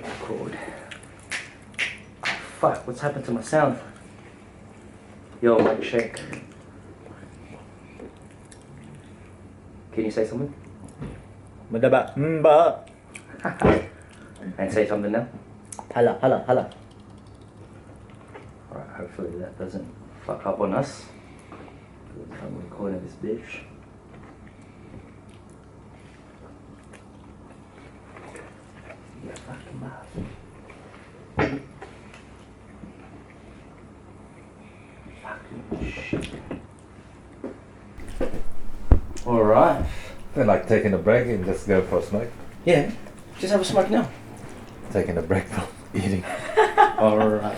hit record. Oh, fuck, what's happened to my sound? Yo, mic check. Can you say something? And say something now? Hala. Alright, hopefully that doesn't fuck up on us. I'm recording this bitch. Yeah, fucking mouth. Fucking shit. Alright. I like taking a break and just go for a smoke. Yeah, just have a smoke now. Taking a break from eating. Alright.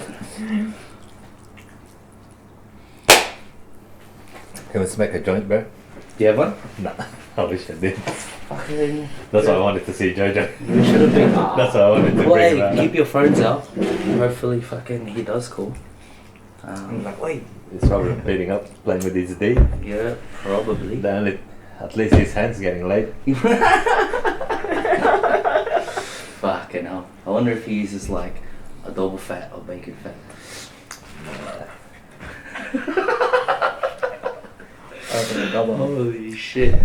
Can we smack a joint, bro? Do you have one? Nah, I wish I did. Fucking. That's why I wanted to see Jojo. We should have been. That's why I wanted to Well, bring him hey, out. keep your phones out. Hopefully, fucking, he does call. I'm like, wait. He's probably beating up, playing with his D. Yeah, probably. The only, at least his hand's getting laid. Fucking hell. I wonder if he uses like a double fat or bacon fat. Holy shit.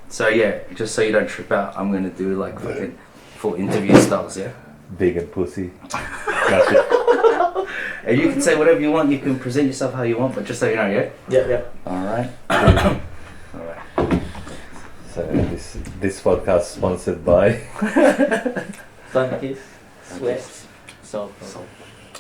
So yeah, just so you don't trip out, I'm gonna do like fucking full interview styles, yeah? Vegan pussy. Gotcha. And you can say whatever you want, you can present yourself how you want, but just so you know, yeah? Yeah. Alright. Alright. So this podcast sponsored by Sunkiss, Sweat, Salt.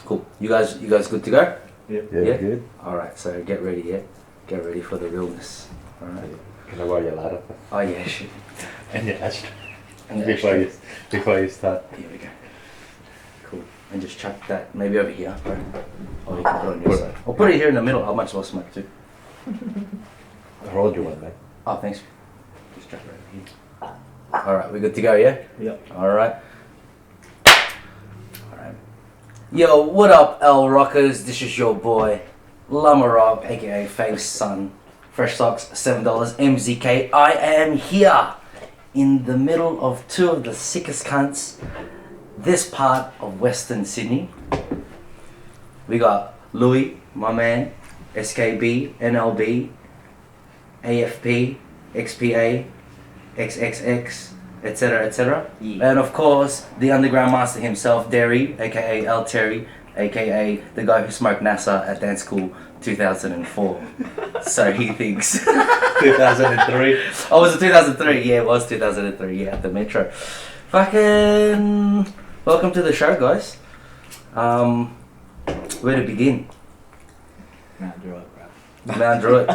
Cool. You guys good to go? yeah, Yeah. good. Alright, so get ready, yeah? Get ready for the realness. Alright. Can I borrow your lighter? Oh yeah, shit. And your ashtray. And the Before you start. Here we go. Cool. And just chuck that maybe over here, bro. Or you can put it on your side. Or put it here in the middle. I might as well smoke too. I rolled you one, man. Oh, thanks. Just chuck it over here. Alright, we good to go, yeah? Yep. Alright. Alright. Yo, what up, L Rockers? This is your boy, Llama Rob, aka Fave's son. Fresh Socks, $7, MZK. I am here in the middle of two of the sickest cunts. This part of Western Sydney. We got Louis, my man, SKB, NLB, AFP, XPA, XXX, etc., etc. Yeah. And of course, the underground master himself, Derry, aka L Terry, aka the guy who smoked NASA at dance school 2004. So he thinks. 2003. Oh, was it 2003? Yeah, it was 2003. Yeah, at the Metro. Fucking. Welcome to the show, guys. Where to begin? Mount Druitt, bro. Mount Druitt.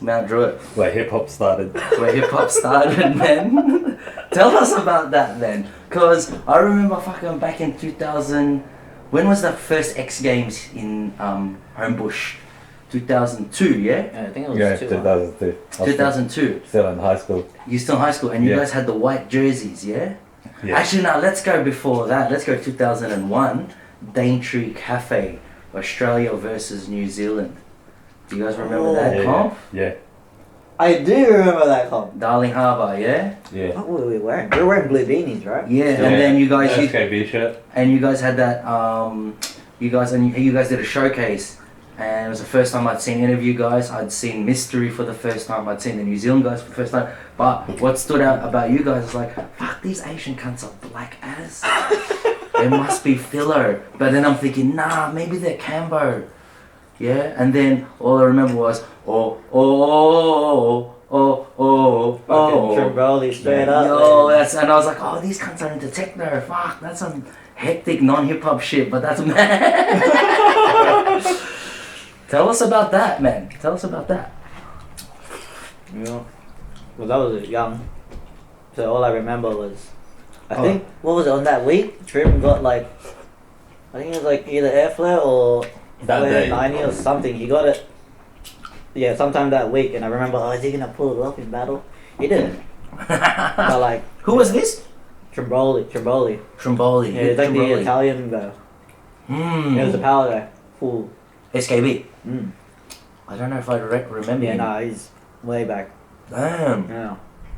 Mount Druitt. Where hip hop started. Where hip hop started, man. Tell us about that, then. Because I remember fucking back in 2000. When was the first X Games in Homebush? 2002, yeah? I think it was Yeah, 2. 2002. I was 2002. Still in high school. You're still in high school, and you Yeah. guys had the white jerseys, yeah? Yeah. Actually, now let's go before that. Let's go 2001, Daintree Cafe, Australia versus New Zealand. Do you guys remember that yeah, comp? Yeah. I do remember that comp. Darling Harbour, yeah? Yeah. What were we wearing? We were wearing blue beanies, right? Yeah, and then you guys, SKB shirt. and you guys had that. You guys did a showcase, and it was the first time I'd seen any of you guys. I'd seen Mystery for the first time. I'd seen the New Zealand guys for the first time. But what stood out about you guys is like, fuck, these Asian cunts are black as. It must be filler. But then I'm thinking, nah, maybe they're Cambo. Yeah, and then all I remember was, Fucking Trimbroli straight up. Yo, man. and I was like, oh, these cunts are into techno. Fuck, that's some hectic non-hip hop shit, but that's mad. Tell us about that, man. Tell us about that. Yeah. Well, I was young, so all I remember was, I think, what was it, on that week, Trim got like, I think it was like either Airflow or That day. 90 or something. He got it, yeah, sometime that week, and I remember, oh, is he gonna pull it off in battle? He didn't. But like, Who was this? Trimboli. Tromboli. Yeah, it's like the Italian guy. It was the power guy. Full. SKB. Mm. I don't know if I remember Yeah, him. nah, he's way back. Damn. Yeah.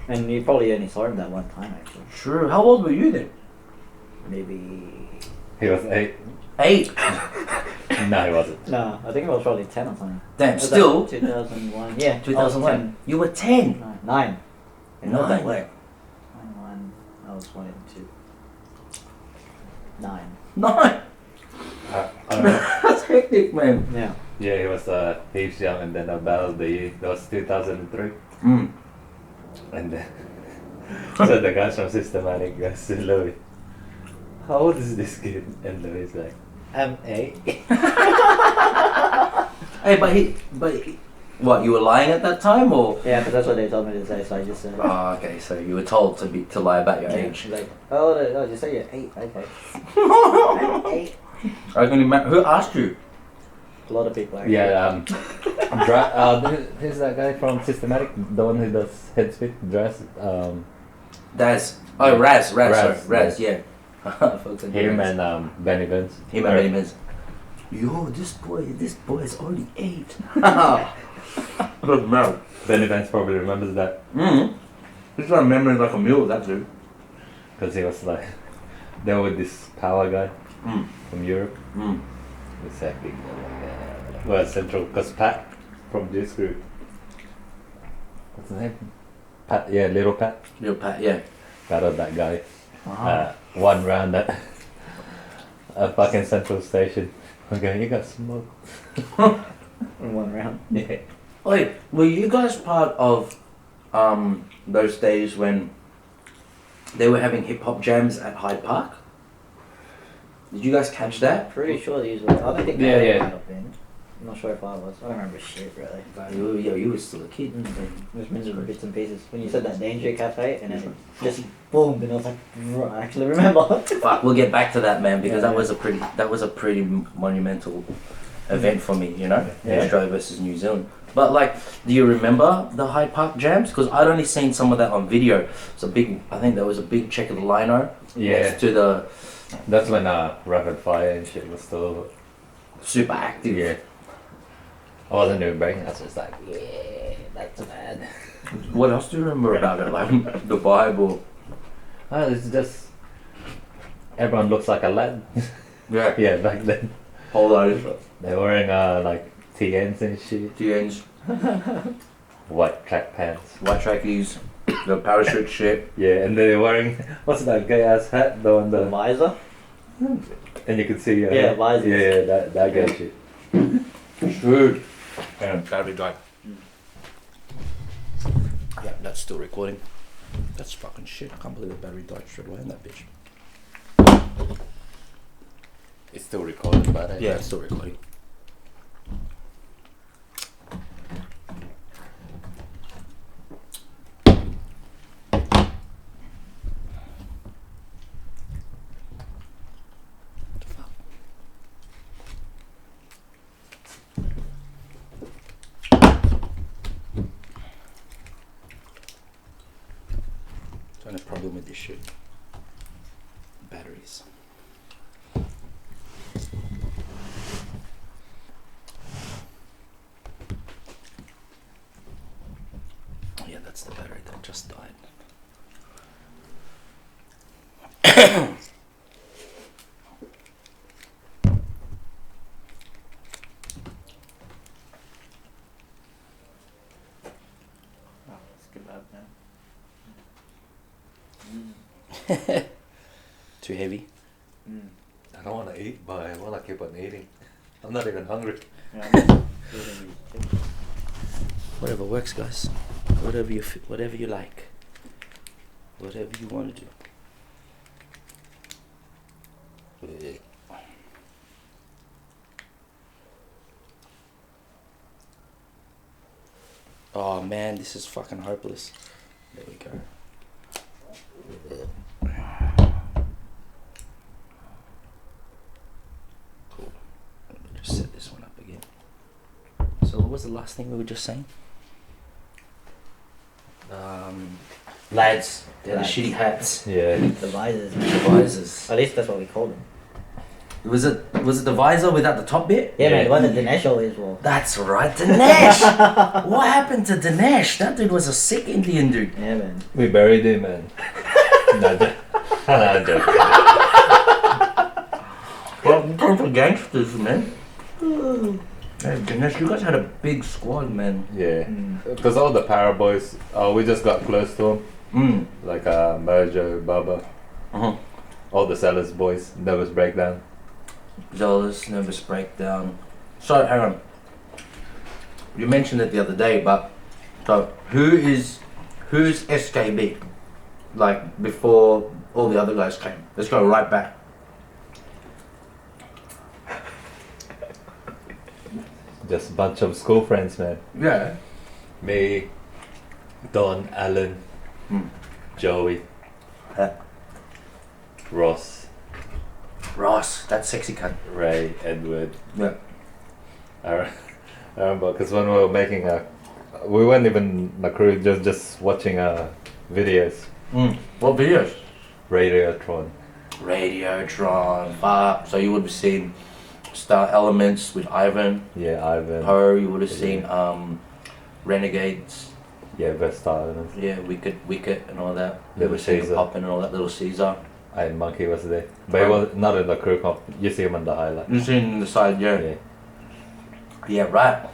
And you probably only saw him that one time, actually. True. How old were you then? maybe. He was 8. 8. No, he wasn't. No, I think it was probably 10 or something. Damn, Was still. that 2001. Yeah, 2001. You were 10. 9. And not that 9. way. 9, I was 1 and 2. 9. 9. I don't know. That's hectic, man. Yeah. Yeah, he was heaps young, and then about the year, that was 2003. Mm. And then, so the guys from Systematic goes to Lowe. How old is this kid? And Lowe's like, I'm 8. Hey, but what, you were lying at that time, or? Yeah, but that's what they told me to say, so I just said. Oh, okay, so you were told to lie about your Yeah, age. she's like, oh, just say you're 8, okay. I'm 8. I can imagine. Who asked you? A lot of people actually. Yeah, who's that guy from Systematic? The one who does head spit, dress? Daz. Oh, Raz, Raz, Raz, yeah. Him and Benny Benz. Him and Benny Benz. Yo, this boy is only 8. No. Benny Benz probably remembers that. He's got a memory like a mule, that dude. Because he was like, they were with this power guy from Europe. It's hectic. Well, Central, because Pat from this group. What's his name? Pat, yeah, Little Pat. Little Pat, yeah. Battled that guy. One round at a fucking Central Station. Okay, you got smoke. In 1 round. Yeah. Wait, were you guys part of those days when they were having hip hop jams at Hyde Park? Did you guys catch that? Pretty sure these were. I don't think Yeah, they yeah. might have been. I'm not sure if I was. I don't remember shit really. You were still a kid. Just remember bits and pieces. When you said that Danger Cafe and then it just boomed and I was like, right, I actually remember. Fuck, we'll get back to that, man, because Yeah. that was a pretty monumental event for me, you know, Yeah. Australia versus New Zealand. But like, do you remember the Hyde Park jams? Because I'd only seen some of that on video. It's a big. I think there was a big check of the lino Yeah. next to the That's when Rapid Fire and shit was still. super active. Yeah. I wasn't doing breaking, I was just like, yeah, that's bad. What else do you remember about it? Like the vibe or? It's just. Everyone looks like a lad. Yeah. Yeah, back then. Hold on. They're wearing like TNs and shit. DNs, White track pants. white trackies, the parachute shit. Yeah, and they're wearing, what's that gay ass hat? The one The that. visor? And you can see. Yeah, visors. Yeah, that gay shit. Dude. And battery died. Yeah, that's still recording. That's fucking shit. I can't believe the battery died straight away in that bitch. It's still recording, but Yeah, it's still recording. Only problem with this shit. Batteries. Yeah, that's the battery that just died. Oh, let's give up now. Too heavy. I don't want to eat, but I want to keep on eating. I'm not even hungry. Yeah, I'm just eating these chips. Whatever works, guys. Whatever you like. Whatever you want to do. Oh man, this is fucking hopeless. There we go. Cool. Let me just set this one up again. So what was the last thing we were just saying? Lads, they're the Lads. shitty hats. Yeah. The visors. The visors. At least that's what we call them. Was it the visor without the top bit? Yeah, man, Yeah. the one that Dinesh always wore. That's right, Dinesh! What happened to Dinesh? That dude was a sick Indian dude. Yeah, man. We buried him, man. No, I'm joking. proper gangsters, man. Hey, Ganesh, you guys had a big squad, man. Yeah, because all the para boys, we just got close to them. Like Mojo, Baba, all the Sellers boys, Nervous Breakdown. Zealous, Nervous Breakdown. So, hang on. You mentioned it the other day, but so who's SKB? Like before all the other guys came. Let's go right back. Just a bunch of school friends, man. Yeah. Me, Don, Alan, Joey, Ross, that sexy cunt. Ray, Edward. Yeah. I remember because when we were making we weren't even a crew, just watching videos. What videos? Radiotron. So you would have seen Star Elements with Ivan. Yeah, Ivan. Poe, you would have seen Renegades. Yeah, Vestar. Yeah, Wicket and all that. Little You were seeing Caesar. Poppin' and all that. Little Caesar. And Monkey was there. But he was not in the crew comp. You see him on the highlight. You seen the side, yeah. Yeah. Yeah, right.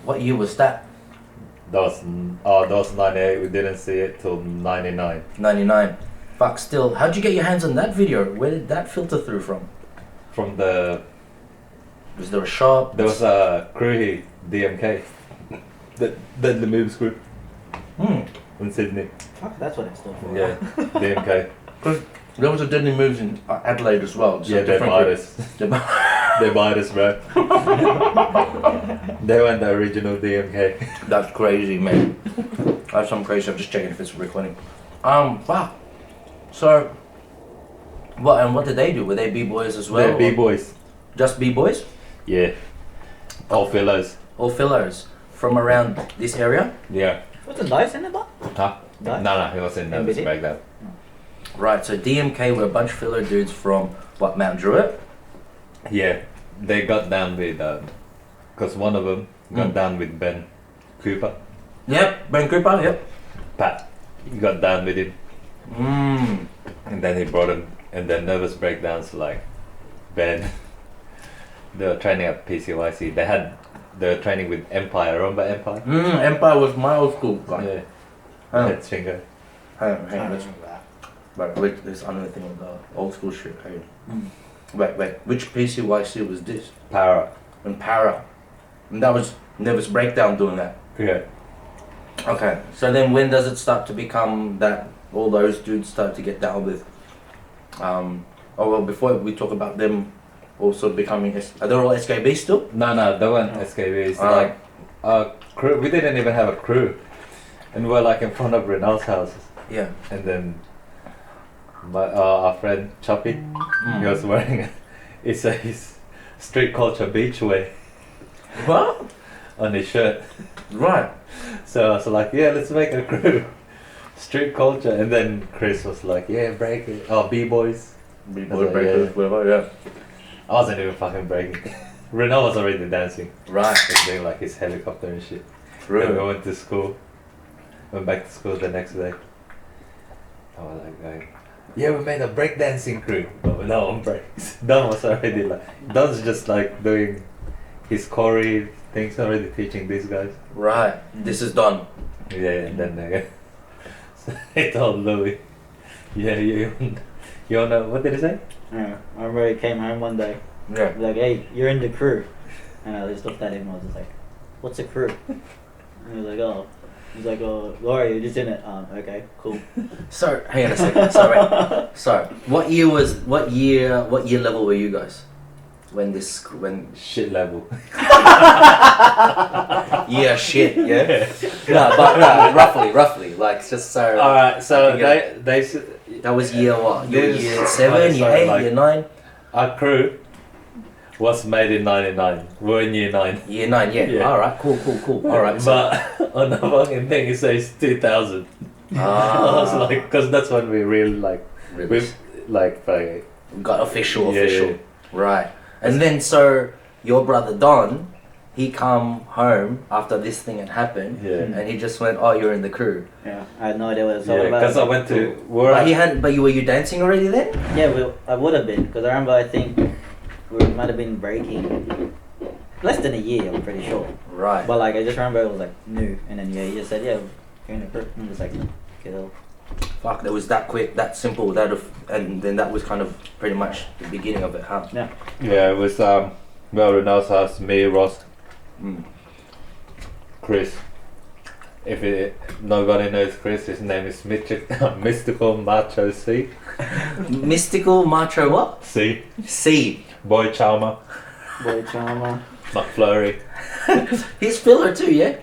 What year was that? That was 98. We didn't see it till 99. 99. Fuck, still. How'd you get your hands on that video? Where did that filter through from? From the Was there a shop? there was a crew here, DMK. The moves group in Sydney. Fuck, that's what it stood for. Yeah, DMK. Because there was a Deadly Moves in Adelaide as well. So Yeah, they different bought group. us. They bu- They bought us, bro. They went the original DMK. That's crazy, man. That's some crazy. I'm just checking if it's recording. Fuck. So, what did they do? Were they B-boys as well? They're B-boys. Just B-boys? Yeah. All fellows. All fellows from around this area? Yeah. What's the dice in it, but? Huh? Dice? No, he was in Nervous MBD? Breakdown. Right, so DMK were a bunch of fellow dudes from, what, Mount Druitt? Yeah. They got down with, because one of them got down with Ben Cooper. Yep, Ben Cooper, yep. Pat. He got down with him. And then he brought him, and then Nervous Breakdowns like Ben. They were training at PCYC. They were training with Empire. Remember Empire? Empire was my old school guy. Yeah. Huh. Head finger. Hang on, I let's, remember that. wait, there's another thing with the old school shit. Hang on. Wait, which PCYC was this? Para. And Para. And that was Nervous Breakdown doing that. Yeah. Okay, so then when does it start to become that all those dudes start to get down with, before we talk about them also becoming, are they all SKB still? No, they weren't SKBs. Like, crew. We didn't even have a crew. And we were like in front of Renal's house. Yeah. And then our friend Choppy, he was wearing it says Street Culture Beach Wear What? on his shirt. Right. So I was like, yeah, let's make a crew. Street Culture. And then Chris was like, yeah, break it. Oh, B-boys. B-boy like, breakers, yeah. whatever, yeah. I wasn't even fucking breaking. Renal was already dancing. Right. And doing like his helicopter and shit. Then we True. went to school. Went back to school the next day. I was like, yeah, we made a breakdancing crew. But no one breaks. Don was already like, Don's just like doing his choreo things, already teaching these guys. Right. This is done. Yeah, and then so he told Louis, yeah, you wanna, what did he say? Yeah, I remember he came home one day. Yeah. Like, hey, you're in the crew. And I just looked at him and I was just like, what's a crew? And he was like, oh. He's like, oh, Laura, you're just in it. Okay, cool. So, hang on a second. Sorry. Sorry. What year level were you guys? When Shit level. yeah, shit, yeah. No, but roughly, like just so. Alright, so I can they That was year what? Year This- 7, year sorry, 8, like- year 9? our crew was made in 99. We're in year 9. Year 9, yeah. Yeah. Alright, cool. Alright, so. But on the fucking thing it says 2000. I was like, because that's when we really like, we like, got official. Yeah. Right. And then so your brother Don, he come home after this thing had happened, Yeah. and he just went, "Oh, you're in the crew." Yeah, I had no idea what it was all Yeah, about. because I went to, But he hadn't. But were you dancing already then? Yeah, I would have been, because I remember, I think, we might have been breaking less than a year, I'm pretty sure. Right. But like I just remember it was like new, and then he just said, yeah, you're in the group. And I'm just like, get out. Fuck, it was that quick, that simple, and then that was kind of pretty much the beginning of it, huh? Yeah. Yeah, it was Renault's house, me, Ross, Chris. If nobody knows Chris, his name is Mystical Macho C. Mystical Macho what? C. C. Boy Charmer. Boy Charmer. McFlurry. He's filler too, yeah?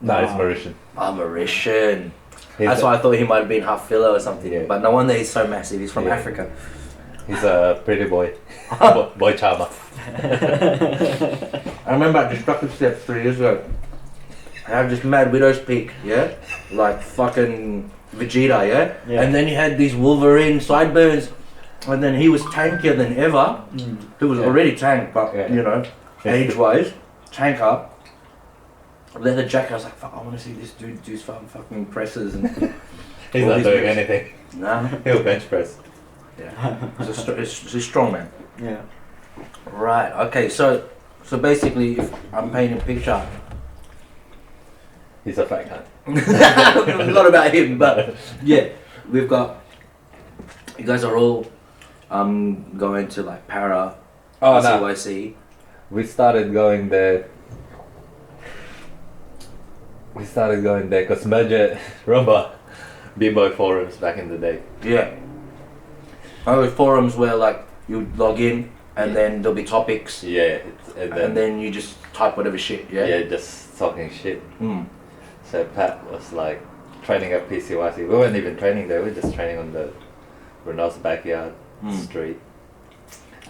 No, he's Mauritian. Ah, Mauritian. He's That's why I thought he might have been half filler or something. Yeah. But no wonder he's so massive. He's from Yeah. Africa. He's a pretty boy. Boy Charmer. I remember at Destructive Steps 3 years ago, I had this mad widow's peak, yeah? Like fucking Vegeta, yeah? Yeah. And then he had these Wolverine sideburns, and then he was tankier than ever. He was Yeah. already tanked, but Yeah. you know, age-wise, tanker. Leather jacket, I was like, fuck, I want to see this dude do some fucking presses and... He's all not these doing moves. anything. Nah, He'll bench press. yeah. He's a strong man. Yeah. Right, okay, so basically, if I'm painting a picture, He's a fat cunt. not about him, but yeah, we've got, you guys are all going to like Para, Oh no. CYC. We started going there. Because Major, remember B-Boy forums back in the day? Yeah. Oh, forums where like you log in and Yeah. then there'll be topics Yeah, and then you just type whatever shit, yeah? yeah, just talking shit. Mm. So Pat was like training at PCYC. We weren't even training there, we were just training on the Renault's backyard street.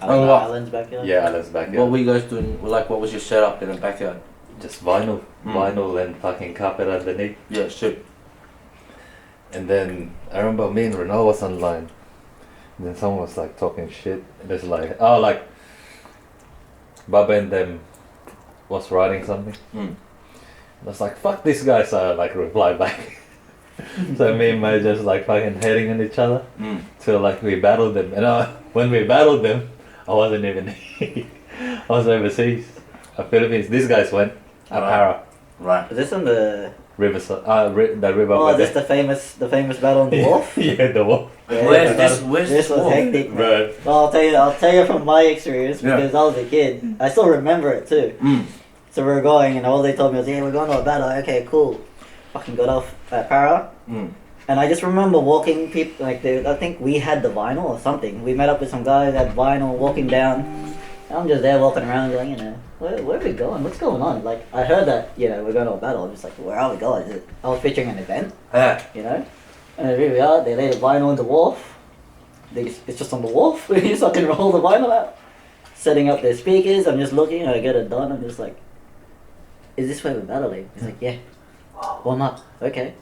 Oh, what? Alan's backyard. Yeah, Alan's backyard. What were you guys doing? Like, what was your setup in the backyard? Just vinyl and fucking carpet underneath. Yeah, shit. And then I remember me and Renault was online. And then someone was like talking shit. And it's like, oh, like Baba and them was writing something. Mm. I was like, fuck this guy, so I like reply back. So me and May just like fucking hating on each other. Mm. So like we battled them. And when we battled them, I wasn't even I was overseas. Philippines. These guys went at Right. Para. Right. Is this on the? Riverside. The river. Oh, where is this they- the famous battle on the wharf? Yeah, the wolf. Yeah, Where's yeah. this This was wall? hectic, man. Bro. Well, I'll tell you from my experience Yeah. because I was a kid. I still remember it too. Mm. So we were going, and all they told me was, "Yeah, we're going to a battle." Okay, cool. Fucking got off at Para, Mm. and I just remember walking. People like I think we had the vinyl or something. We met up with some guys at vinyl, walking down. And I'm just there walking around, going, where are we going? What's going on? Like I heard that we're going to a battle. I'm just like, where are we going? I was picturing an event, Yeah. And then here we are. They laid the vinyl on the wharf. It's just on the wharf. We just fucking roll the vinyl out, setting up their speakers. I'm just looking. I get it done. I'm just like, is this where we're battling? He's like, yeah. Warm up. Okay.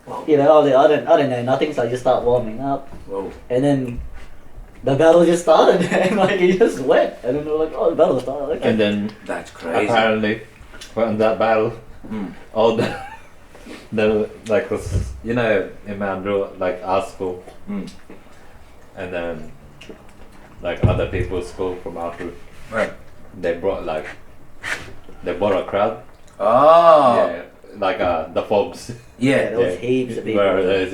I don't know nothing, so I just start warming up, Whoa. and then the battle just started, and like it just went, and then we're like, oh, the battle started. Okay. And then That's crazy. apparently, from that battle, Mm. all the like was, in Mount Druitt, like our school, Mm. and then like other people's school from our group, Right. they brought a crowd. Oh. Yeah, like the Fobs. Yeah. There was heaps of people. Where there's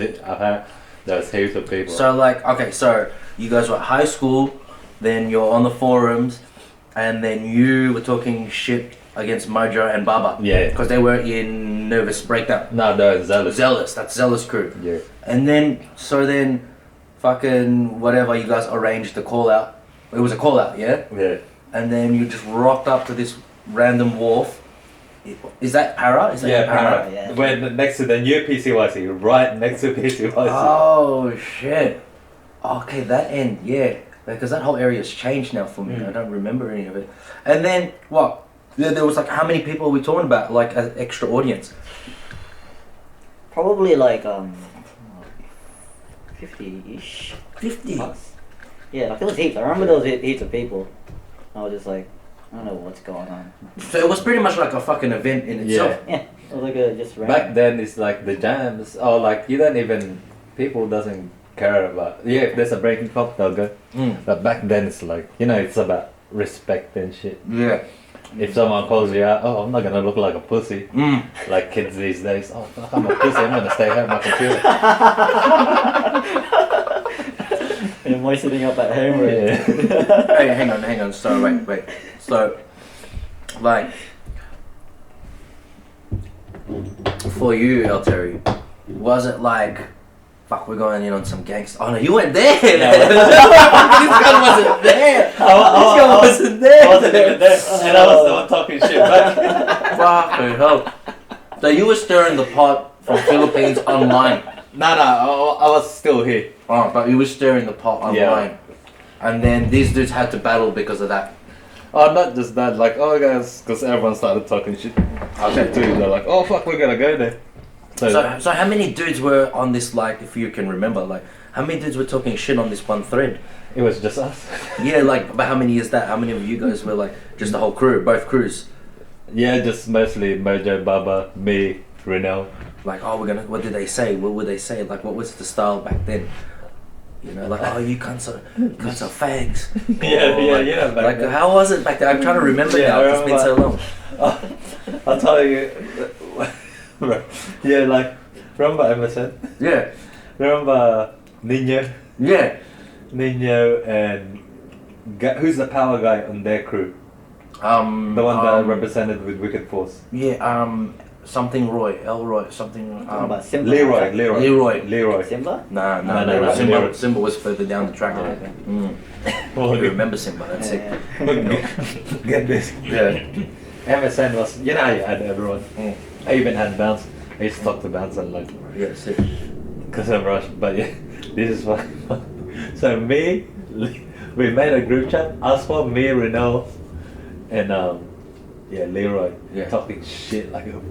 heaps of people. So like, okay, so you guys were at high school, then you're on the forums, and then you were talking shit against Mojo and Baba. Yeah. Because they were in Nervous Breakdown. No, they're zealous. Zealous, that's Zealous crew. Yeah. And then, fucking whatever, you guys arranged the call out. It was a call out, yeah? Yeah. And then you just rocked up to this random wharf. Is that Para? Is that Yeah, Para, yeah. We're next to the new PCYC, right next to PCYC. Oh shit. Okay, that end, yeah. Because that whole area's changed now for me. I don't remember any of it. And then what? There was like, how many people are we talking about? Like an extra audience? Probably like 50-ish. 50. Plus. Yeah, like there was heaps. I remember there was heaps of people. I was just like, I don't know what's going on. So it was pretty much like a fucking event in itself. Yeah, it was like a just random. Back then it's like the jams, or like you don't even, people doesn't care about, if there's a breaking pop they'll go. Mm. But back then it's like, it's about respect and shit. Yeah. If someone calls you out, oh, I'm not gonna look like a pussy. Like kids these days, oh, fuck, I'm a pussy, I'm gonna stay home at my computer. And why sitting up at home, right? Yeah. Hey, hang on. So wait. So, like, for you, El Terry, was it like, fuck, we're going in on some gangster? Oh no, you weren't there. This guy wasn't there. This guy wasn't there. I wasn't even there, and I was the one talking shit back. Fucking hell. So you were stirring the pot from Philippines online. Nah, I was still here. Oh, but you were stirring the pot online. Yeah. And then these dudes had to battle because of that. Oh, not just that, like, oh guys, because everyone started talking shit. Okay. Too, they're like, oh fuck, we're gonna go there. So how many dudes were on this, like, if you can remember, like, how many dudes were talking shit on this one thread? it was just us. Yeah, like, but how many is that? How many of you guys were, like, just the whole crew, both crews? Yeah, just mostly Mojo, Baba, me, Renell. Like, oh, what did they say? What would they say? Like, what was the style back then? You know, like, oh, you cunts are fags. Yeah, back Like, then. how was it back then? I'm trying to remember Yeah, now. I It's been so long. I'll tell you. Yeah, like, remember Emerson? Yeah, Remember Nino? yeah. Nino and who's the power guy on their crew? The one that represented with Wicked Force. Yeah, something Roy, Elroy, something. About Simba. Leroy. Simba? Nah, No, Leroy. Simba was further down the track. Oh, You remember Simba? That's it. Get this. Yeah. MSN was, you had everyone. I even had Bounce. I used to talk to Bounce and like, Yeah, sick. because I'm rushed, but yeah, this is what. So me, we made a group chat, us four, me, Renault, and Leroy, Yeah. talking shit like a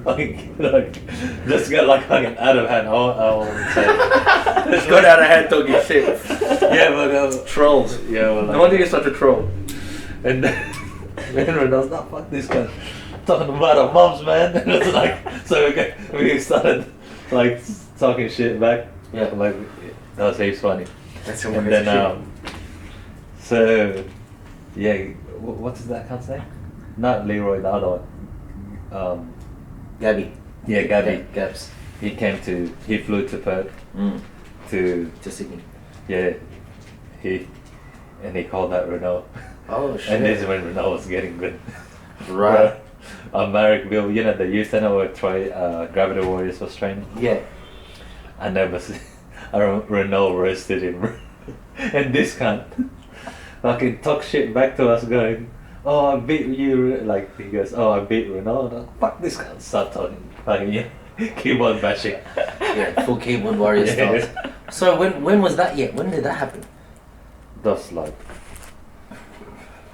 fucking, like, just got like fucking out of hand. I won't say. It's got out of hand talking shit. Yeah, but Trolls. yeah, well, No like, wonder you're such a troll. and then Renault's not fuck this guy. Talking about our moms, man. And it's like, so we started like talking shit back. Yeah. Like, that was heaps funny. That's some And crazy then, so, yeah, what's that cunt's name? Not Leroy, the other one. Gabby. Yeah, Gabby. Gabs. He flew to Perth to Sydney. yeah, he called that Renault. Oh shit. And this is when Renault was getting good. Right. Marrickville, the youth center where Gravity Warriors was training. Yeah. I never see. Renault roasted him, and this cunt fucking talk shit back to us, going, "Oh, I beat you." Like he goes, "Oh, I beat Renault." Fuck this cunt. Start talking, fucking keyboard bashing. Yeah. Full keyboard warrior Yeah. stuff. So when was that? Yeah. When did that happen? That's like,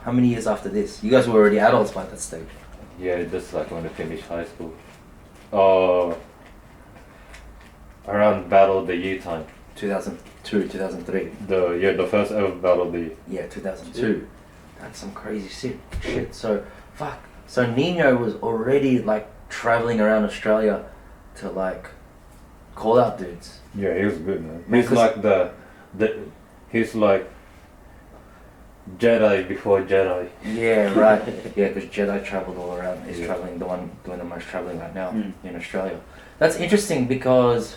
How many years after this? You guys were already adults by that stage. yeah, just like when I finished high school. Oh, around Battle of the Year time. 2002, 2003. The first ever Battle of the Year. Yeah, 2002. That's some crazy shit. So, fuck. So Nino was already like traveling around Australia to like call out dudes. Yeah, he was good, man. Man, He's 'cause- like he's like Jedi before Jedi. Yeah, right. Yeah, because Jedi traveled all around. He's Yeah. traveling, the one doing the most traveling right now in Australia. That's interesting because,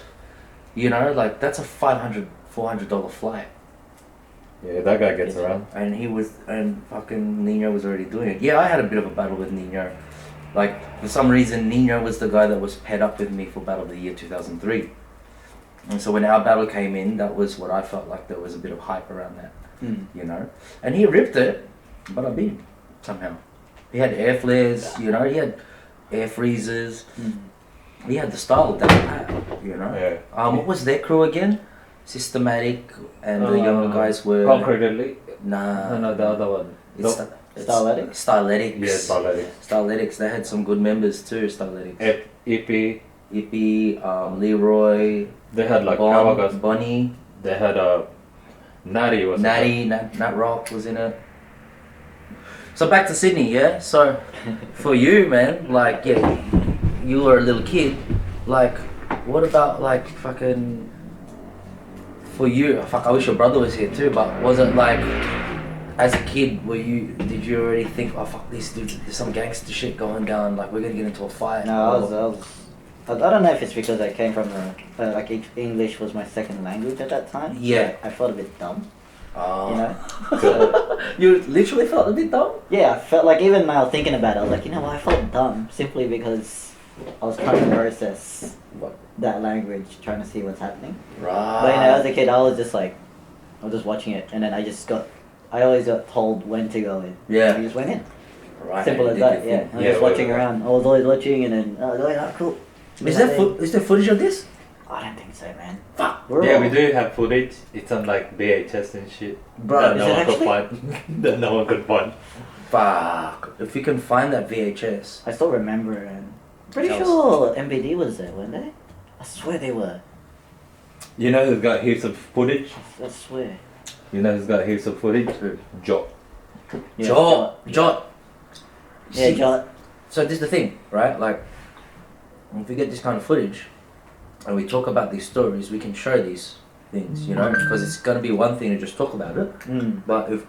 like that's a $500-$400 flight. Yeah, that guy gets around. And fucking Nino was already doing it. Yeah, I had a bit of a battle with Nino. Like, for some reason, Nino was the guy that was paired up with me for Battle of the Year 2003. And so when our battle came in, that was what I felt like there was a bit of hype around that, And he ripped it, but I beat him somehow. He had air flares, he had air freezers. He had the style down pat, Yeah. What was their crew again? Systematic, and the younger guys were... Concrete Elite? Nah. No, the other one. It's Styletics? Styletics. Yeah, Styletics. Styletics, they had some good members too, Styletics. EP. Ippy, Leroy, They had like power guys. Bonnie, They had Natty was Natty, Nat Rock was in it. So back to Sydney, yeah? So for you, man, like, yeah, you were a little kid, like, what about like fucking, for you, fuck, I wish your brother was here too, but was it like, as a kid, did you already think, oh fuck this dude, there's some gangster shit going down, like we're gonna get into a fight? No, I don't know if it's because I came from like English was my second language at that time. Yeah. I felt a bit dumb. Oh. You know? So, you literally felt a bit dumb? yeah, I felt like even now thinking about it, I was like, you know what, I felt dumb simply because I was trying to process that language, trying to see what's happening. Right. But you know, as a kid, I was just watching it, and then I always got told when to go in. Yeah. I just went in. Right. Simple as that, yeah. I was just watching around. I was always watching, and then, oh, cool. Is there footage of this? I don't think so, man. Fuck. Yeah, we do have footage. It's on like VHS and shit. Bro, that is no it one actually? could find. That no one could find. Fuck. If you can find that VHS. I still remember, and pretty Tell us. sure MBD was there, weren't they? I swear they were. You know who's got heaps of footage? I swear. You know who's got heaps of footage? Jot. Yeah, Jot. Yeah, Jot. So this is the thing, right? Like, if we get this kind of footage, and we talk about these stories, we can show these things, you know? Because it's gonna be one thing to just talk about it, but if...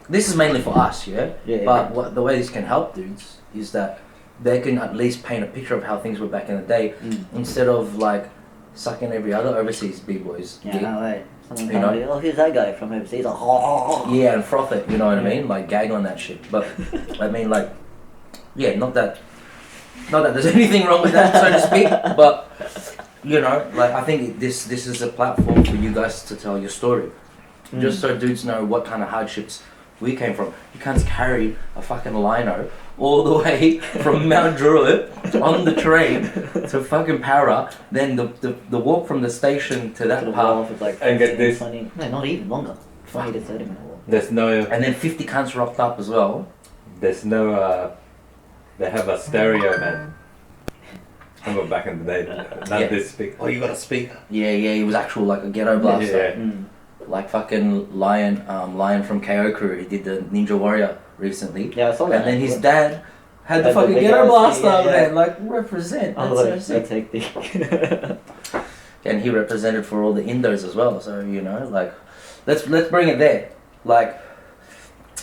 This is mainly for us, yeah? Yeah. But the way this can help dudes is that they can at least paint a picture of how things were back in the day, instead of like sucking every other overseas b-boys. Yeah, no way. Someone You told know? me, oh, who's that guy from overseas? Like, oh. Yeah, and froth it, you know what I mean? Like gag on that shit. But I mean, like, yeah, not that there's anything wrong with that, so to speak. But you know, like I think this is a platform for you guys to tell your story, just so dudes know what kind of hardships we came from. You can't carry a fucking lino all the way from Mount Druitt on the train to fucking Para, then the walk from the station to that To the part, wharf, it's like And get 15, this. 20, no, not even longer. 20 to 30 minute walk. There's no. and then 50 cunts rocked up as well. There's no. They have a stereo, man. Remember back in the day, not Yeah. this big. Oh, you got a speaker. Yeah, it was actual like a ghetto blaster. Yeah. Like fucking Lion from KO Crew, he did the Ninja Warrior recently. Yeah, I saw that. And then his dad had the Had the fucking big ghetto ass blaster, thing, yeah. man. Like, represent. Oh, That's so that's sick. hectic. And he represented for all the Indos as well. So, you know, like, let's bring it there. Like,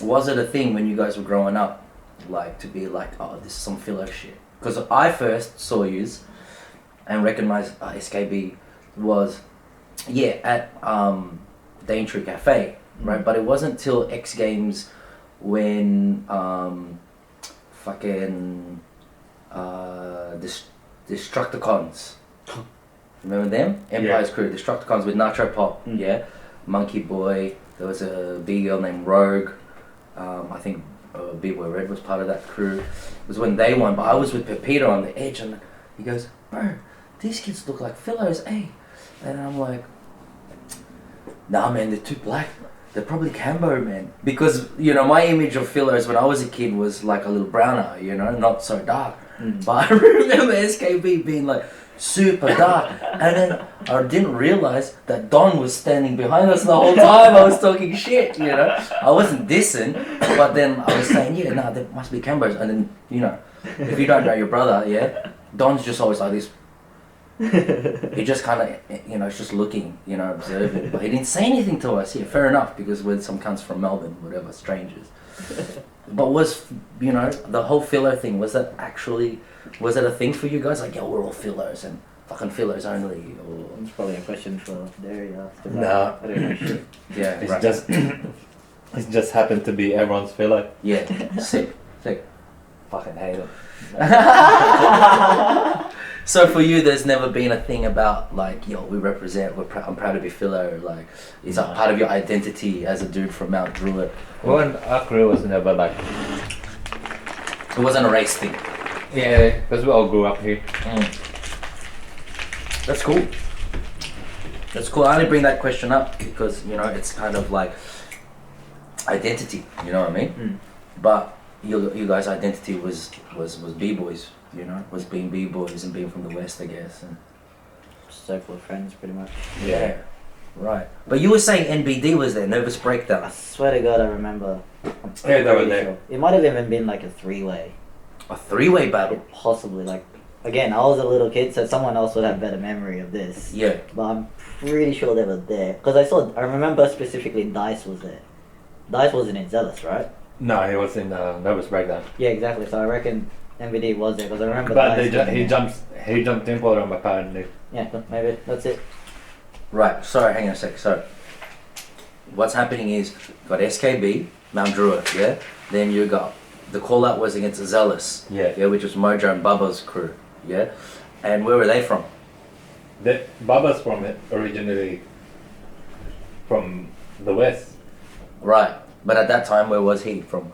was it a thing when you guys were growing up? Like, to be like, oh, this is some filler shit. Because I first saw yous and recognized SKB was, yeah, at Daintree Cafe, right? But it wasn't till X Games when fucking Destructicons. Remember them? Empire's Crew, Destructicons with Nacho Pop, yeah? Monkey Boy, there was a big girl named Rogue, I think B-Boy Red was part of that crew. It was when they won, but I was with Pepito on the edge and he goes, bro, these kids look like fillers, eh? And I'm like, nah man, they're too black. They're probably Cambo, man. Because, you know, my image of fillers when I was a kid was like a little browner, you know, not so dark. But I remember SKB being like super dark. And then I didn't realize that Don was standing behind us the whole time I was talking shit, you know. I wasn't dissing, but then I was saying, yeah, nah, there must be Cambos. And then, you know, if you don't know your brother, yeah, Don's just always like this. He just kind of, you know, it's just looking, you know, observing. But he didn't say anything to us. Yeah, fair enough, because we're some cunts from Melbourne, whatever, strangers. But was, you know, the whole filler thing, was that a thing for you guys? Like, yo, we're all fillers and fucking fillers only? Or... It's probably a question for Derry after that. No. I don't know shit. Yeah, It's right. just. It just happened to be everyone's filler. Yeah, sick. Fucking hate it. So for you, there's never been a thing about like, yo, we represent, I'm proud to be filler, like, it's a part of your identity as a dude from Mount Druitt. Well, and our crew was never like. It wasn't a race thing. Yeah, because we all grew up here. That's cool. That's cool. I only bring that question up because, you know, it's kind of like identity, you know what I mean? But you guys' identity was B-boys, you know, was being B-boys and being from the West, I guess. And Circle of friends, pretty much. yeah, right. But you were saying NBD was there, Nervous I Breakdown. swear to God, I remember. I'm Yeah, they were pretty there. sure. It might have even been like a three-way. A three-way battle. Possibly, like, again, I was a little kid, so someone else would have better memory of this. Yeah. But I'm pretty sure they were there. Because I remember specifically Dice was there. Dice wasn't in Zealous, right? No, he was in Nervous Breakdown. Yeah, exactly. So I reckon MVD was there because I remember. But Dice wasn't he there. jumped in for him apparently. Yeah, but maybe that's it. Right, sorry, hang on a sec. So, what's happening is, you got SKB, Mount Druitt, yeah? Then you got, the call out was against Zealous, Yeah. which was Mojo and Bubba's crew, yeah? And where were they from? Baba's from it originally from the West. Right, but at that time, where was he from?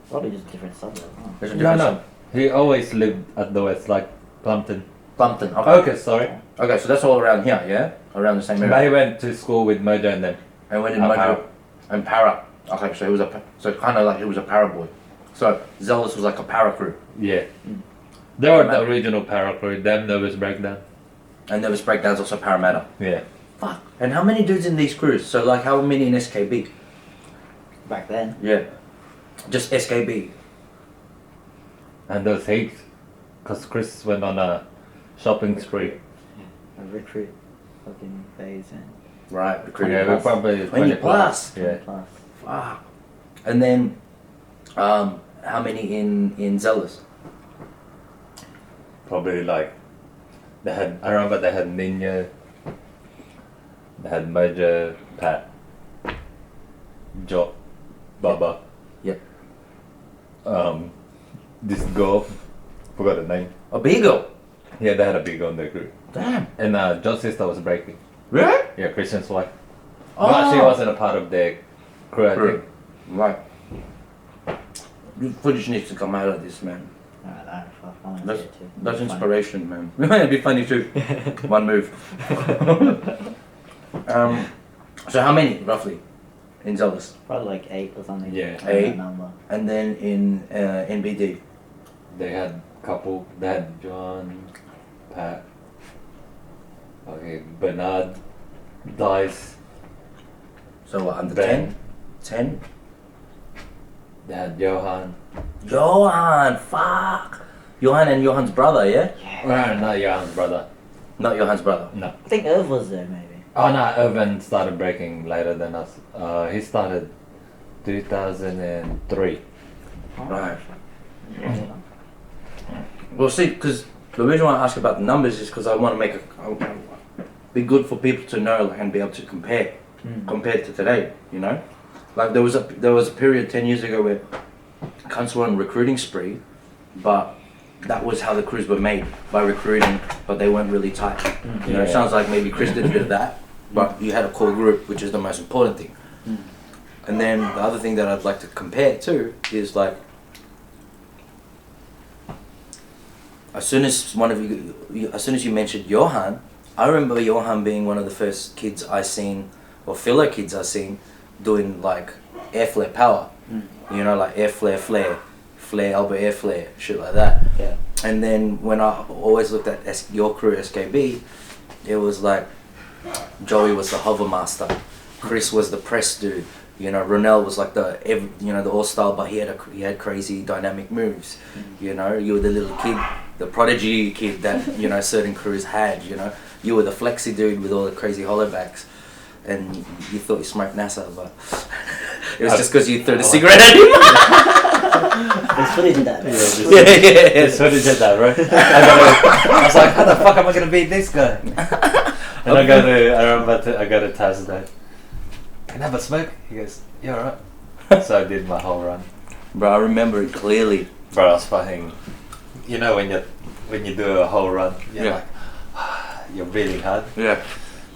Probably just different suburbs. Huh? There's a difference. He always lived at the West, like Plumpton. Plumpton, okay. Okay, sorry. Okay, so that's all around here, yeah? Around the same But area. he went to school with Mojo and them. And when did Para. Mojo and Para? Okay, so he was kind of like he was a para boy. So Zealous was like a para crew. Yeah. They were the original para crew, them Nervous Breakdown. And Nervous Breakdown's also Parramatta. Yeah. Fuck. And how many dudes in these crews? So like how many in SKB? Back then. Yeah. Just SKB. And those heaps. Because Chris went on a shopping spree. A recruit fucking phase and Right, recruiting. Yeah, we're probably 20 plus. Yeah. plus. Fuck. And then, how many in Zealous? Probably like, I remember they had Ninja, they had Mojo, Pat, Jock, Baba. Yep. This girl, forgot the name. A Beagle. Yeah, they had a big on their group. Damn. And John's sister was breaking. Really? Yeah, Christian's wife. Oh. But she wasn't a part of their crew, I think. Right. The footage needs to come out of this, man. Alright, fuck. That's, that's inspiration, man. It'd be funny too. One move. So how many, roughly, in Zealous? Probably like 8 or something. Yeah. I don't know 8. that number. And then in NBD? They had a couple, they had John, Pat, okay, Bernard, Dice, So what, under Ben. 10? 10? they had Johan. Johan, fuck. Johan and Johan's brother, yeah? Well, not Johan's brother. Not Johan's brother. No. I think Irv was there maybe. Oh no, Irvin started breaking later than us. He started 2003. Right. Well, see, because the reason why I ask about the numbers is because I want to make be good for people to know, like, and be able to compare compared to today. You know, like there was a period 10 years ago where cunts were on recruiting spree, but that was how the crews were made, by recruiting, but they weren't really tight. You know, it Yeah. sounds like maybe Chris did a bit of that, but you had a core group, which is the most important thing. And then the other thing that I'd like to compare too is like, as soon as you mentioned Johan, I remember Johan being one of the first kids I seen, or fellow kids I seen, doing like air flare power. You know, like air flare, flare, elbow air flare, shit like that. Yeah. And then when I always looked at your crew, SKB, it was like Joey was the hover master, Chris was the press dude. You know, Ronell was like the all style, but he had crazy dynamic moves. You know, you were the little kid, the prodigy kid that certain crews had. You know, you were the flexi dude with all the crazy hollowbacks, and you thought you smoked NASA, but it was just because you threw the cigarette at him. There's footage of that. Yeah. So they did that, right? I was like, how the fuck am I gonna beat this guy? And I got a task that. Can I have a smoke? He goes, yeah, alright. So I did my whole run. Bro, I remember it clearly. Bro, I was fucking. You know when you do a whole run, you're Yeah. like, you're breathing hard. Yeah.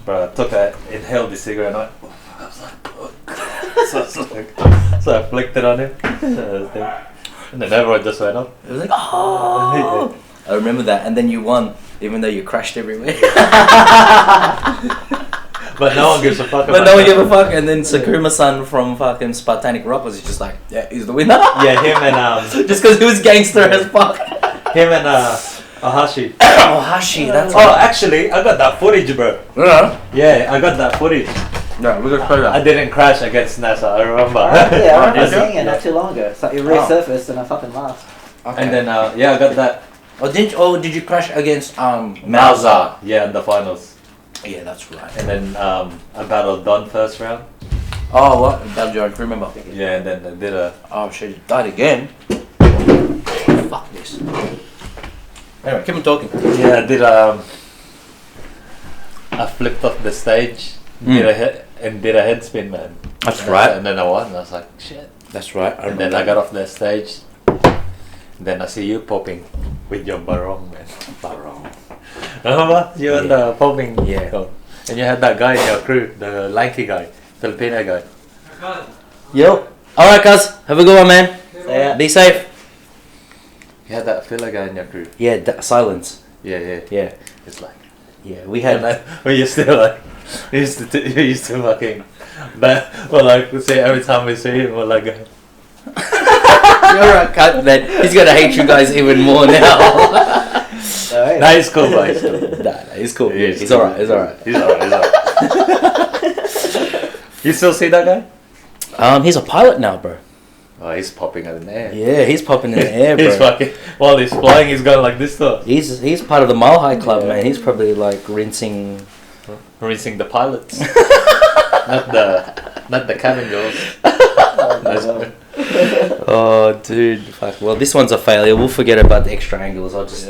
Bro, I inhaled the cigarette and I was like, so I flicked it on him. And then everyone just went up. It was like, oh! I remember that, and then you won, even though you crashed everywhere. But no one gives a fuck. But no one gave a fuck, and then Sakuma-san from fucking Spartanic Rock was just like, yeah, he's the winner. Yeah, him and just because he was gangster as fuck. him and Ahashi. Oh, Hashi, that's Oh, actually, I got that footage, bro. Yeah. Yeah, I got that footage. Yeah, we're gonna play I that. didn't crash against NASA, I remember. Yeah, I remember Did you? seeing it not too long ago. So it resurfaced and I fucking laughed. Okay. And then, yeah, I got that. Did you crash against Mauser? Yeah, in the finals. Yeah, that's right. And then I battled Don first round. Oh, what? I remember. Yeah, and then I did a. Oh shit, you died again. Fuck this. Anyway, keep on talking. Yeah, I did I flipped off the stage, did a head spin, man. That's right. And then I won. And I was like, shit. That's right. And then I got off the stage. Then I see you popping with your barong, man. Barong. Remember? You had the popping. Yeah. Oh. And you had that guy in your crew, the lanky guy, Filipino guy. Yo. Alright, cuz. Have a good one, man. Be safe. You had that filler guy in your crew. Yeah, silence. Yeah. Yeah. It's like. Yeah, we had. We used to like. We used to fucking. But, well, like, say every time we see him, we're like. You're right, cut that. He's gonna hate you guys even more now. Nah, he's cool, but he's cool. Nah, he's cool. Yeah, He's alright. He's alright. He's alright. You still see that guy? He's a pilot now, bro. Oh, he's popping in the air. Yeah, he's popping in the air, bro. He's fucking. While he's flying, he's going like this stuff. He's part of the Mile High Club, man. He's probably like rinsing Rinsing the pilots. not the cabin girls. Oh, dude, fuck. Well, this one's a failure. We'll forget about the extra angles. I'll just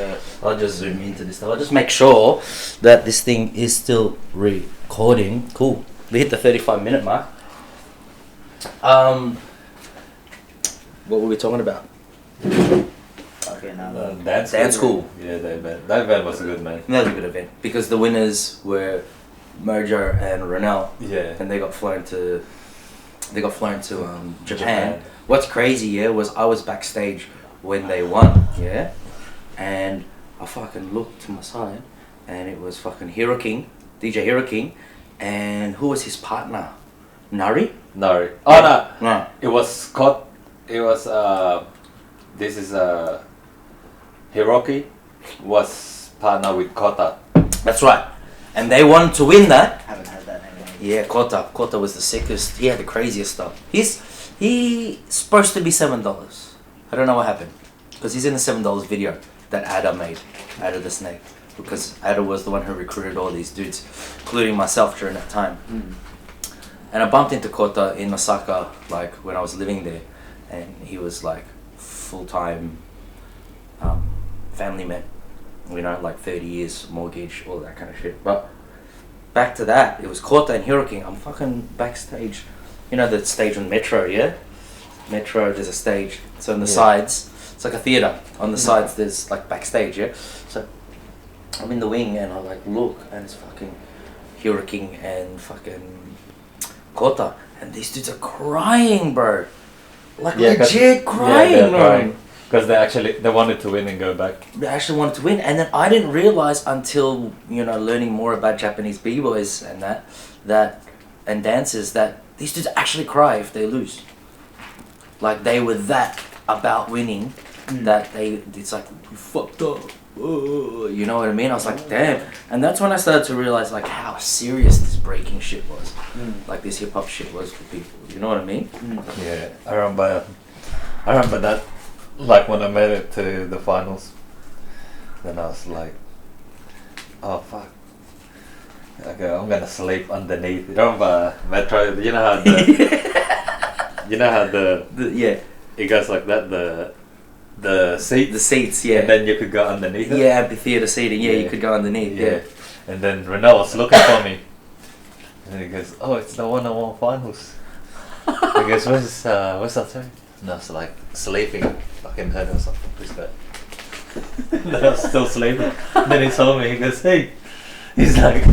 zoom into this stuff. I'll just make sure that this thing is still recording. Cool. We hit the 35-minute mark. What were we talking about? Okay, now Dance school. Yeah, that event was good, man. That was a good event because the winners were Mojo and Ronell, Yeah. and they got flown to Japan. What's crazy, was I was backstage when they won, and I fucking looked to my side, and it was fucking DJ Hero King, and who was his partner? Nari? No. Oh No. It was Scott. It was This is Hiroki was partner with Kota. That's right. And they wanted to win that. haven't heard that name. Yeah, Kota was the sickest. He had the craziest stuff. He's supposed to be $7. I don't know what happened because he's in the $7 video that Ada made, Ada the Snake, because Ada was the one who recruited all these dudes, including myself during that time. And I bumped into Kota in Osaka, like when I was living there, and he was like full-time family man, like 30 years mortgage, all that kind of shit. But back to that, it was Kota and Hero King. I'm fucking backstage, the stage on Metro, Metro, there's a stage, so on the sides, it's like a theatre, on the sides there's like backstage, so I'm in the wing and I like look and it's fucking Hero King and fucking Kota, and these dudes are crying, bro, like legit crying, man. Because they wanted to win and go back. They actually wanted to win, and then I didn't realize until learning more about Japanese b-boys and that and dancers that these dudes actually cry if they lose. Like they were that about winning that it's like you fucked up. You know what I mean? I was like, damn, and that's when I started to realize like how serious this breaking shit was, like this hip hop shit was for people. You know what I mean? Yeah, I remember that. Like when I made it to the finals, then I was like, oh fuck. Okay, I'm gonna sleep underneath. You remember Metro? You know how it goes like that, the seat? The seats, yeah. And then you could go underneath it? Yeah, amphitheater seating, you could go underneath, yeah. And then Renell was looking for me. And he goes, oh, it's the 1-on-1 finals. He goes, where's that thing? And I was like, sleeping. Fucking heard him, something. Who's that? And I was still sleeping. And then he saw me, he goes, hey. He's like,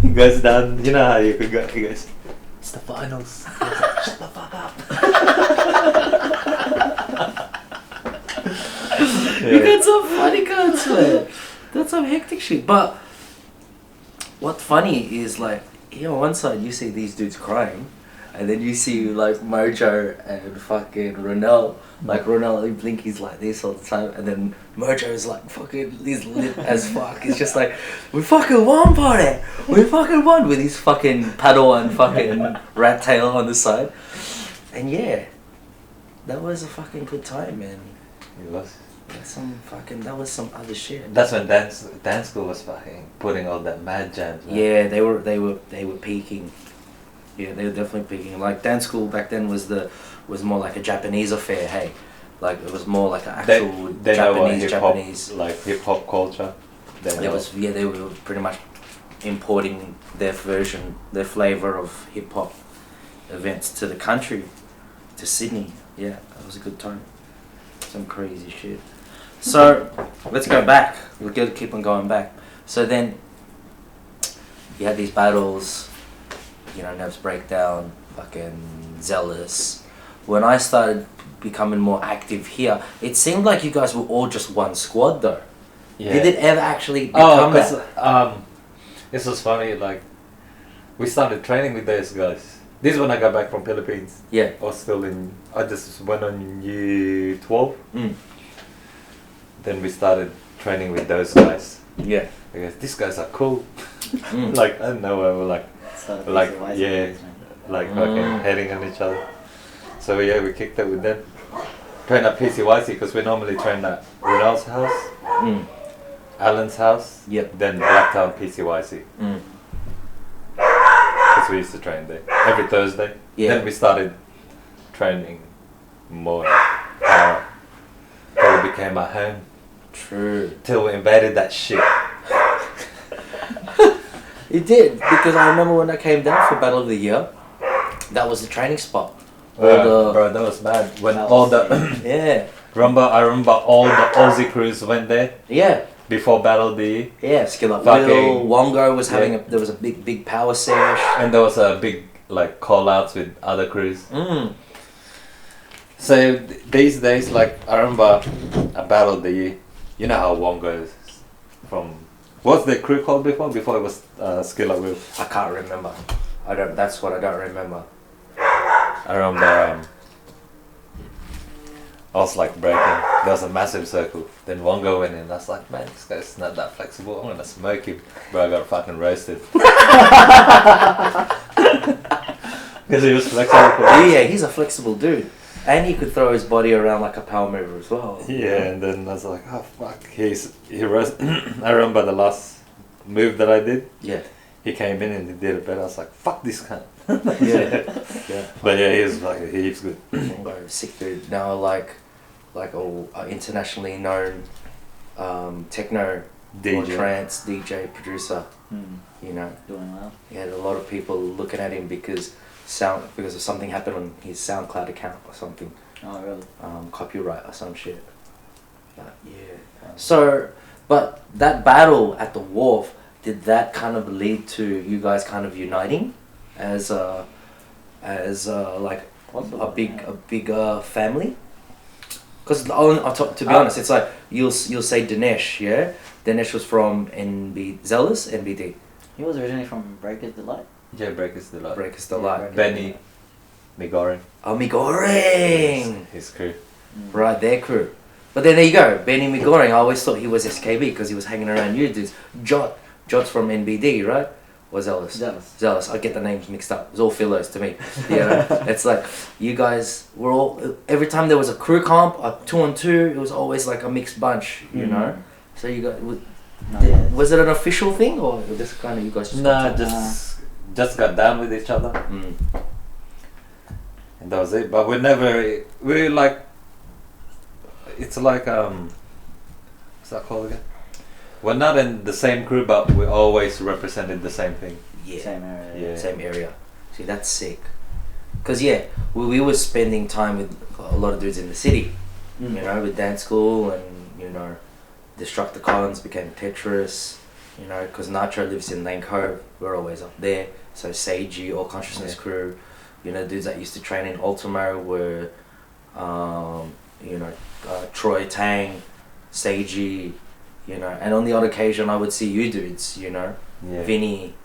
he goes down, you know how you could go, he goes, it's the finals. I was like, shut the fuck up. You got some funny guns, man. That's some hectic shit. But what's funny is like, on one side you see these dudes crying, and then you see like Mojo and fucking Ronell. Like Ronell, Blinky's like this all the time, and then Mojo is like fucking, he's lit as fuck. He's just like, we fucking won, Poddy! We fucking won, with his fucking paddle and fucking rat tail on the side. And yeah, that was a fucking good time, man. It was. That was some other shit. That's when dance school was fucking putting all that mad jams. Man. Yeah, they were peaking. Yeah, they were definitely peaking. Like dance school back then was more like a Japanese affair. Hey, like it was more like an actual They know what Japanese. like hip hop culture. They were pretty much importing their version, their flavor of hip hop events to the country, to Sydney. Yeah, that was a good time. Some crazy shit. So let's go back. We're gonna keep on going back. So then you had these battles, you know, Nerves Breakdown, fucking Zealous. When I started becoming more active here, it seemed like you guys were all just one squad though. Yeah. Did it ever actually become that? This was funny, like, we started training with those guys. This is when I got back from Philippines. Yeah. I just went on year 12. Mm. Then we started training with those guys. Yeah. Because these guys are cool. Mm. Like, I don't know, we were like, Yeah. fucking heading on each other. So yeah, we kicked it with them. Trained at PCYC because we normally train at Ronald's house, Mm. Alan's house, Yep. then Blacktown PCYC. Mm. Because we used to train there every Thursday. Yeah. Then we started training more. Till it became our home. True. Till we invaded that shit. It did, because I remember when I came down for Battle of the Year, that was the training spot. Bro, that was bad. When all the Yeah. I remember all the Aussie crews went there Yeah. before Battle of the Year. Yeah, Skill Up Fucking- Will, Wongo was having Yeah. there was a big power sesh. And there was a big like call outs with other crews. Mm. So these days, like I remember a Battle of the Year. You know how Wongo is from. What's the crew called before? Before it was Skill Up Will. I can't remember. That's what I don't remember. I remember I was like breaking. There was a massive circle. Then Wongo went in. I was like, man, this guy's not that flexible. I'm gonna smoke him. Bro, I got fucking roasted. Because he was flexible. Yeah, he's a flexible dude. And he could throw his body around like a power mover as well. Yeah, and then I was like, oh fuck. He roasted. I remember the last move that I did. Yeah. He came in and he did it better. I was like, fuck this cunt. Yeah. Yeah. But yeah, he's like, he's good. Wongo, sick dude. Now like internationally known techno or trance DJ producer. You know, Doing well. he had a lot of people looking at him because of something happened on his SoundCloud account or something, Oh, really? copyright or some shit. But yeah. So, but that battle at the wharf, did that kind of lead to you guys kind of uniting as like a big family? Because to be honest, it's like you'll say Dinesh, yeah. Dinesh was from Zealous, NBD. He was originally from Breakers Delight. Yeah, Breakers Delight. Breakers Delight. Benny, Migoring. Oh, Migoring! His crew. Right, their crew. But then there you go, Benny Migoring. I always thought he was SKB because he was hanging around you dudes. Jot's from NBD, right? Or Zealous? Zealous. I get the names mixed up. It's all fillers to me. You know? It's like, you guys were all... Every time there was a crew comp, a 2-on-2, it was always like a mixed bunch, you know? So you got... Was it an official thing, or just kind of you guys just... just got down with each other. Mm. And that was it. But we like... It's like, what's that called again? We're not in the same crew, but we always represented the same thing. Yeah. Same area. Yeah. Same area. See, that's sick. Because, yeah, we were spending time with a lot of dudes in the city, you know, with dance school and, you know, Destructicons became Tetris, you know, because Nitro lives in Lane Cove, we're always up there. So Seiji, All Consciousness crew, you know, dudes that used to train in Ultimo were, you know, Troy Tang, Seiji, you know, and on the odd occasion I would see you dudes, you know, Yeah. Vinny.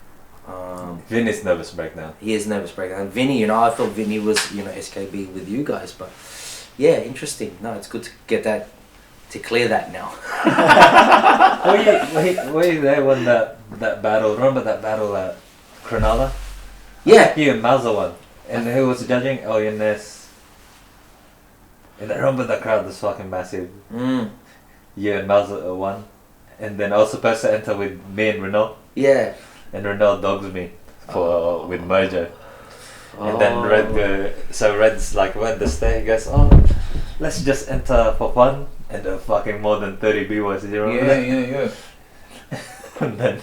Vinny's nervous breakdown. He is nervous breakdown. And Vinny, you know, I thought Vinny was, you know, SKB with you guys, but yeah, interesting. No, it's good to get that, to clear that now. were you there when that battle? Remember that battle at Cronulla? Yeah. You and Mazza won. And who was judging? Oh, Ines. And I remember the crowd was fucking massive. Mm. You and Mazza won. And then I was supposed to enter with me and Renault. Yeah. And Renault dogs me with Mojo. And then Red's like when the stay goes, oh, let's just enter for fun, and fucking more than 30 BY0. Yeah. And then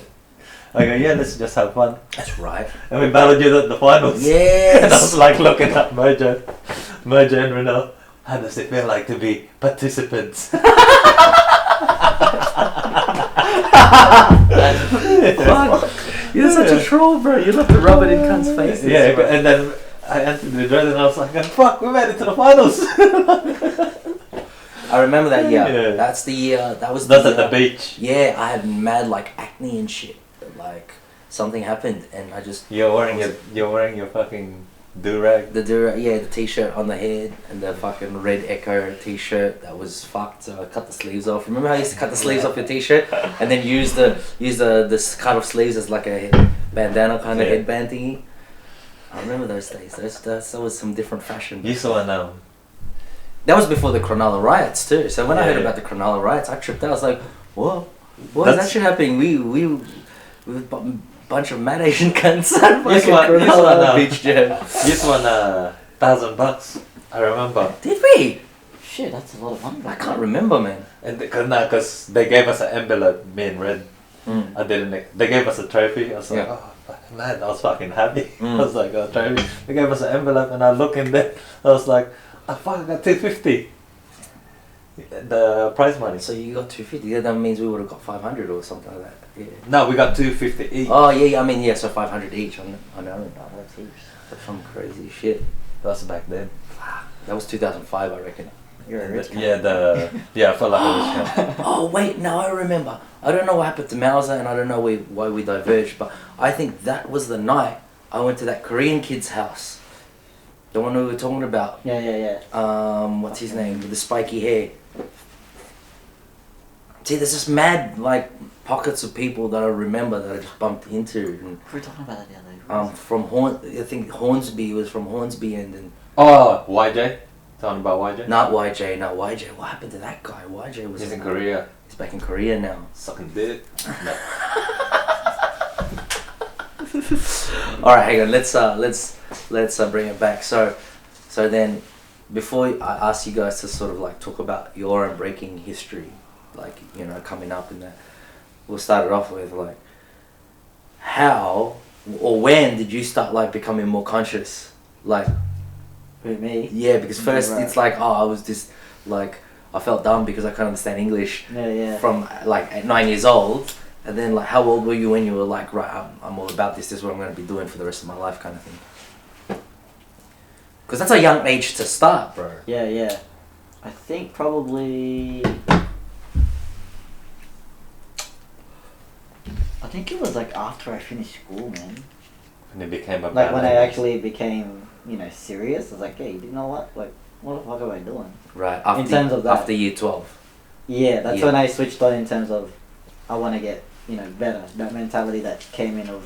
I go, yeah, let's just have fun. That's right. And we battled you at the finals. Yes. And I was like looking at Mojo and Renal. How does it feel like to be participants? Fuck. You're such a troll, bro. You love to rub it in cunts' faces. Yeah, bro. and then I entered the dread and I was like, fuck, we made it to the finals. I remember that year. Yeah. That's the year. That's the at year. the beach. Yeah, I had mad like acne and shit. Like something happened, and I just You're wearing your fucking do-rag. the t-shirt on the head and the fucking red Echo t-shirt that was fucked. So I cut the sleeves off. Remember how I used to cut the sleeves off your t-shirt and then use the cut off sleeves as like a bandana kind of headband thingy. I remember those days. That was some different fashion. You saw That was before the Cronulla riots too. So when I heard Yeah. about the Cronulla riots, I tripped out. I was like, "Whoa, what is that shit happening? We bunch of mad Asian cunts at Yes, fucking one, Cronulla beach jam." This one, $1,000. I remember. Did we? Shit, that's a lot of money. I can't remember, man. And because they gave us an envelope, me and Red. Mm. I didn't. They gave us a trophy. I was like, Yeah. oh man, I was fucking happy. Mm. I was like, oh, trophy. They gave us an envelope, and I look in there. I was like, I fucking got 250. The prize money. So you got 250. Yeah, that means we would have got 500 or something like that. Yeah. No, we got 250 each. Oh yeah. I mean, yeah. So 500 each. I know. Oh, that's heaps. That's some crazy shit. That's back then. That was 2005, I reckon. You're a rich cunt. Yeah, I felt like a rich cunt. Oh wait, now I remember. I don't know what happened to Mauser, and I don't know why we diverged, but I think that was the night I went to that Korean kid's house. The one we were talking about. Yeah. What's his name? With the spiky hair. See, there's just mad like pockets of people that I remember that I just bumped into. And, We were talking about that the other day. I think Hornsby was from Hornsby, and then Oh, YJ? Talking about YJ? not YJ. What happened to that guy? YJ was He's in Korea. He's back in Korea now. Sucking dick. No. All right, hang on. Let's bring it back. So then, before I ask you guys to sort of like talk about your own breaking history, like coming up and that, we'll start it off with like, how or when did you start like becoming more conscious? Like, Who, me? yeah, because first Right. it's like, oh, I was just like, I felt dumb because I couldn't understand English Yeah. from like at 9 years old. And then like, how old were you when you were like, right, I'm all about this. This is what I'm going to be doing for the rest of my life, kind of thing. Because that's a young age to start, bro. Yeah. I think probably. I think it was like after I finished school, man. And it became a Like bad when I habit. actually became, serious. I was like, hey, you know what? Like, what the fuck am I doing? Right. After, In terms of that. after year 12. Yeah, that's Yeah. when I switched on in terms of I want to get, better. That mentality that came in of,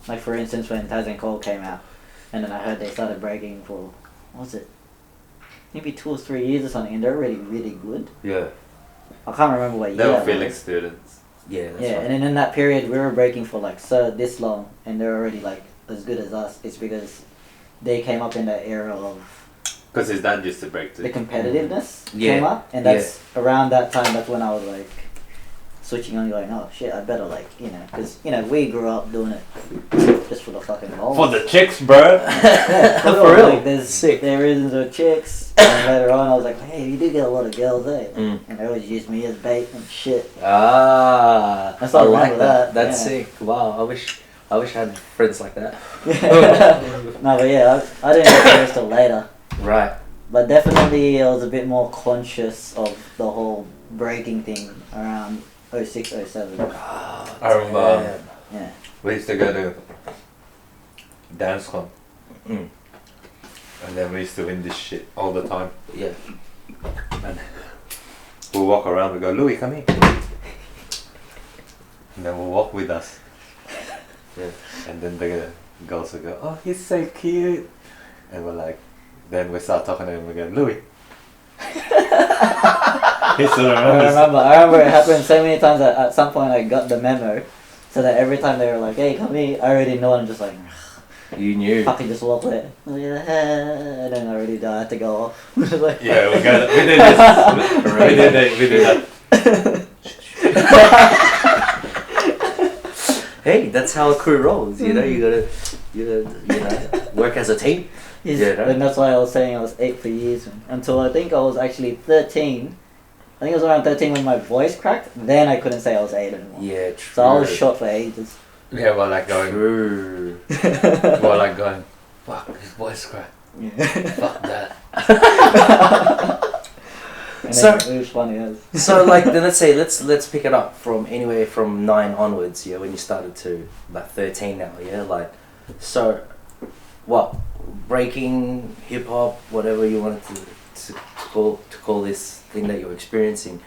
like for instance, when Taz and Cole came out, and then I heard they started breaking for, what was it? Maybe 2 or 3 years or something, and they're already really good. Yeah. I can't remember what year. They were that feeling was. students. Yeah, that's Yeah, right. and then in that period we were breaking for like this long, and they're already like as good as us. It's because they came up in that era of Because his dad used to break too. the competitiveness Yeah. came up, and that's around that time. That's when I was like switching on, going, oh shit, I better like because we grew up doing it just for the fucking lol. For the chicks, bro. Yeah, For real. Like, there's Sick. there reasons of chicks, and later on I was like, hey, you do get a lot of girls, eh? Mm. And they always use me as bait and shit. Ah, That's I all like with that. that, That's yeah. sick. Wow, I wish I had friends like that. No, but yeah, I didn't get serious till later. Right. But definitely I was a bit more conscious of the whole breaking thing around 06, 07. Ah, I remember. damn. Yeah. We used to go to dance club. Mm. And then we used to win this shit all the time. Yeah. And we'll walk around, we go, Louis, come here. And then we'll walk with us. Yeah. And then the girls will go, oh, he's so cute. And we're like, then we start talking to him again, Louis. He still remembers. I remember it happened so many times that at some point I got the memo, so that every time they were like, hey, come here, I already know, and I'm just like, You knew. Fucking just walk there. And then I already had to go off. Like, Yeah, we did this. we did that. Hey, that's how a crew rolls. You know, you gotta work as a team. yes, and that's why I was saying I was 8 for years until I think I was actually 13. I think it was around 13 when my voice cracked. Then I couldn't say I was 8 anymore. Yeah, true. So I was short for ages. Yeah, well, like going. True. Well, like going. Fuck, his voice crack. Yeah. Fuck that. And So- then it was funny as. So like then let's pick it up from anywhere from 9 onwards, yeah, when you started to about 13 now, yeah, like so what breaking, hip hop, whatever you wanted to call this thing that you're experiencing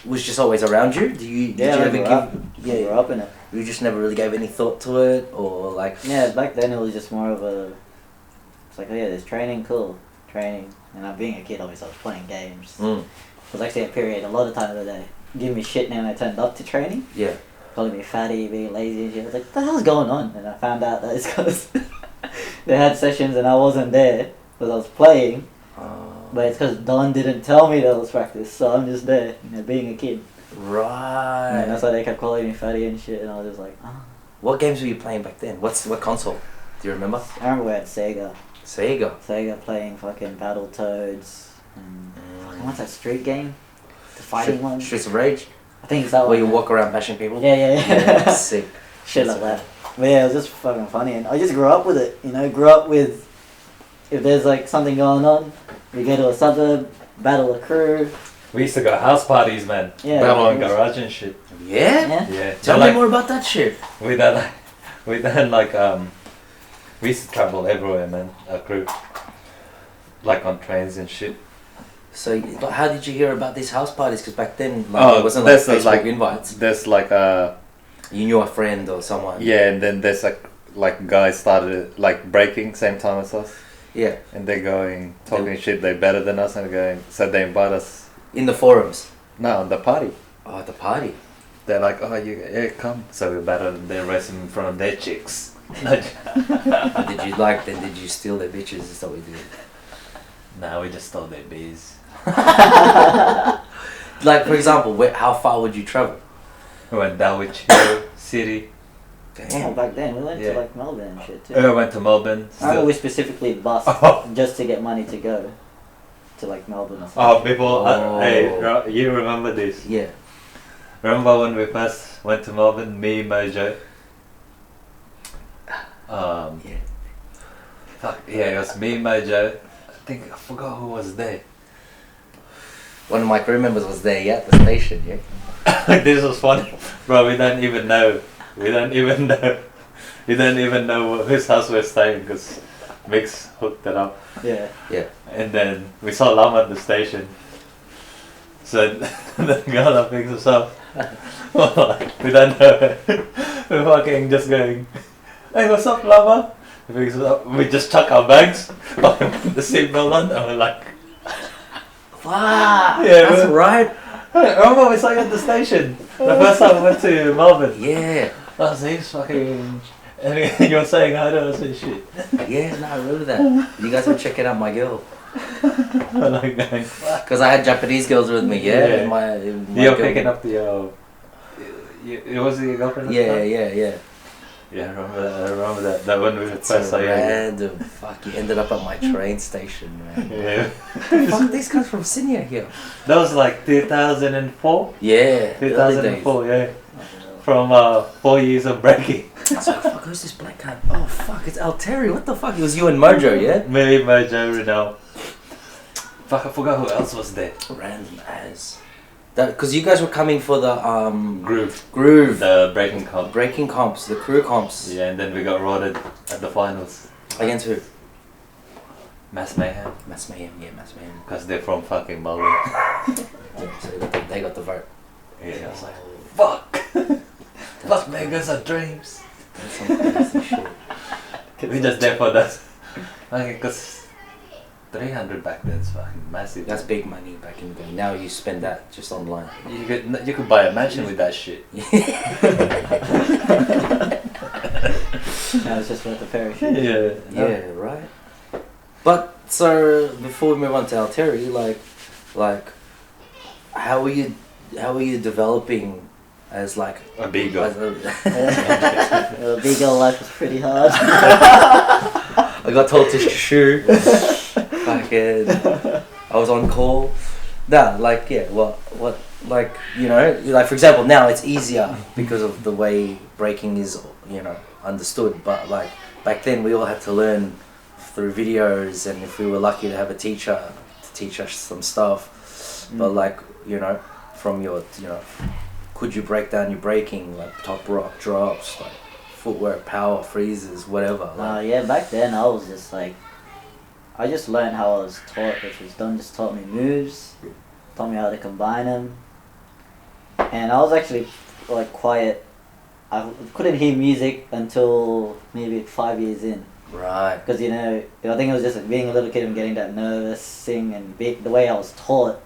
was just always around you? Did you Yeah, I ever grew give up. I grew up in it. you just never really gave any thought to it or like Yeah, back then it was just more of a. It's like, oh yeah, there's training, cool, training. And being a kid, obviously, I was playing games. It was actually a period, a lot of time of the day, give me shit now when I turned up to training. yeah. Calling me fatty, being lazy and shit. I was like, what the hell's going on? And I found out that it's because they had sessions and I wasn't there because I was playing. But it's because Don didn't tell me there was practice, so I'm just there, being a kid. Right. And that's why they kept calling me fatty and shit, and I was just like, oh. What games were you playing back then? What console? Do you remember? I remember we had Sega. Sega. Playing fucking Battletoads and fucking what's that street game? The fighting one? Streets of Rage? I think it's that Where one. you walk around bashing people? Yeah. Sick. Shit like that. But yeah, it was just fucking funny, and I just grew up with it. Grew up with if there's like something going on, we go to a suburb, battle a crew. We used to go house parties, man. Yeah. Battle on garage and shit. Yeah? Yeah. Yeah. Tell But, me like, more about that shit. we used to travel everywhere, man. Our crew. Like on trains and shit. So, but how did you hear about these house parties? Because back then, like, it wasn't like there's Facebook invites. There's like You knew a friend or someone. yeah, and then there's like guys started like breaking same time as us, Yeah. and they're going talking shit. They're better than us, and going so they invite us. In the forums. No, on the party. Oh, at the party. They're like, oh, yeah, come. So we're better than they're racing in front of their chicks. Did you steal their bitches? Is that what you did? Nah, we just stole their bees. Like, for example, how far would you travel? We went Dulwich Hill City. Damn. Back then, we went Yeah. to like Melbourne and shit too. We went to Melbourne. I remember we specifically bussed Oh. just to get money to go to like Melbourne or something. Oh, people! Oh. Hey, you remember this? Yeah. Remember when we first went to Melbourne? Me, Mojo. Yeah. Fuck yeah, it was me, Mojo. I forgot who was there. One of my crew members was there, yeah, at the station, yeah. This was funny, bro. We don't even know whose house we're staying because Mix hooked it up. Yeah. Yeah. And then we saw Lama at the station. So the girl that picks us up, we don't know her. We're fucking just going, hey, what's up, Lama? He picks us up. We just chuck our bags, fucking put the seatbelt on, and we're like, Wow, Yeah, that's but- right. hey, remember we saw you at the station? The first time we went to Melbourne. Yeah. I was he's fucking, and you're saying hi to us and shit. Yeah, no, I remember that. You guys were checking out my girl. I'm like going, fuck. Because I had Japanese girls with me, yeah? Yeah. In my You're girl- picking up the, it was your girlfriend? at the Yeah, time? yeah. Yeah, I remember that. That when we It's first saw so you. random. Fuck, you ended up at my train station, man. Yeah. Fuck, these guys from Sydney are here. That was like 2004? Yeah. 2004, yeah. From 4 years of breaking. So, fuck, who's this black guy? Oh, fuck, it's Terry. What the fuck? It was you and Mojo, yeah? Me, Mojo, Renal. Fuck, I forgot who else was there. Random as. Because you guys were coming for the Groove. The breaking comp. breaking comps, the crew comps. Yeah, and then we got rotted at the finals. Against who? Mass Mayhem. Mass Mayhem, yeah, Mass Mayhem. Because they're from fucking Melbourne. Yeah, so they got the vote. Yeah, I was like, fuck! Fuck Vegas are dreams. That's some crazy shit. We just there for that. Okay, because 300 back then is fucking massive. That's big money back in the day. Now you spend that just online. You could buy a mansion with that shit. Now it's just worth a pair of shoes. Yeah, right. But so before we move on to Alteri, like, how are you developing as like A beagle. Well, big girl life was pretty hard. I got told to shoot. Fucking, I was on call. Nah, like yeah, what like you know, like for example, now it's easier because of the way breaking is, you know, understood. But like back then, we all had to learn through videos, and if we were lucky to have a teacher to teach us some stuff. But like, you know, from your, you know, could you break down your breaking, like top rock drops, like footwork, power, freezes, whatever. Like, Yeah, back then I was just like, I just learned how I was taught, which was Don just taught me moves, taught me how to combine them, and I was actually like quiet. I couldn't hear music until maybe 5 years in. right. Because, you know, I think it was just like being a little kid and getting that nervous thing, and the way I was taught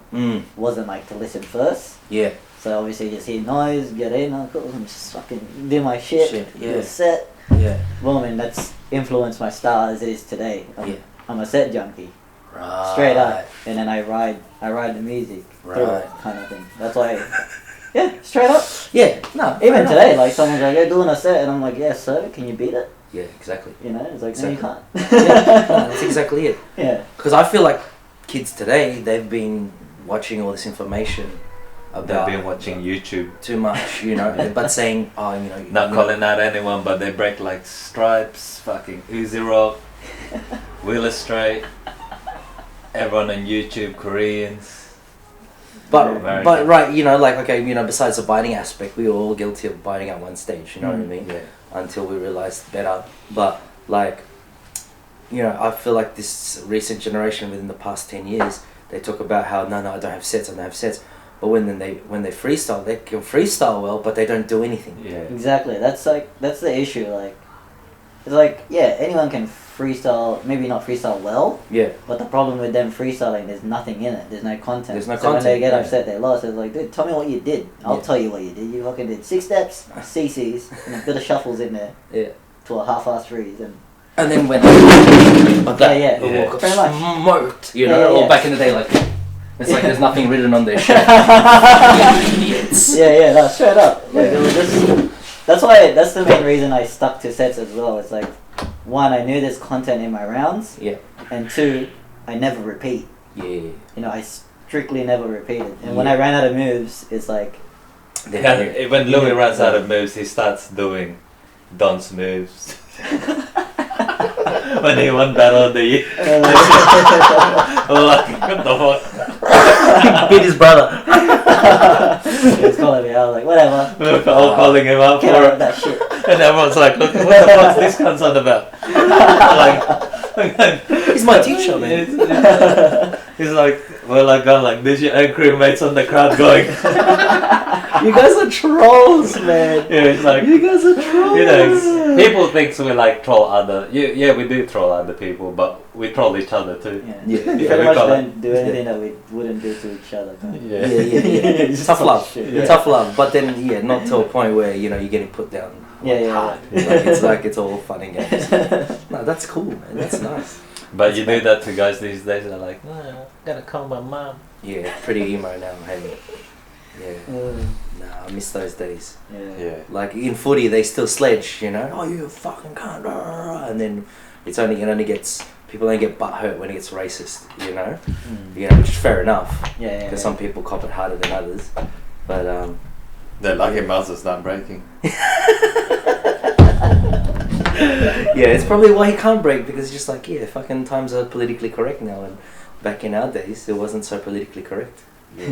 wasn't like to listen first. Yeah. So obviously you just hear noise, get in, I'm just fucking do my shit, do a set. Yeah. Boom, and that's influenced my style as it is today. I'm a set junkie. Right. Straight up. And then I ride the music through Right. it, kind of thing. That's why, yeah, straight up. Yeah. No. Even today, like someone's like, "You're doing a set," and I'm like, "Yeah, so can you beat it?" Yeah. Exactly. You know, it's like, Exactly. no, you can't. Yeah. No, that's exactly it. Yeah. Because I feel like kids today, they've been watching all this information They've about been watching YouTube. too much, you know, but saying, oh, you know, Not you calling out anyone, but they break like Stripes, fucking Uzi Rock, Wheeler Straight, everyone on YouTube, Koreans. But American. right, you know, like okay, you know, besides the biting aspect, we were all guilty of biting at one stage. You know what I mean? Yeah. Until we realized better. But like, you know, I feel like this recent generation within the past 10 years, they talk about how no, I don't have sets, I don't have sets. But when they freestyle, they can freestyle well, but they don't do anything. Yeah. Exactly. That's the issue. Like, it's like, yeah, anyone can freestyle. Maybe not freestyle well. Yeah. But the problem with them freestyling, there's nothing in it. There's no content. There's no so content, when they get yeah. upset, they lost. It's like, dude, tell me what you did. I'll tell you what you did. You fucking did 6 steps, CCs, and a bit of shuffles in there Yeah. to a half-ass freeze. And then when like Yeah. pretty much. smoked, you know, Yeah. or back in the day, like it's like there's nothing written on their shit. Idiots. Yeah, no, straight up. Like, it was just, that's the main reason I stuck to sets as well. It's like, 1, I knew there's content in my rounds. Yeah. And 2, I never repeat. Yeah. You know, I strictly never repeated. And when I ran out of moves, it's like... Yeah, when Louis runs out of moves, he starts doing Don's moves. When he won Battle of the Year. Like, what the fuck? Beat his brother. It's calling me out, like, whatever. We're all calling him out Get for out of it. that shit. And everyone's like, look, what the fuck's this cunt's on about? Like, He's my teacher, man. He's like, well, I got like this, and crewmates on the crowd going, You guys are trolls, man. yeah, it's like, You guys are trolls. you know, people think we like troll other, yeah, we do troll other people, but we troll each other too. Yeah. Yeah. We Yeah, pretty we much call don't do anything that we wouldn't do to each other. Kind of. Yeah. Yeah. Tough love. Yeah. Tough love. But then, yeah, not to a point where, you know, you're getting put down. Hard. Like it's all fun and games. No, that's cool, man. That's nice. But you do that to guys these days, they're like, no, I gotta call my mom. Yeah, pretty emo now, hey. Yeah. Nah, I miss those days. Yeah. Like in footy, they still sledge, you know. Oh, you fucking cunt, and then it only gets people only get butt hurt when it gets racist, you know. You know, which is fair enough. Yeah. Because some people cop it harder than others, but They're lucky muscles not breaking. yeah, it's probably why he can't break, because it's just like, yeah, fucking times are politically correct now, and back in our days, it wasn't so politically correct. Yeah.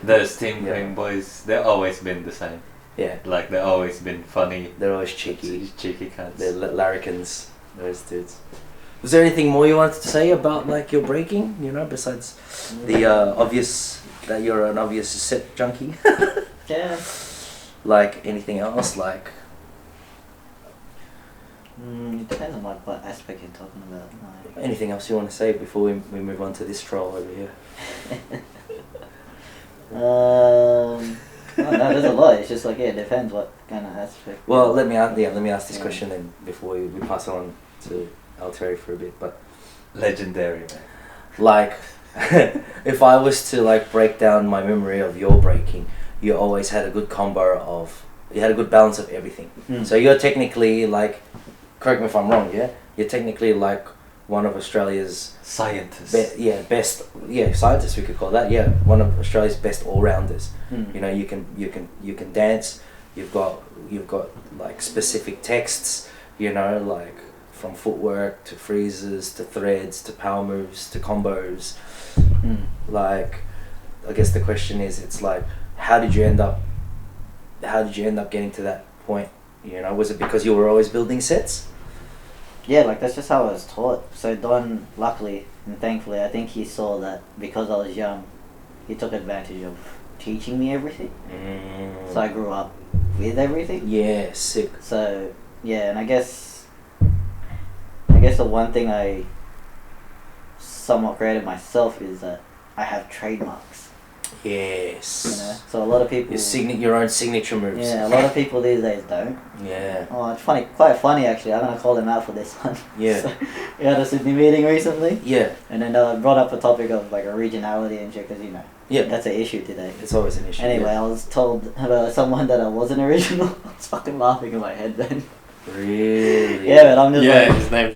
Those Team Green boys, they've always been the same. Yeah, Like, they've always been funny, they're always cheeky. cheeky cunts. They're larrikins, those dudes. Was there anything more you wanted to say about like your breaking? You know, besides the obvious that you're an obvious set junkie. Yeah. Like anything else, like It depends on what aspect you're talking about. Like, anything else you want to say before we move on to this troll over here? Oh, no, there's a lot. It's just like, yeah, it depends what kind of aspect. Well, let me ask this question then before we pass on to Terry for a bit. But Legendary, man. like, if I was to like break down my memory of your breaking, you always had a good combo of, you had a good balance of everything. So you're technically like, correct me if I'm wrong, yeah? You're technically like one of Australia's Scientists. best scientists, we could call that. Yeah, one of Australia's best all-rounders. You know, you can dance. You've got like specific texts. You know, like from footwork to freezes to threads to power moves to combos. Like, I guess the question is, it's like, how did you end up getting to that point? You know, was it because you were always building sets? Yeah, like that's just how I was taught. So Don, luckily and thankfully, I think he saw that because I was young, he took advantage of teaching me everything. So I grew up with everything. Yeah, sick. So yeah, and I guess the one thing I somewhat created myself is that I have trademarks. Yes. You know, so a lot of people. Your own signature moves. Yeah, a lot of people these days don't. Yeah. Oh, it's funny, quite funny actually. I'm gonna call them out for this one. Yeah. So, we had a Sydney meeting recently. Yeah. And then brought up a topic of like originality and shit, because you know. Yeah. That's an issue today. It's always an issue. Anyway, yeah. I was told about someone that I wasn't original. I was fucking laughing in my head then. Really? Yeah, but I'm just like. his name.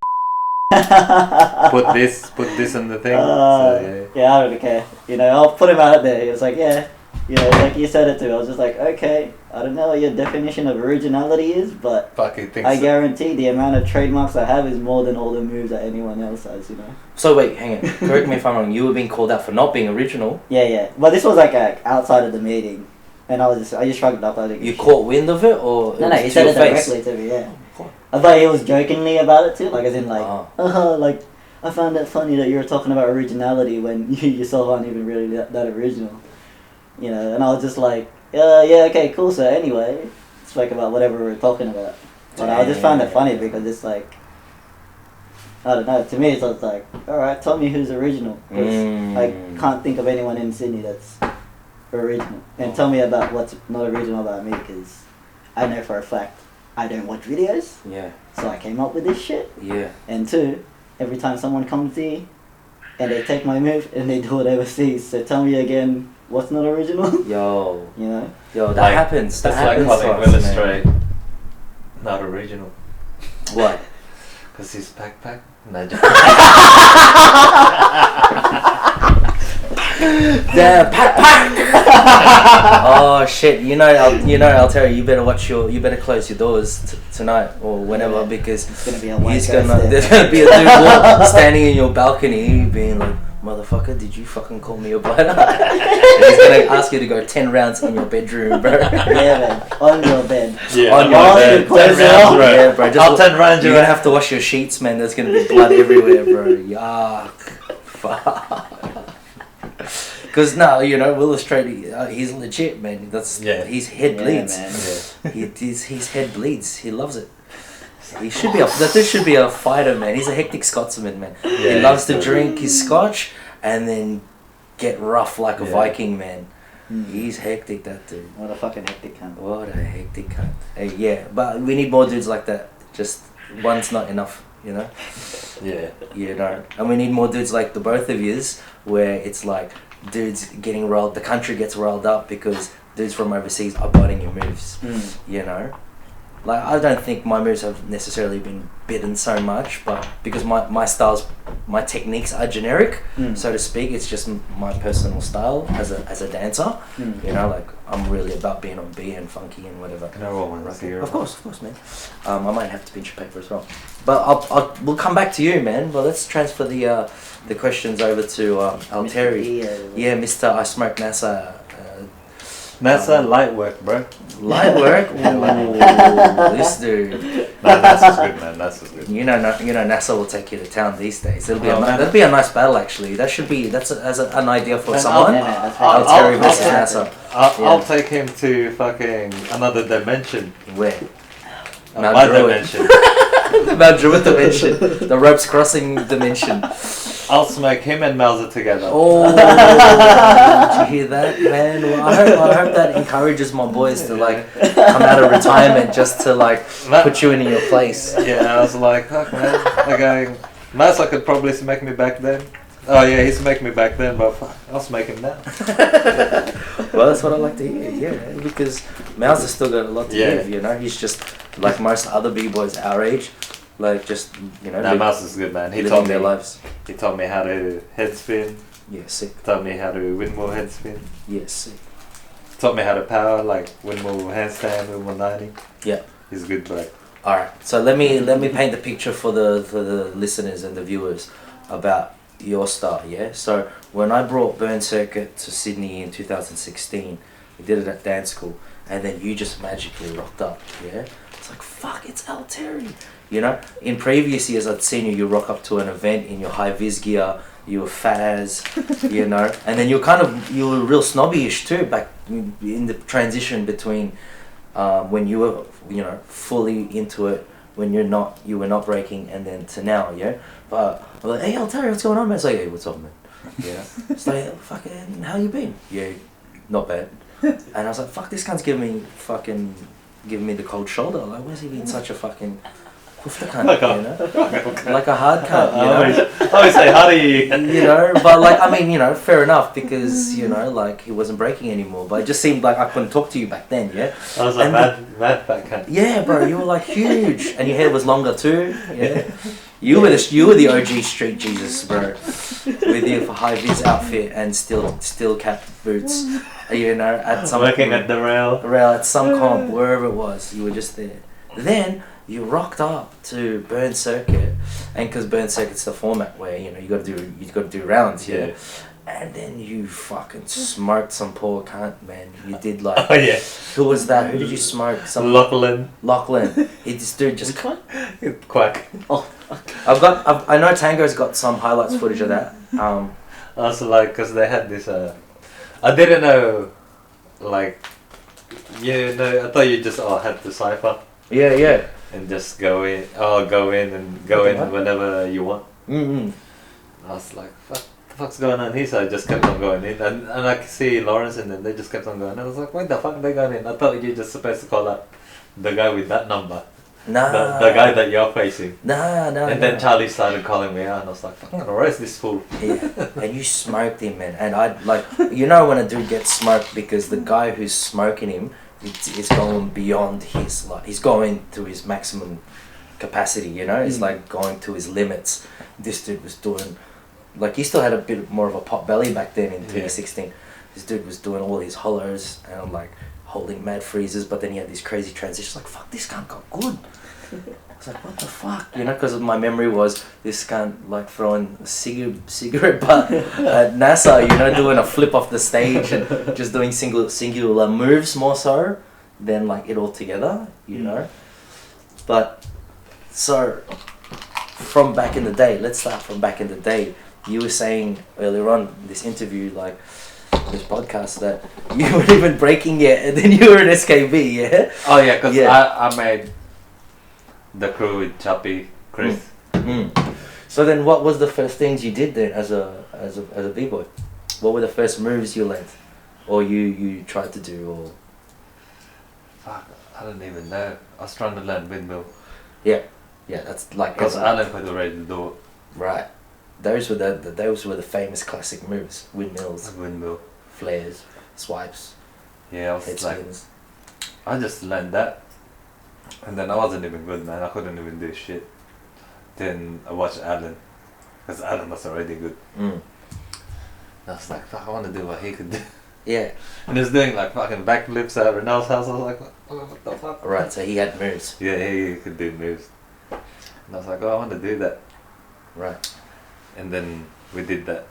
put this in the thing. Yeah, I don't care. You know, I'll put him out there. He was like, yeah. You know, like you said it to me. I was just like, okay, I don't know what your definition of originality is, but Fucking think I so. guarantee the amount of trademarks I have is more than all the moves that anyone else has, you know? So wait, hang on. Correct me if I'm wrong. You were being called out for not being original. Yeah. But this was like outside of the meeting. And I just shrugged it up. I was like, You caught wind of it, or No, was he to said your it face? directly to me, yeah. God. I thought he was jokingly about it too, like as in like, Ah. like, I found it funny that you were talking about originality when you yourself aren't even really that original. You know, and I was just like, yeah, okay, cool, so anyway, spoke about whatever we were talking about. But I just found it funny because it's like, I don't know, to me it's like, alright, tell me who's original. 'Cause I can't think of anyone in Sydney that's original. And tell me about what's not original about me, because I know for a fact I don't watch videos, Yeah. so I came up with this shit. Yeah. And two, every time someone comes here and they take my move and they do it overseas, so tell me again what's not original. Yo. You know? Yo, that Like, happens. That That's like happens calling to us, Illustrate man. not original. What? Because his backpack. Nah, Damn, pack. Oh shit! You know, I'll tell you. You better close your doors tonight or whenever, because It's gonna be a white there's ghost there. gonna be a dude standing in your balcony being like, "Motherfucker, did you fucking call me a biter?" And he's gonna ask you to go 10 rounds in your bedroom, bro. Yeah, man. On your bed. Yeah, On your While bed. you close 10 it rounds, off. bro. Yeah, bro. I'll 10 rounds, You're you're gonna have to wash your sheets, man. There's gonna be blood everywhere, bro. Yuck. Fuck. Because now, you know, Will Australia, he's legit, man. His head bleeds. Man. His head bleeds. He loves it. He should be that dude should be a fighter, man. He's a hectic Scotsman, man. He loves to drink his scotch and then get rough like a Viking, man. He's hectic, that dude. What a fucking hectic cunt. What a hectic cunt. Hey, yeah, but we need more dudes like that. Just one's not enough, you know? Yeah. You know? And we need more dudes like the both of yous, where it's like dudes getting rolled, the country gets rolled up because dudes from overseas are biting your moves, you know? Like, I don't think my moves have necessarily been bitten so much, but because my styles, my techniques are generic, so to speak. It's just my personal style as a dancer. You know, like, I'm really about being on beat and funky and whatever. Can I roll one? Of course, man. I might have to pinch your paper as well. But we'll come back to you, man. But let's transfer the questions over to Alteri. Yeah, Mr. I Smoke NASA. NASA light work, bro. Light work? Ooh, this dude. Nah, NASA's good, man. NASA's good. You know, NASA will take you to town these days. That'd be a nice battle, actually. That's an idea for someone. Alteri versus NASA. I'll take him to fucking another dimension. Where? My dimension. The Mount Druitt dimension. The ropes crossing dimension. I'll smoke him and Mauser together. Oh, did you hear that, man? Well, I hope that encourages my boys to like come out of retirement just to like put you in your place. Yeah, I was like, fuck man. Okay, Mauser could probably smack me back then. Oh yeah, he smacked me back then, but fuck, I'll smack him now. Well, that's what I like to hear, yeah, because Mauser's still got a lot to give, you know. He's just like most other b-boys our age, like just, you know. Nah, Mauser's good, man. He taught me their lives. He taught me how to head spin. Yeah, sick. Taught me how to windmill head spin. Yeah, sick. Taught me how to power, like windmill handstand, windmill 90. Yeah. He's good, bro. All right, so let me paint the picture for the listeners and the viewers about your start, yeah? So when I brought Burn Circuit to Sydney in 2016, we did it at dance school, and then you just magically rocked up, yeah? It's like, fuck, it's Al Terry, you know? In previous years, I'd seen you rock up to an event in your high-vis gear, you were fat as, you know? And then you were real snobby-ish too, back in the transition between when you were, you know, fully into it, when you were not breaking, and then to now, yeah? But I'm like, hey, I'll tell you what's going on, man. It's like, hey, what's up, man? Yeah. It's like, fucking, how you been? Yeah, not bad. And I was like, fuck, this cunt's giving me the cold shoulder. Like, where's he been such a fucking hoofed cunt, you know? Like a hard cunt, you know? I always say, how do you? You know, but like, I mean, you know, fair enough, because, you know, like, he wasn't breaking anymore. But it just seemed like I couldn't talk to you back then, yeah? I was like, mad fat cunt. Yeah, bro, you were like huge. And your hair was longer too, yeah? You were the OG street Jesus, bro, with your high vis outfit and steel cap boots. You know, at some working at the rail at some comp, wherever it was, you were just there. Then you rocked up to Burn Circuit, and because Burn Circuit's the format where, you know, you got to do rounds, yeah. And then you fucking smoked some poor cunt, man. You did like. Oh yeah. Who was that? Who did you smoke? Some Lachlan. This dude just Quack. Oh, I know Tango's got some highlights footage of that. Also, like, cause they had this. I didn't know, like, you know, I thought you just had to cipher. Yeah. And just go in whenever you want. I was like, fuck. The fuck's going on here? So I just kept on going in, and I could see Lawrence, and then they just kept on going. I was like, why the fuck are they going in? I thought you were just supposed to call up the guy with that number. Nah. The guy that you're facing. Nah. And then Charlie started calling me out, and I was like, fucking arrest this fool. Yeah, and you smoked him, man. And I like, you know, when a dude gets smoked because the guy who's smoking him is going beyond his, like, he's going to his maximum capacity, you know? It's like going to his limits. This dude was doing, like, he still had a bit more of a pot belly back then in 2016. This dude was doing all his hollows and I'm like holding mad freezes, but then he had these crazy transitions. Like, fuck, this cunt got good. I was like, what the fuck? You know, because my memory was this cunt like throwing a cigarette butt at NASA, you know, doing a flip off the stage and just doing singular moves more so than like it all together, you know. But so from back in the day, let's start from back in the day. You were saying earlier on in this interview, like this podcast, that you weren't even breaking yet, and then you were an SKB, yeah? Oh yeah, because I made the crew with Chappie, Chris. So then, what was the first things you did then as a b-boy? What were the first moves you learned, or you tried to do, or? Fuck, I don't even know. I was trying to learn windmill. Yeah, that's like. Because Alan had already do it. Right. Those were the famous classic moves: windmills, flares, swipes. Yeah, I was like, I just learned that, and then I wasn't even good, man. I couldn't even do shit. Then I watched Alan, because Alan was already good. And I was like, fuck, I want to do what he could do. Yeah. And he was doing like fucking backflips at Ronaldo's house. I was like, what the fuck? Right. So he had moves. Yeah, he could do moves. And I was like, oh, I want to do that. Right. And then we did that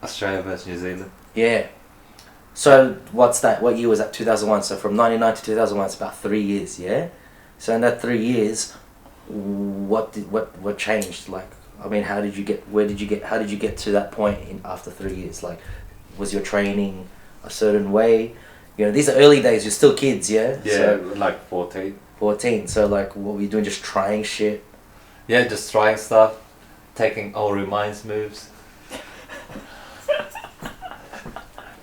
Australia versus New Zealand. Yeah. So what's that? What year was that? 2001. So from 99 to 2001, it's about 3 years. Yeah. So in that 3 years, what changed? Like, I mean, how did you get to that point after 3 years? Like, was your training a certain way? You know, these are early days. You're still kids, yeah. Yeah, so, like 14. 14. So like, what were you doing? Just trying shit. Yeah, just trying stuff, taking all reminds moves.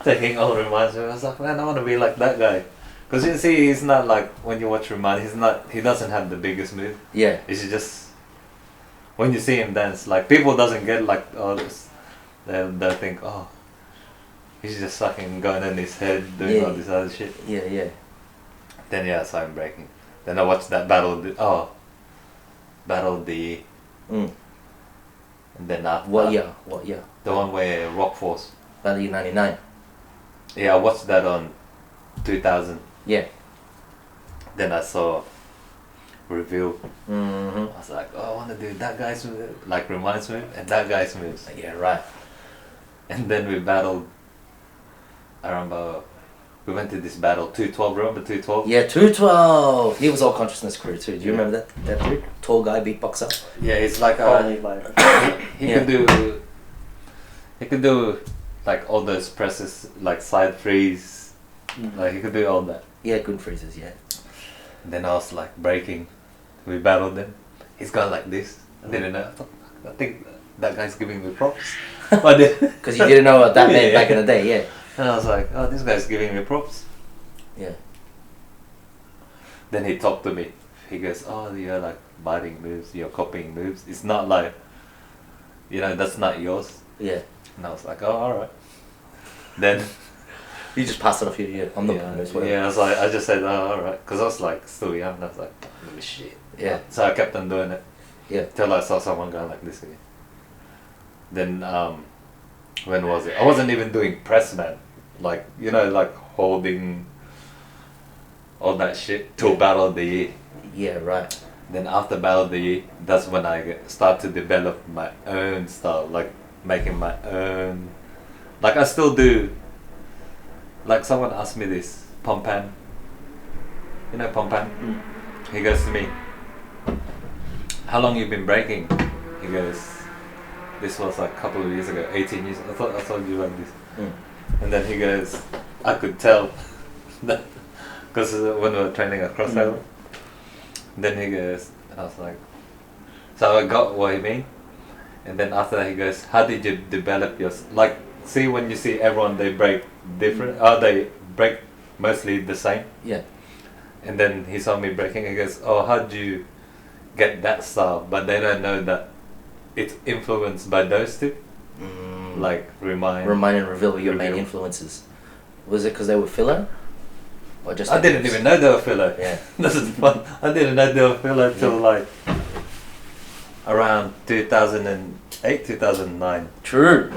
Taking all reminds moves. I was like, man, I want to be like that guy. Because you see, he's not like, when you watch Remind, he doesn't have the biggest move. Yeah. It's just, when you see him dance, like, people doesn't get like, oh, this, they'll think, oh, he's just fucking going in his head, doing all this other shit. Yeah, yeah. Then yeah, I saw him breaking. Then I watched that Battle of the Mm. And then after What year? the one where Rock Force. Battle Year 99. Yeah, I watched that on 2000. Yeah. Then I saw Reveal. Mm-hmm. I was like, oh, I want to do that guy's move, like reminds me, and that guy's moves. Yeah, right. And then we battled. I remember we went to this battle 212. Remember 212? Yeah, 212. He was all consciousness crew too. Do you remember that dude? Tall guy, beatboxer. Yeah, he's like Probably like he Yeah. could do like all those presses, like side freeze. Like he could do all that. Yeah, good freezes. Yeah. And then I was like breaking. We battled him. He's gone like this. I didn't know. I think that guy's giving me props. Because you didn't know what that meant Yeah. back in the day. Yeah. And I was like, oh, this guy's giving me props. Yeah. Then he talked to me. He goes, oh, you're like biting moves, you're copying moves. It's not like, that's not yours. Yeah. And I was like, oh, alright. Then, You just passed it off here. Yeah. I'm the one as well. yeah, I was like, I just said, oh, alright. Because I was like still young. And I was like, oh, shit. Yeah. So I kept on doing it. Yeah. Till I saw someone going like this again. Then, when was it? I wasn't even doing press, man. Like, like holding all that shit till Battle of the Year. Yeah. Right. Then after Battle of the Year, that's when I start to develop my own style, like making my own. Like I still do. Like someone asked me this, Pompan. You know Pompan? He goes to me, how long you been breaking? He goes, this was like a couple of years ago, 18 years. I thought I told you like this. And then he goes, I could tell that because when we were training at Crossover. Then he goes, and I was like, so I got what he mean. And then after that he goes, how did you develop your, like, see when you see everyone, they break different, they break mostly the same. Yeah. And then he saw me breaking, he goes, oh, how'd you get that style? But they don't know that it's influenced by those two. Like Remind and Reveal were your main Reveal. influences. Was it because they were filler? Or just I didn't even know they were filler. Yeah. This is fun. I didn't know they were filler till like around 2008, 2009. True.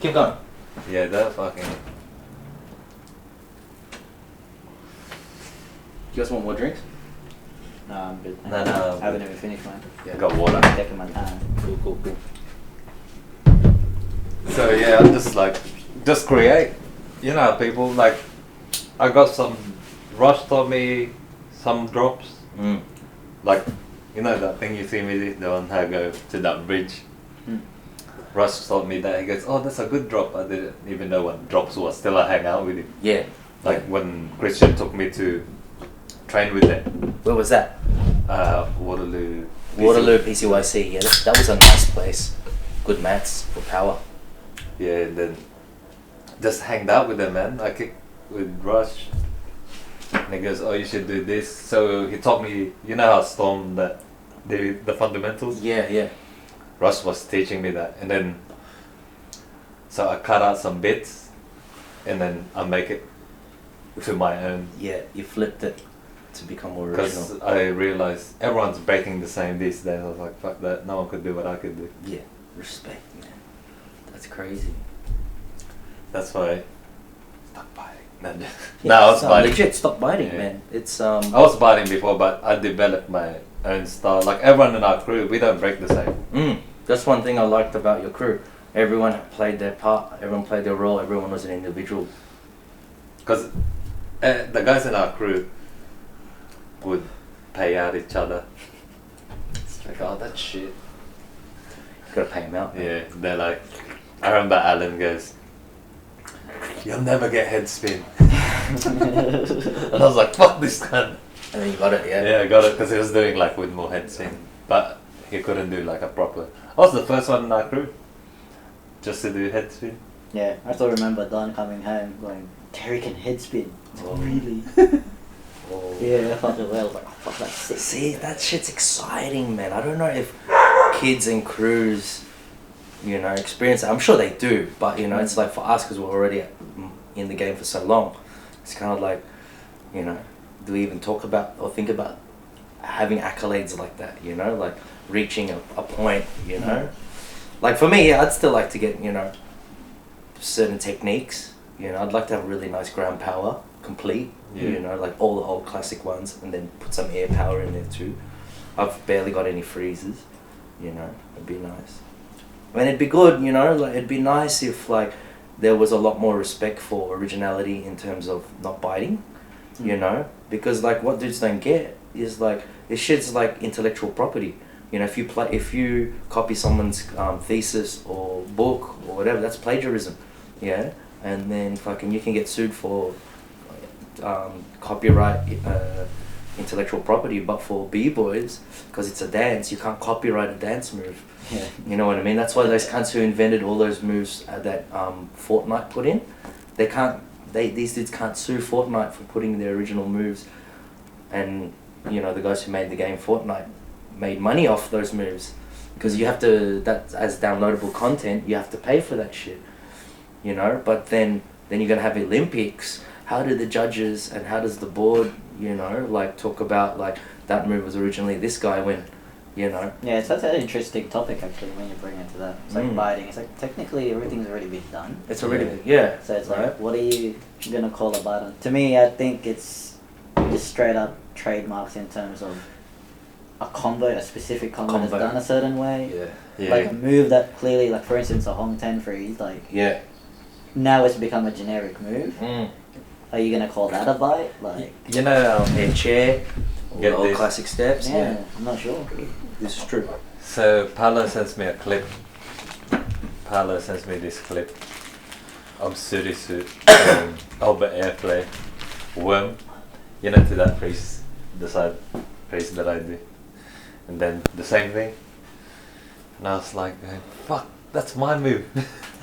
Keep going. Yeah, they're fucking. You guys want more drinks? No, I'm good. No. I haven't even finished mine. Yeah, got water. I'm taking my time. Cool. So yeah, I'm just create. People like, I got some. Rush taught me some drops. Like, that thing you see me, the one I go to that bridge. Rush taught me that. He goes, oh, that's a good drop. I didn't even know what drops was. Still, I hang out with him. Yeah. Like when Christian took me to train with them. Where was that? Waterloo. Waterloo PCYC. Yeah, that was a nice place. Good mats for power. Yeah, and then just hanged out with them, man. I kicked with Rush. And he goes, oh, you should do this. So he taught me, how Storm, the fundamentals? Yeah. Rush was teaching me that. And then, so I cut out some bits, and then I make it to my own. Yeah, you flipped it to become more original. Because I realized everyone's breaking the same these days. I was like, fuck that, no one could do what I could do. Yeah, respect, man. That's crazy. That's why I stopped biting. No, I was biting. Legit, stop biting, Yeah. man. It's I was biting before, but I developed my own style. Like everyone in our crew, we don't break the same. That's one thing I liked about your crew. Everyone played their part. Everyone played their role. Everyone was an individual. Because the guys in our crew would pay out each other. It's like, oh, that's shit. You gotta pay them out. Man. Yeah, they're like, I remember Alan goes, you'll never get head spin. And I was like, fuck this cunt. And then you got it, yeah. Yeah, I got it because he was doing like with more head spin. but he couldn't do like a proper. I was the first one in our crew, just to do head spin. Yeah, I still remember Don coming home going, Derry can head spin. Oh. Really? Oh. Yeah, I thought it was. I was like, oh, fuck, that's sick. See, that shit's exciting, man. I don't know if kids and crews, you know, experience it. I'm sure they do, but you know, it's like for us because we're already in the game for so long. It's kind of like, you know, do we even talk about or think about having accolades like that? You know, like reaching a point. You know, like for me, I'd still like to get, you know, certain techniques. You know, I'd like to have really nice ground power, complete. Yeah. You know, like all the old classic ones, and then put some air power in there too. I've barely got any freezes. You know, it'd be nice. And it'd be good, you know, like it'd be nice if like there was a lot more respect for originality in terms of not biting, you know, because like what dudes don't get is like this shit's like intellectual property. You know, if you copy someone's thesis or book or whatever, that's plagiarism, yeah. And then fucking you can get sued for copyright intellectual property, but for b-boys, because it's a dance, you can't copyright a dance move. Yeah. You know what I mean? That's why those cunts who invented all those moves that Fortnite put in, these dudes can't sue Fortnite for putting their original moves, and you know the guys who made the game Fortnite made money off those moves, because you have to, that as downloadable content, you have to pay for that shit. You know, but then you're gonna have Olympics. How do the judges and how does the board, you know, like talk about like that move was originally this guy when, you know? Yeah, it's such an interesting topic actually when you bring it to that. It's like biting. It's like technically everything's already been done. It's already yeah. So it's like, right? what are you gonna call a bite? To me, I think it's just straight up trademarks in terms of a combo, a specific combo that's done a certain way. Yeah. Yeah. Like a move that clearly, like for instance, a Hong 10 freeze, like Yeah. now it's become a generic move. Mm. Are you gonna call that a bite? Like, You know, Air chair, all Get the old this. classic steps. yeah, I'm not sure. This is true. so Paolo sends me a clip. Paolo sends me this clip of Surisu Albert Airplay Worm. You know, to that freeze, the side freeze that I do. And then the same thing. And I was like, fuck, that's my move.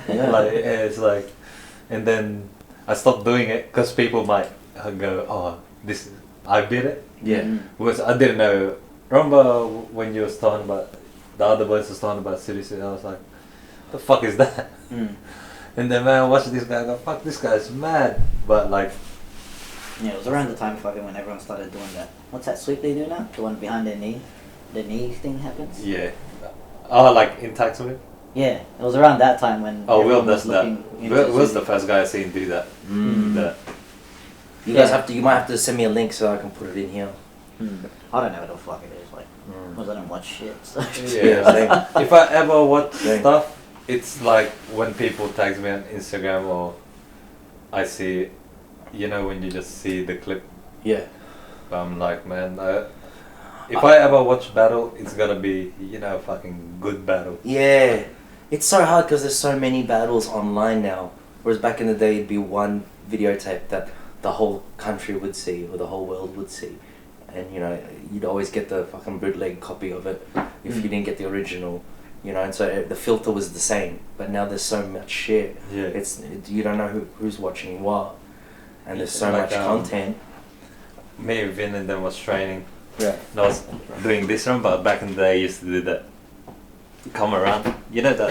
Yeah. Like, it's like, and then I stopped doing it because people might go, oh, this, I did it. Yeah. Because I didn't know. Remember when you was talking about, the other boys was talking about Sirius, I was like, the fuck is that? And then man, I watched this guy, I go, fuck, this guy's mad. But like, Yeah, it was around the time fucking when everyone started doing that. What's that sweep they do now? The one behind their knee? The knee thing happens? yeah. Oh, like in tax with it? Yeah, it was around that time when Oh, Will everyone was does that. looking into Will was the sweeping. first guy I seen do that. That. You guys Yeah. you might have to send me a link so I can put it in here. I don't know what the fuck it is, like, because I don't watch shit, so. Yeah, if I ever watch Same. stuff, it's like when people tag me on Instagram or I see, you know, when you just see the clip, Yeah. I'm like, man, if I ever watch battle, it's gonna be, you know, fucking good battle. Yeah. It's so hard because there's so many battles online now. Whereas back in the day, it'd be one videotape that the whole country would see or the whole world would see. And, you know, you'd always get the fucking bootleg copy of it if you didn't get the original. You know, and so the filter was the same. But now there's so much shit. Yeah. You don't know who's watching what. And there's so Like, much content. Me, Vin, and them was training. Yeah. And I was doing this one, but back in the day, I used to do that. Come around, you know that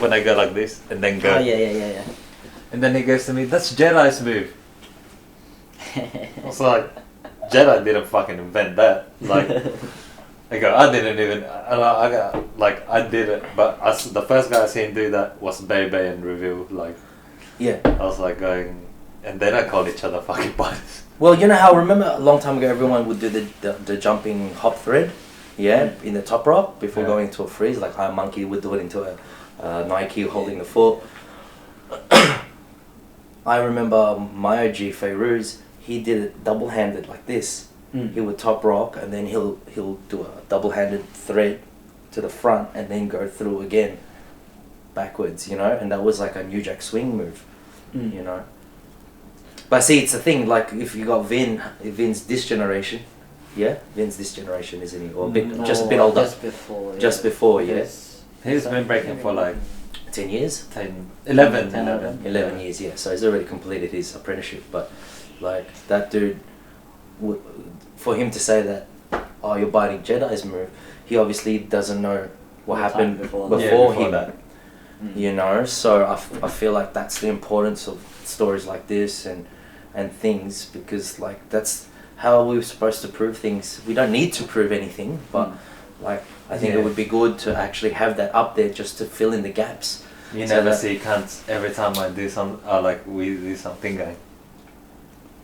when I go like this and then go. Oh, yeah. And then he goes to me, "That's Jedi's move." I was like, Jedi didn't fucking invent that. Like, I go, I didn't even. I got like I did it, but the first guy I seen do that was Bebe and Reveal. Like, Yeah. I was like going, and then I called each other fucking buddies. Well, you know how, remember a long time ago everyone would do the jumping hop thread, yeah, in the top rock before going to a freeze, like High Monkey would do it into a Nike holding the foot. I remember my OG Feyruz, he did it double-handed like this. He would top rock and then he'll do a double-handed thread to the front and then go through again backwards, you know, and that was like a New Jack swing move, you know. But see, it's the thing, like if you got Vin's this generation, Yeah, Vin's this generation, isn't he? Or just a bit older. Just before. Yeah. Just before, yeah. Because He's been breaking for like 10 years? 11 years, yeah. So he's already completed his apprenticeship. But like that dude, for him to say that, oh, you're biting Jedi's move, he obviously doesn't know what happened before him. that. You know, so I feel like that's the importance of stories like this and things, because like that's how we're supposed to prove things. We don't need to prove anything, but like I think it would be good to actually have that up there just to fill in the gaps. You So never that- see cunts every time I do like we do something going.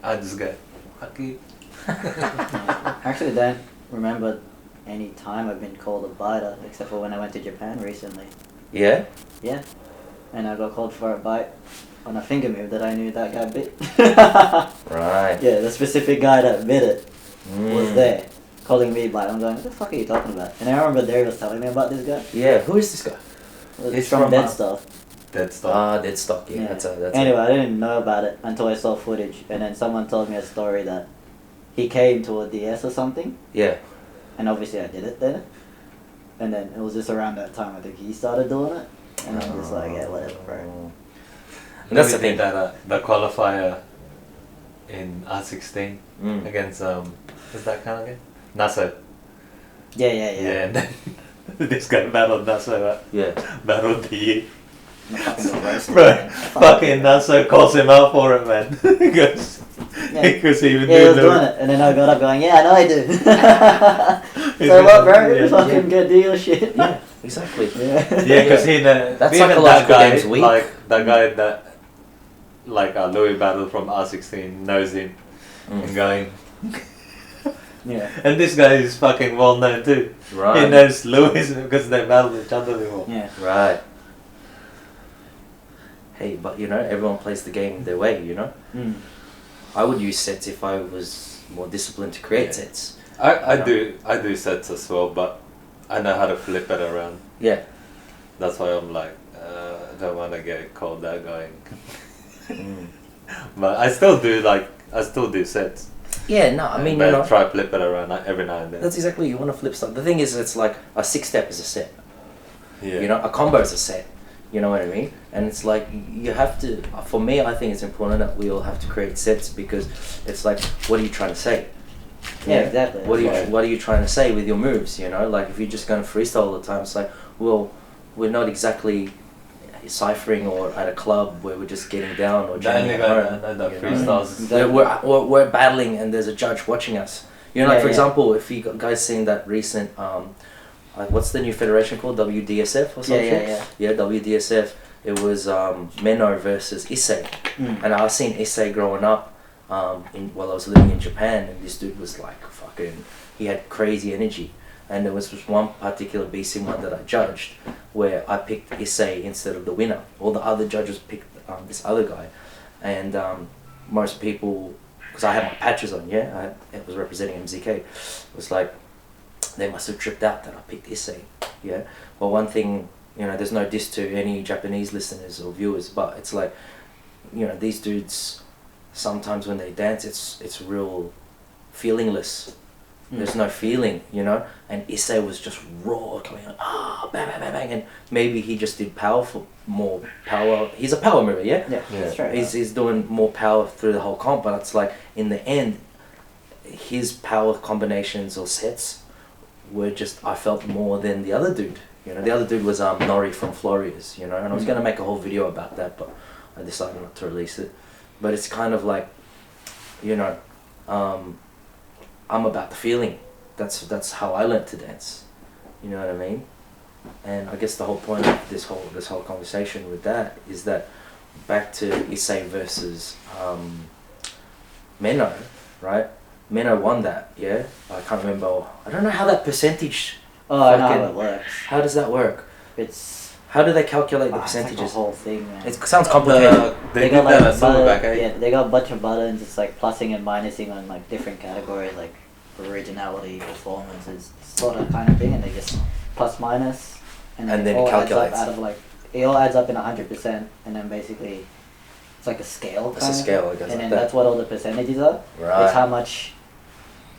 I just go, fuck you. I actually don't remember any time I've been called a biter, except for when I went to Japan recently. Yeah? Yeah. And I got called for a bite on a finger move that I knew that guy bit. Right. Yeah, the specific guy that bit it was Mm. there, calling me bite. I'm going, what the fuck are you talking about? And I remember Derry was telling me about this guy. Yeah, who is this guy? It's He's from from, Dead uh, Stuff. Dead stuff. Dead stock, yeah. That's Anyway, I didn't know about it until I saw footage, and then someone told me a story that he came to a DS or something, Yeah. and obviously I did it then. And then it was just around that time I think he started doing it, and I'm just like, yeah, whatever, bro. And that's We the thing. did that the qualifier in R16 Mm. against who's that kind of game? Naso. Yeah. Yeah, and then this guy battled Naso. Yeah. Battled the year. I'm fucking gonna roast him, Bro, man. fucking Naso calls him out for it, man. Because Yeah. because he was Yeah, he was doing doing it, and then I got up going, yeah, I know I do. He's So what, bro? yeah. Fucking go do your shit. Yeah, exactly. Yeah. Yeah, because he That even psychological that game's guy, weak. like that guy that like Louis battled from R16 knows him and going. Yeah. And this guy is fucking well known too. Right. He knows Louis because they battle each other before. Yeah. Right. Hey, but you know, everyone plays the game their way, you know? Mm. I would use sets if I was more disciplined to create Yeah. sets. I Yeah. do sets as well, but I know how to flip it around. Yeah. That's why I'm like, I don't want to get called that going. Mm. But I still do sets. Yeah, no, I mean, but you know, try to flip it around every now and then. that's exactly, you want to flip stuff. The thing is, it's like a 6-step is a set. Yeah. You know, a combo is a set. You know what I mean? And it's like, you have to, for me, I think it's important that we all have to create sets, because it's like, what are you trying to say? Yeah, exactly. What That's are you trying to say with your moves, you know? Like, if you're just going to freestyle all the time, it's like, well, we're not exactly ciphering or at a club where we're just getting down or The jamming only at guy home. that know that you know? freestyles. We're battling and there's a judge watching us. You know, like Yeah, for yeah. example, if you guys seen that recent, what's the new federation called? WDSF or something? Yeah. Yeah, WDSF. It was Menno versus Issei. Mm. And I seen Issei growing up while I was living in Japan, and this dude was like fucking, he had crazy energy. And there was one particular BC one that I judged where I picked Issei instead of the winner. All the other judges picked this other guy. And most people, because I had my patches on, I was representing MZK, was like, they must have tripped out that I picked Issei. Yeah. Well, one thing, you know, there's no diss to any Japanese listeners or viewers, but it's like, you know, these dudes, sometimes when they dance, it's real feelingless. There's no feeling, you know, and Issei was just raw, coming out, bang, bang, bang, bang, and maybe he just did more power. He's a power mover, yeah? Yeah, that's right. He's doing more power through the whole comp, but it's like, in the end, his power combinations or sets were just, I felt more than the other dude. You know, the other dude was Nori from Floridas, you know, and I was going to make a whole video about that, but I decided not to release it. But it's kind of like, you know, I'm about the feeling. That's how I learned to dance. You know what I mean? And I guess the whole point of this whole conversation with that is that back to Issei versus Menno, right? Menno won that, yeah? I can't remember. I don't know how that percentage. Oh, I know fucking- how it works. How does that work? It's How do they calculate the it's like a percentages? whole thing, man. It sounds complicated. They did that at Silverback, eh? Yeah, they got a bunch of buttons. It's like plussing and minusing on like different categories, like originality, performances, sort of kind of thing, and they just plus minus, And it then it all calculates. adds up out of like it all adds up in 100%, and then basically it's like a scale. It's a kinda, scale, I guess, and like then that. that's what all the percentages are. Right. It's how much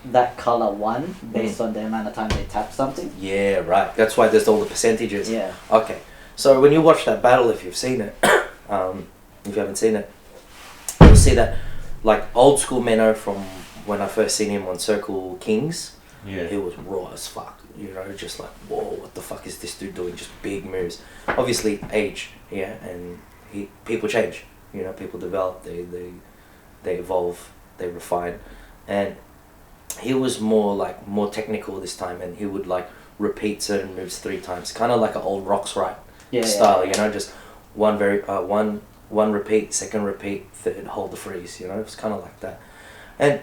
that color won based on the amount of time they tap something. Yeah, right. That's why there's all the percentages. Yeah. Okay. So when you watch that battle, if you've seen it, if you haven't seen it, you'll see that like old school Menno from when I first seen him on Circle Kings, Yeah. he was raw as fuck. You know, just like, whoa, what the fuck is this dude doing? Just big moves. Obviously, age, yeah, and people change. You know, people develop, they evolve, they refine, and he was more technical this time, and he would like repeat certain moves 3 times, kind of like an old Rocks Right style. You know, just one repeat, second repeat, third hold the freeze. You know, it was kind of like that, and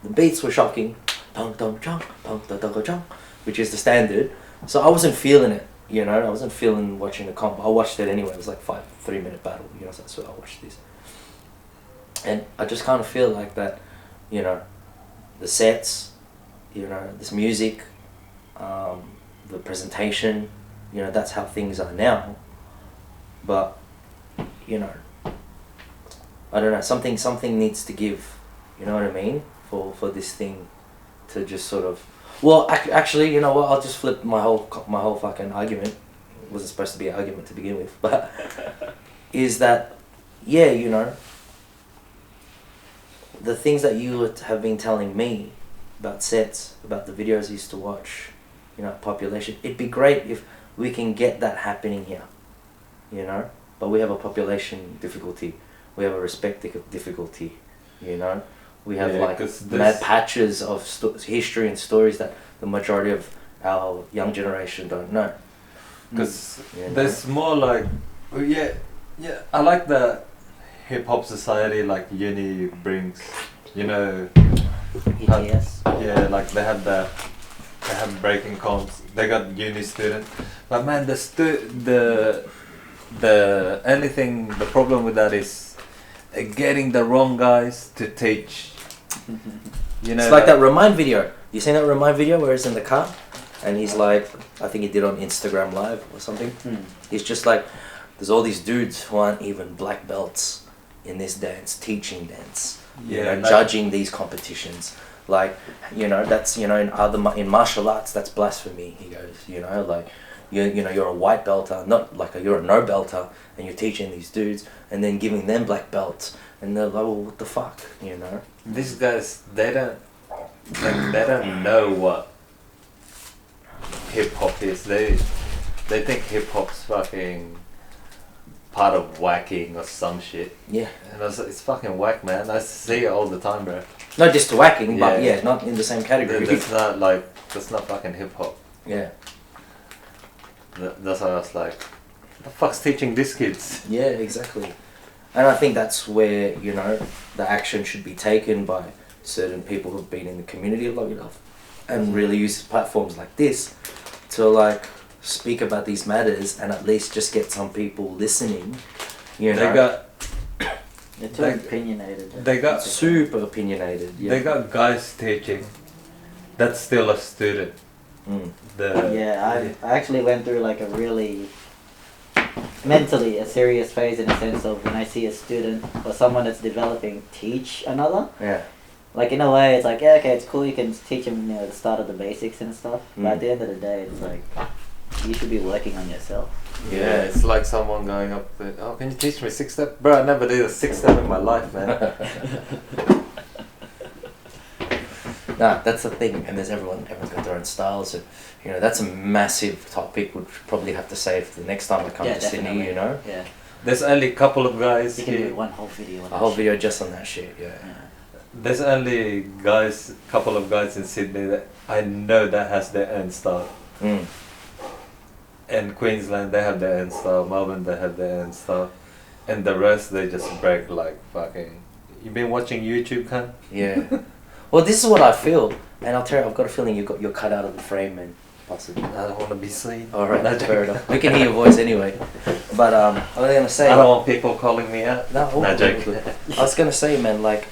the beats were shocking, dong dong chong, dong dong dong chong, which is the standard. So I wasn't feeling it. You know, I wasn't feeling watching the comp. I watched it anyway. It was like 3-minute battle. You know, so that's why I watched this. And I just kind of feel like that, you know, the sets, you know, this music, the presentation, you know, that's how things are now. But, you know, I don't know, something needs to give, you know what I mean, for this thing to just sort of, well, actually, you know what, I'll just flip my whole fucking argument. It wasn't supposed to be an argument to begin with, but is that, yeah, you know, the things that you have been telling me about sets, about the videos I used to watch, you know, population, it'd be great if we can get that happening here, you know, but we have a population difficulty, we have a respect difficulty, you know, we have mad patches of history and stories that the majority of our young generation don't know. Because You know? there's more like, yeah, I like the hip hop society like uni brings, you know. ETS. Yeah, like they have breaking comps. They got uni students, but man, the problem with that is getting the wrong guys to teach. You know, it's like that Remind video. You seen that Remind video where he's in the car and he's like, I think he did on Instagram Live or something. He's just like, there's all these dudes who aren't even black belts in this dance, teaching dance, you know, judging these competitions. Like, you know, that's, you know, in martial arts, that's blasphemy. He goes, you know, like, you know, you're a white belter, not like you're a no belter, and you're teaching these dudes and then giving them black belts, and they're like, well, what the fuck, you know? these guys, they don't know what hip hop is. They think hip hop's fucking part of whacking or some shit. Yeah. And it's fucking whack, man. I see it all the time, bro. Not just whacking, but yeah, not in the same category. That's not fucking hip hop. Yeah. That's why I was like, what the fuck's teaching these kids? Yeah, exactly. And I think that's where, you know, the action should be taken by certain people who've been in the community long enough and really use platforms like this to like speak about these matters and at least just get some people listening, you know. They're too opinionated. They got super opinionated. Yeah. They got guys teaching. That's still a student. I actually went through like a really mentally a serious phase in a sense of when I see a student or someone that's developing teach another. Yeah. Like in a way, it's like, yeah, okay, it's cool. You can teach them, you know, the start of the basics and stuff. But at the end of the day, it's like you should be working on yourself. Yeah, it's like someone going up there, oh, can you teach me 6-step? Bro, I never did a 6-step in my life, man. Nah, that's the thing, and everyone's got their own styles, and you know that's a massive topic. We'd probably have to save for the next time I come to Sydney. You know, yeah. There's only a couple of guys. You can do one whole video. A whole video just on that shit. Yeah. There's only couple of guys in Sydney that I know that has their own style. In Queensland, they have their own style. Melbourne, they have their own style, and the rest they just break like fucking. You been watching YouTube, cunt? Yeah. Well, this is what I feel, and I'll tell you, I've got a feeling you're cut out of the frame, man. Possibly. I don't want to be seen. All right, that's fair enough. We can hear your voice anyway. But I was gonna say. I don't want people calling me out. No, joking. I was gonna say, man, like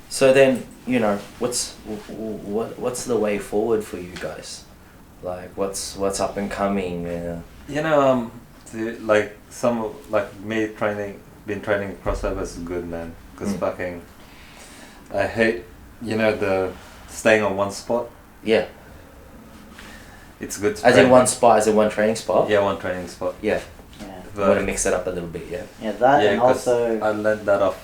so then, you know, what's the way forward for you guys? Like, what's up and coming? You know, like been training crossovers is good, man. Cause fucking, I hate you know the staying on one spot. Yeah. It's good. To As in train. one spot, as in one training spot. Yeah, one training spot. Yeah. Yeah. You want to mix it up a little bit, yeah. Yeah, that Yeah, and 'cause also I learned that off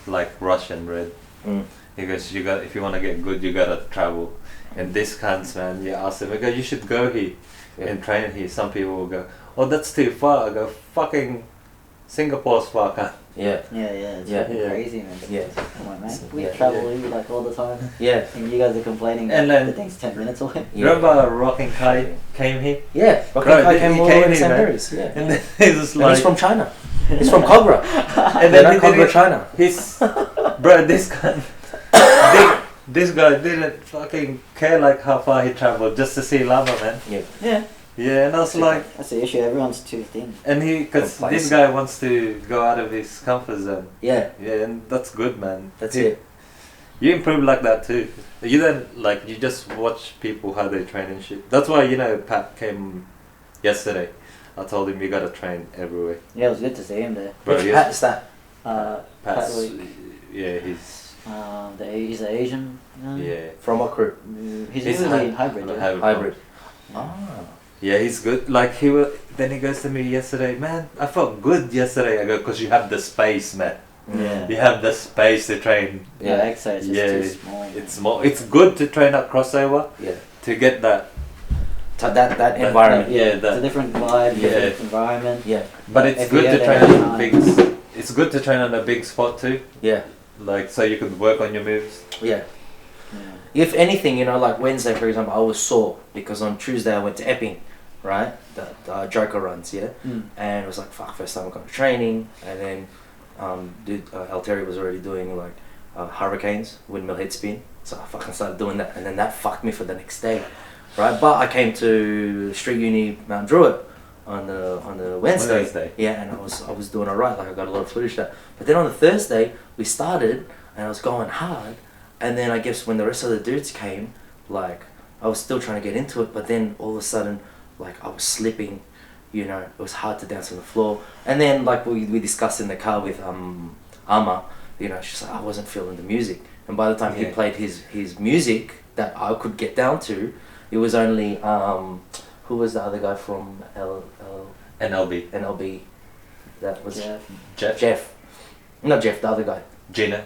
like Russian Red. Mm. Because you got, if you want to get good, you gotta travel. And this cunts, man, you ask them, I go, you should go here and train here. Some people will go, oh, that's too far. I go, fucking Singapore's far, cunt. Yeah. it's Yeah. fucking Yeah. crazy, man. Yeah. Come on, man. We Yeah. travel here like all the time. Yeah. And you guys are complaining And that then- the thing's 10 minutes away. Yeah. Remember Rocking Kai came here? Yeah. Bro, Kai he came all came the way to here, St. man. Mary's. Yeah. And then he's just And like, he's from China. He's from Cogra. and They're then not Cogra, China. He's, bro, this guy, this guy didn't fucking care like how far he traveled just to see lava, man. Yeah. Yeah. Yeah, and I was like, That's the issue. Everyone's too thin. and because Complacent. this guy wants to go out of his comfort zone. Yeah. Yeah, and that's good, man. That's You- it. You improve like that too. You don't like, you just watch people how they train and shit. That's why, you know, Pat came yesterday. I told him you gotta train everywhere. Yeah, it was good to see him there. Bro, Which yes, Pat's that? Pat's, Pat yeah, he's, he's an Asian. yeah. From what crew? He's He's usually hy- hybrid. Yeah. Hybrid. Yeah. Ah. Yeah, he's good. Like then he goes to me yesterday, man, I felt good yesterday. I go, cause you have the space, man. Yeah. You have the space to train. Yeah, exercise is Yeah, too small. man. it's good to train at crossover Yeah. to get that. That environment. Yeah, It's a different vibe, Yeah. different environment. Yeah. But it's If you good to get train there on at big. It's good to train on a big spot too. Yeah. Like so you could work on your moves. Yeah. Yeah. If anything, you know, like Wednesday, for example, I was sore because on Tuesday I went to Epping, right? The Joker runs, yeah? Mm. And it was like, fuck, first time I got to training. And then Alteri was already doing like hurricanes, windmill head spin. So I fucking started doing that. And then that fucked me for the next day, right? But I came to Street Uni Mount Druitt on the Wednesday. Wednesday. Yeah, and I was doing alright. Like I got a lot of footage there. But then on the Thursday, we started and I was going hard. And then I guess when the rest of the dudes came, like I was still trying to get into it, but then all of a sudden, like I was slipping, you know, it was hard to dance on the floor. And then like we discussed in the car with Amma, you know, she's like, I wasn't feeling the music. And by the time he Yeah. played his music that I could get down to, it was only who was the other guy from NLB. NLB? That was Jeff. Jeff. Not Jeff, the other guy. Gina.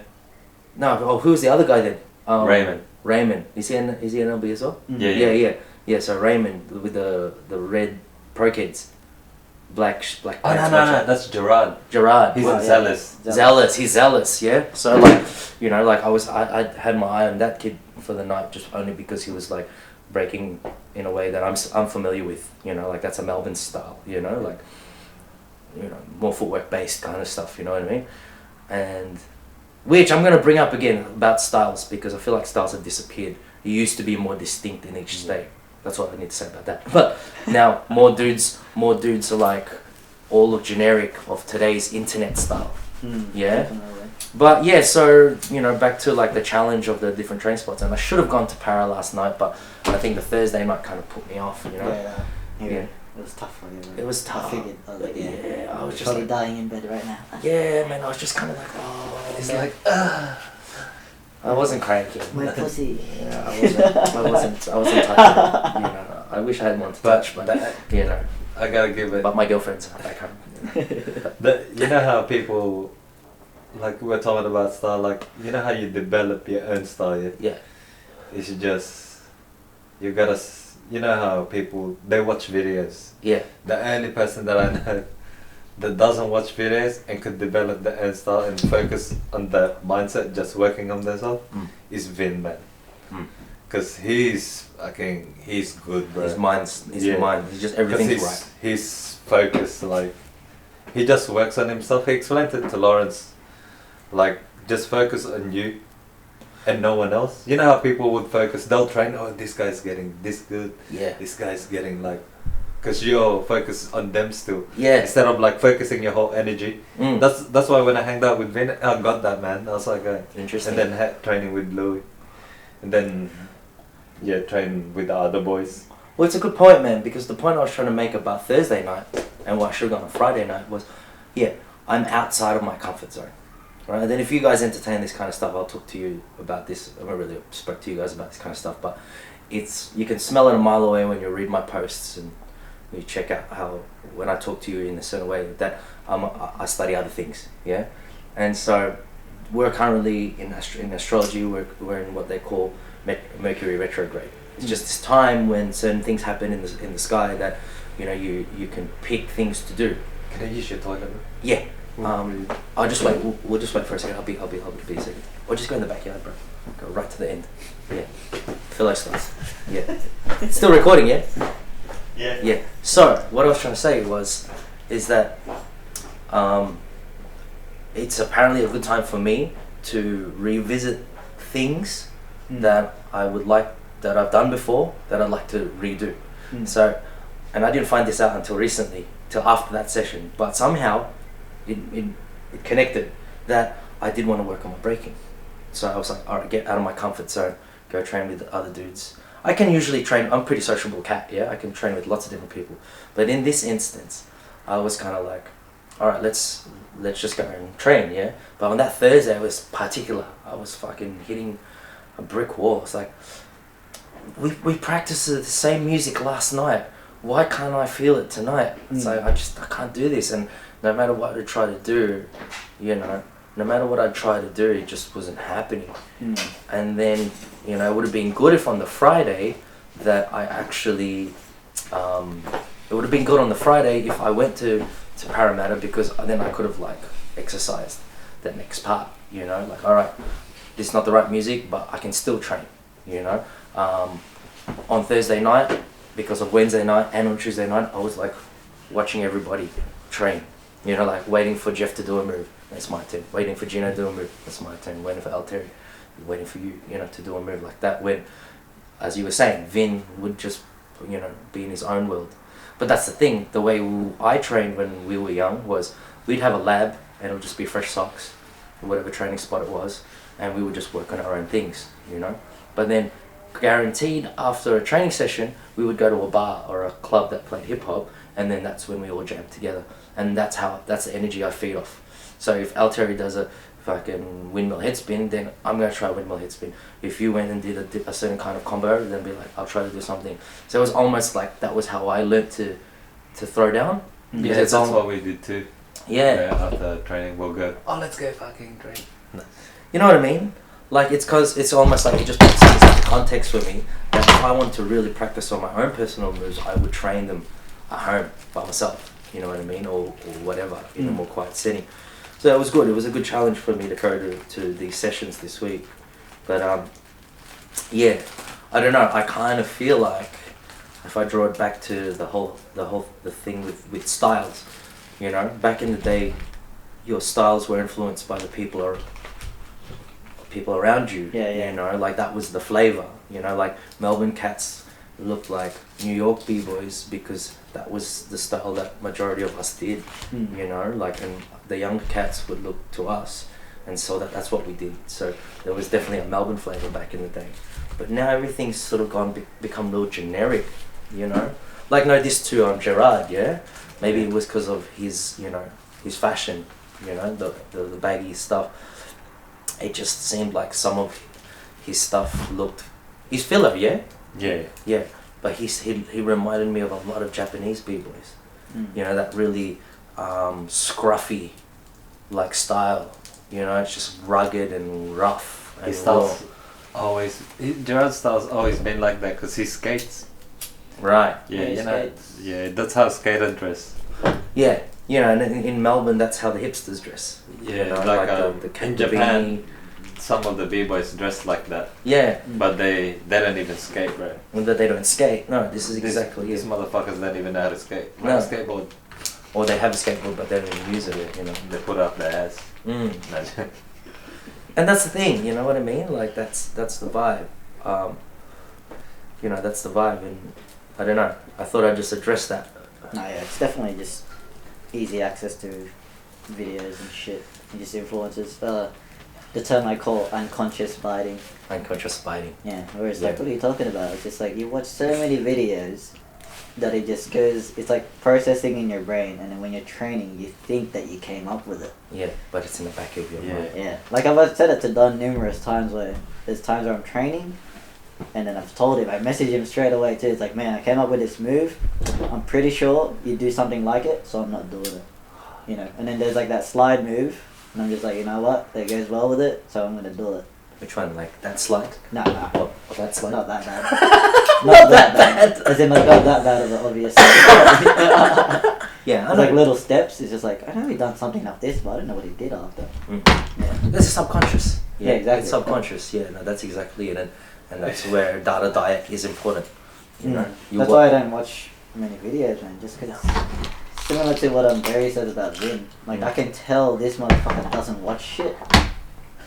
No, oh, who's the other guy then? Raymond. Raymond. Is he NLB as well? Mm. Yeah. Yeah, so Raymond with the red pro kids. Black Oh pants, no, that's Gerard. Gerard. He's Wow, in yeah. Zealous. Zealous, he's zealous, yeah. So like, you know, like I had my eye on that kid for the night just only because he was like breaking in a way that I'm familiar with, you know, like that's a Melbourne style, you know, like, you know, more footwork based kind of stuff, you know what I mean? And which I'm gonna bring up again about styles because I feel like styles have disappeared. It used to be more distinct in each state. That's what I need to say about that. But now more dudes are like all look generic of today's internet style. Mm, Yeah. definitely. But yeah, so you know, back to like the challenge of the different train spots, and I should have gone to Para last night, but I think the Thursday night kind of put me off. You know, Yeah. It was tough for you. man. it was tough. I figured. I was like, Yeah, I was just probably like, dying in bed right now. yeah, man, I was just kind of like, oh, It's man. like, I wasn't cranky. My pussy. Yeah, I wasn't touching it. You know, I wish I had one to touch, but you know, I gotta give it. but my girlfriend's back home. You know how people, like we were talking about style, like you know how you develop your own style. Yeah. Yeah. It's just you gotta. You know how people they watch videos. Yeah. The only person that I know that doesn't watch videos and could develop their own style and focus on the mindset, just working on themselves, is Vin, man. Cause he's good, bro. His mind's Yeah. mind. He's just 'Cause everything's right. He's focused, like he just works on himself. He explained it to Lawrence, like just focus on you and no one else. You know how people would focus, they'll train, oh this guy's getting this good, Yeah. this guy's getting like, cause you're focused on them still. Yeah. Instead of like focusing your whole energy. Mm. That's why when I hanged out with Vin, I got that, man. I was like, Interesting. and then training with Lowe, and then yeah, training with the other boys. Well, it's a good point, man, because the point I was trying to make about Thursday night and what I should have gone on Friday night was, yeah, I'm outside of my comfort zone. right? And then if you guys entertain this kind of stuff, I'll talk to you about this. I haven't really spoke to you guys about this kind of stuff, but you can smell it a mile away when you read my posts and you check out how when I talk to you in a certain way that I study other things, yeah. And so we're currently in astrology. We're in what they call Mercury retrograde. It's just this time when certain things happen in the sky that you can pick things to do. Can I use your toilet? Yeah. I'll just wait. We'll just wait for a second. I'll be a second. Or just go in the backyard, bro. Go right to the end. Yeah. Philo starts. Yeah. Still recording, yeah? Yeah. Yeah. So what I was trying to say is that it's apparently a good time for me to revisit things that I've done before that I'd like to redo. So, and I didn't find this out until recently, till after that session. But somehow it connected that I did want to work on my breaking. So I was like, all right, get out of my comfort zone, go train with other dudes. I can usually train, I'm a pretty sociable cat, yeah? I can train with lots of different people. But in this instance, I was kind of like, all right, let's just go and train, yeah? But on that Thursday, it was particular. I was fucking hitting a brick wall. It's like, we practiced the same music last night. Why can't I feel it tonight? It's like, I can't do this. And no matter what I try to do, no matter what I tried to do, it just wasn't happening. And then, it would have been good if on the Friday that I actually, it would have been good on the Friday if I went to Parramatta, because then I could have exercised that next part, all right, this is not the right music, but I can still train, on Thursday night, because of Wednesday night and on Tuesday night, I was watching everybody train, waiting for Jeff to do a move. That's my turn. Waiting for Gino to do a move. That's my turn. Waiting for Alteri. Waiting for you, to do a move like that. When, as you were saying, Vin would just, be in his own world. But that's the thing. The way I trained when we were young was we'd have a lab and it would just be fresh socks, or whatever training spot it was, and we would just work on our own things, But then, guaranteed after a training session, we would go to a bar or a club that played hip hop, and then that's when we all jammed together. And that's the energy I feed off. So if Alteri does a fucking windmill head spin, then I'm going to try a windmill head spin. If you went and did a certain kind of combo, then be like, I'll try to do something. So it was almost like that was how I learnt to throw down. Yeah, that's what we did too. Yeah. After training, we'll go, let's go fucking train. You know what I mean? It's because it's almost like it just puts things into context for me. That if I want to really practice on my own personal moves, I would train them at home by myself. You know what I mean? Or whatever, in a more quiet setting. So it was good. It was a good challenge for me to go to these sessions this week. But yeah, I don't know. I kind of feel like if I draw it back to the thing with styles, back in the day, your styles were influenced by the people around you. Yeah. That was the flavor. Melbourne cats looked like New York b-boys because that was the style that majority of us did. And the younger cats would look to us, and so that's what we did. So there was definitely a Melbourne flavor back in the day, but now everything's sort of become a little generic. No diss to Gerard, yeah. Maybe it was because of his his fashion, the baggy stuff. It just seemed like some of his stuff looked. He's filler, yeah. Yeah. But he reminded me of a lot of Japanese b-boys. That really scruffy style. It's just rugged and rough. And His style's Gerard's style's always been like that because he skates. Right. Yeah, that's how skaters dress. Yeah, and in Melbourne, that's how the hipsters dress. Yeah, the in Japan, some of the b-boys dress like that. Yeah. But they don't even skate, right? But they don't skate. No, this is exactly These motherfuckers don't even know how to skate. No. Skateboard. Or they have a skateboard, but they don't even use it, They put up their ass. And that's the thing, you know what I mean? That's the vibe. That's the vibe, and I don't know. I thought I'd just address that. No, yeah, it's definitely just easy access to videos and shit. And just influences. The term I call unconscious biting. Unconscious biting. Yeah, whereas what are you talking about? It's just you watch so many videos that it just goes, it's like processing in your brain, and then when you're training, you think that you came up with it. Yeah, but it's in the back of your mind. Yeah. Like I've said it to Don numerous times where there's times where I'm training, and then I've told him, I message him straight away too. It's like, man, I came up with this move. I'm pretty sure you do something like it, so I'm not doing it. You know, and then there's like that slide move, and I'm just like, you know what, that goes well with it, so I'm gonna do it. Which one? Like that slide? Nah. Oh, that slide? Not that bad. Not that bad. As in, like, not that bad of an obvious. Yeah, I It's know. like little steps. It's just like, I know he done something like this, but I don't know what he did after. Yeah. This is subconscious. Yeah, exactly. It's subconscious. Yeah, no, that's exactly it, and that's where data diet is important. You know, That's why I don't watch many videos, man. Just because similar to what Derry said about Vin. Like I can tell this motherfucker doesn't watch shit.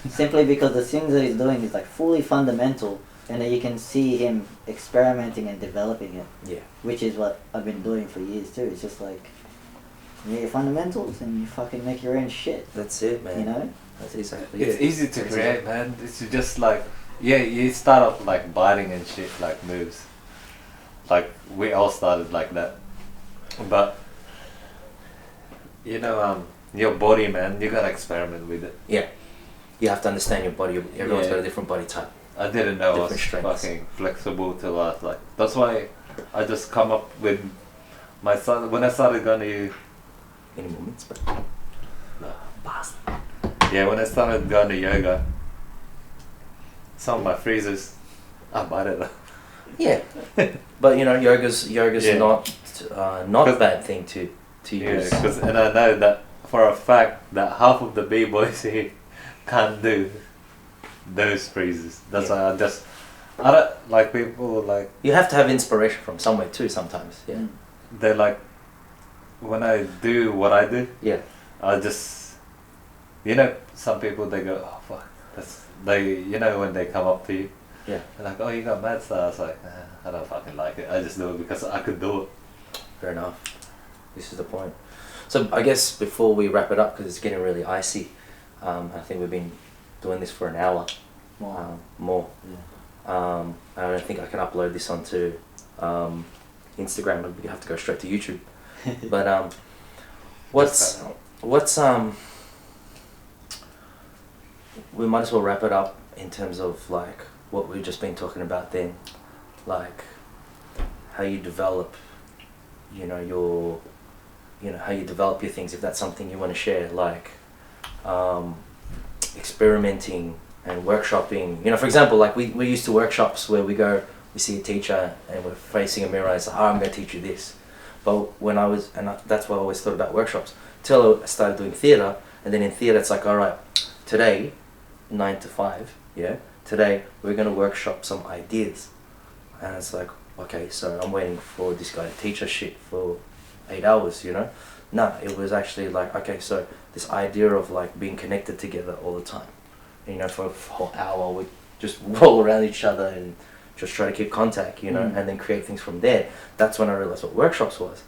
Simply because the things that he's doing is like fully fundamental, and then you can see him experimenting and developing it. Yeah. Which is what I've been doing for years too. It's just like, you get your fundamentals and you fucking make your own shit. That's it, man. You know? That's exactly It's it. easy to That's create, it. man. It's just like, yeah, you start off like biting and shit, like moves. Like we all started like that, but you know, your body, man, you gotta experiment with it. Yeah. You have to understand your body. Everyone's Yeah. got a different body type. I didn't know I was Different strengths. fucking flexible till I was like. That's why I just come up with my son when I started going to. Any moments, but No. bastard. Yeah, when I started going to yoga, some of my freezers, I bought it. Yeah. But you know, yoga's Yeah. not a bad thing to Yeah, use. and I know that for a fact that half of the b-boys here can't do those freezes. That's why I don't like people like. You have to have inspiration from somewhere too. Sometimes. Yeah. They're like, when I do what I do, Yeah. I just, you know, some people they go, oh fuck, you know, when they come up to you, Yeah. they're like, oh, you got mad style. I was like, I don't fucking like it. I just do it because I could do it. Fair enough. This is the point. So I guess before we wrap it up, because it's getting really icy, I think we've been doing this for an hour. More. I don't think I can upload this onto Instagram. We have to go straight to YouTube. But what's we might as well wrap it up in terms of like what we've just been talking about then, like how you develop, how you develop your things, if that's something you want to share, like experimenting and workshopping. You know, for example, like we're used to workshops where we go, we see a teacher and we're facing a mirror and it's like, oh, I'm going to teach you this. But when that's what I always thought about workshops, till I started doing theatre, and then in theatre it's like, all right, today, 9 to 5, today we're going to workshop some ideas. And it's like, okay, so I'm waiting for this guy to teach us shit for 8 hours, No, it was actually like, okay, so this idea of like being connected together all the time. For a whole hour we just roll around each other and just try to keep contact, and then create things from there. That's when I realized what workshops was.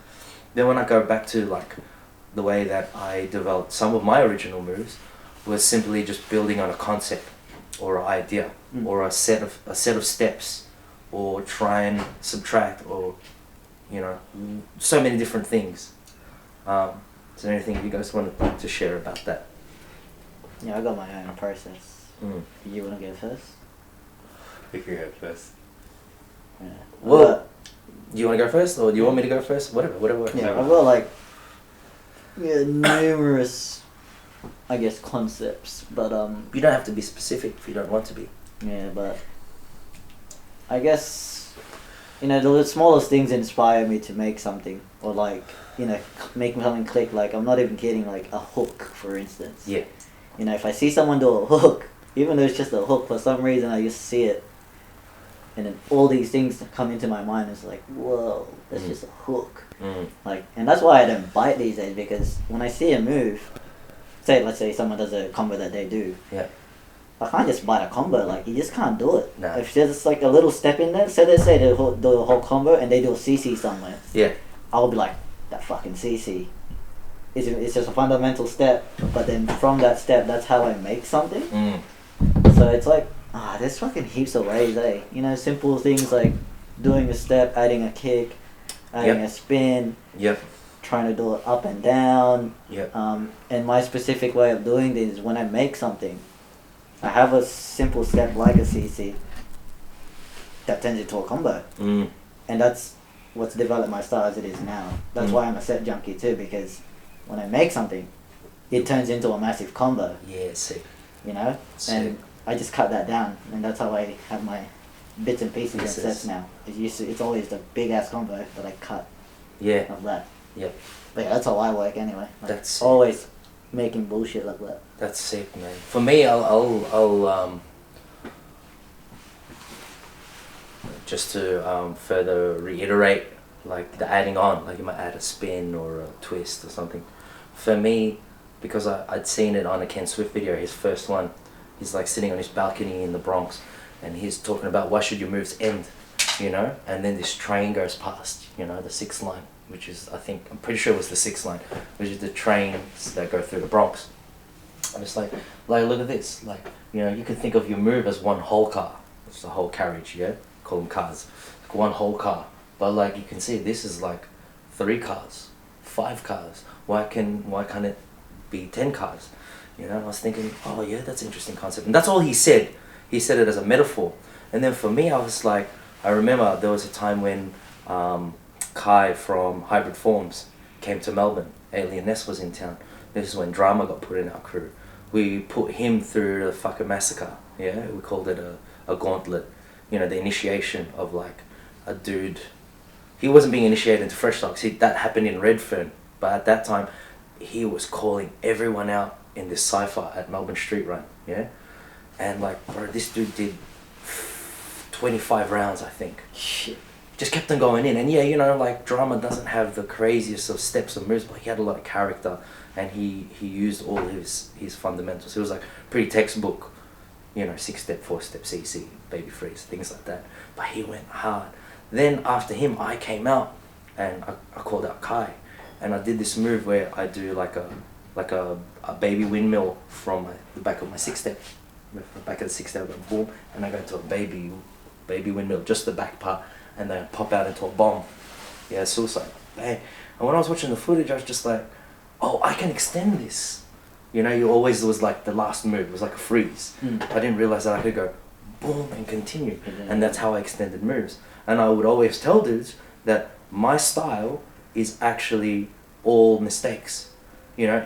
Then when I go back to like the way that I developed some of my original moves was simply just building on a concept or an idea or a set of steps, or try and subtract, or so many different things. Is there anything you guys wanted to share about that? Yeah, I got my own process. You want to go first? You can go first. Yeah. Well, do you want to go first, or do you want me to go first? Whatever. Yeah, I've got like numerous, I guess, concepts, but You don't have to be specific if you don't want to be. yeah, but I guess the smallest things inspire me to make something, or like make something click. Like I'm not even kidding. Like a hook, for instance. Yeah. If I see someone do a hook, even though it's just a hook, for some reason I just see it, and then all these things come into my mind. It's like, whoa, that's just a hook. Like, and that's why I don't bite these days, because when I see a move, let's say someone does a combo that they do. Yeah. I can't just bite a combo. Like, you just can't do it. No. If there's like a little step in there, so let's say they do the whole combo and they do a CC somewhere. Yeah. I'll be like, that fucking CC. It's just a fundamental step, but then from that step, that's how I make something. So it's like, there's fucking heaps of ways, eh? Simple things like doing a step, adding a kick, adding a spin, Yep. trying to do it up and down. Yep. And my specific way of doing this is when I make something, I have a simple step like a CC that turns into a combo. Mm. And that's what's developed my style as it is now. That's why I'm a set junkie too, because when I make something, it turns into a massive combo. Yeah, sick. You know? Sick. And I just cut that down, and that's how I have my bits and pieces and Pieces. sets now. It's always the big ass combo that I cut Yeah. of that. Yep. But yeah, that's how I work anyway. Like, That's sick. always making bullshit like that. That's sick, man. For me, I'll just to further reiterate, like the adding on, like you might add a spin or a twist or something. For me, because I'd seen it on a Ken Swift video, his first one, he's like sitting on his balcony in the Bronx, and he's talking about why should your moves end, you know? And then this train goes past, you know, the 6th line, which is, I'm pretty sure it was the 6th line, which is the trains that go through the Bronx. And it's like look at this, like, you know, you can think of your move as one whole car. It's the whole carriage, yeah? Call them cars. Like one whole car. But like you can see, this is like 3 cars, 5 cars. Why can't it be 10 cars? You know, I was thinking, oh yeah, that's an interesting concept. And that's all he said. He said it as a metaphor. And then for me, I was like, I remember there was a time when Kai from Hybrid Forms came to Melbourne. Alien Ness was in town. This is when drama got put in our crew. We put him through the fucking massacre. Yeah, we called it a gauntlet. You know, the initiation of like a dude. He wasn't being initiated into Fresh Stocks. That happened in Redfern. But at that time, he was calling everyone out in this cypher at Melbourne Street Run. Yeah, and like, bro, this dude did 25 rounds, I think. Shit. Just kept on going in. And yeah, you know, like drama doesn't have the craziest of steps and moves, but he had a lot of character, and he used all his fundamentals. It was like pretty textbook, you know, 6-step, 4-step, CC, baby freeze, things like that. But he went hard. Then after him, I came out and I called out Kai, and I did this move where I do like a baby windmill from the back of my 6-step, the back of the 6-step, I go boom, and I go into a baby windmill, just the back part, and then I pop out into a bomb. Yeah, suicide. Bang. And when I was watching the footage, I was just like, oh, I can extend this. You know, you always was like the last move, it was like a freeze. I didn't realize that I could go boom and continue. And that's how I extended moves. And I would always tell dudes that my style is actually all mistakes. You know,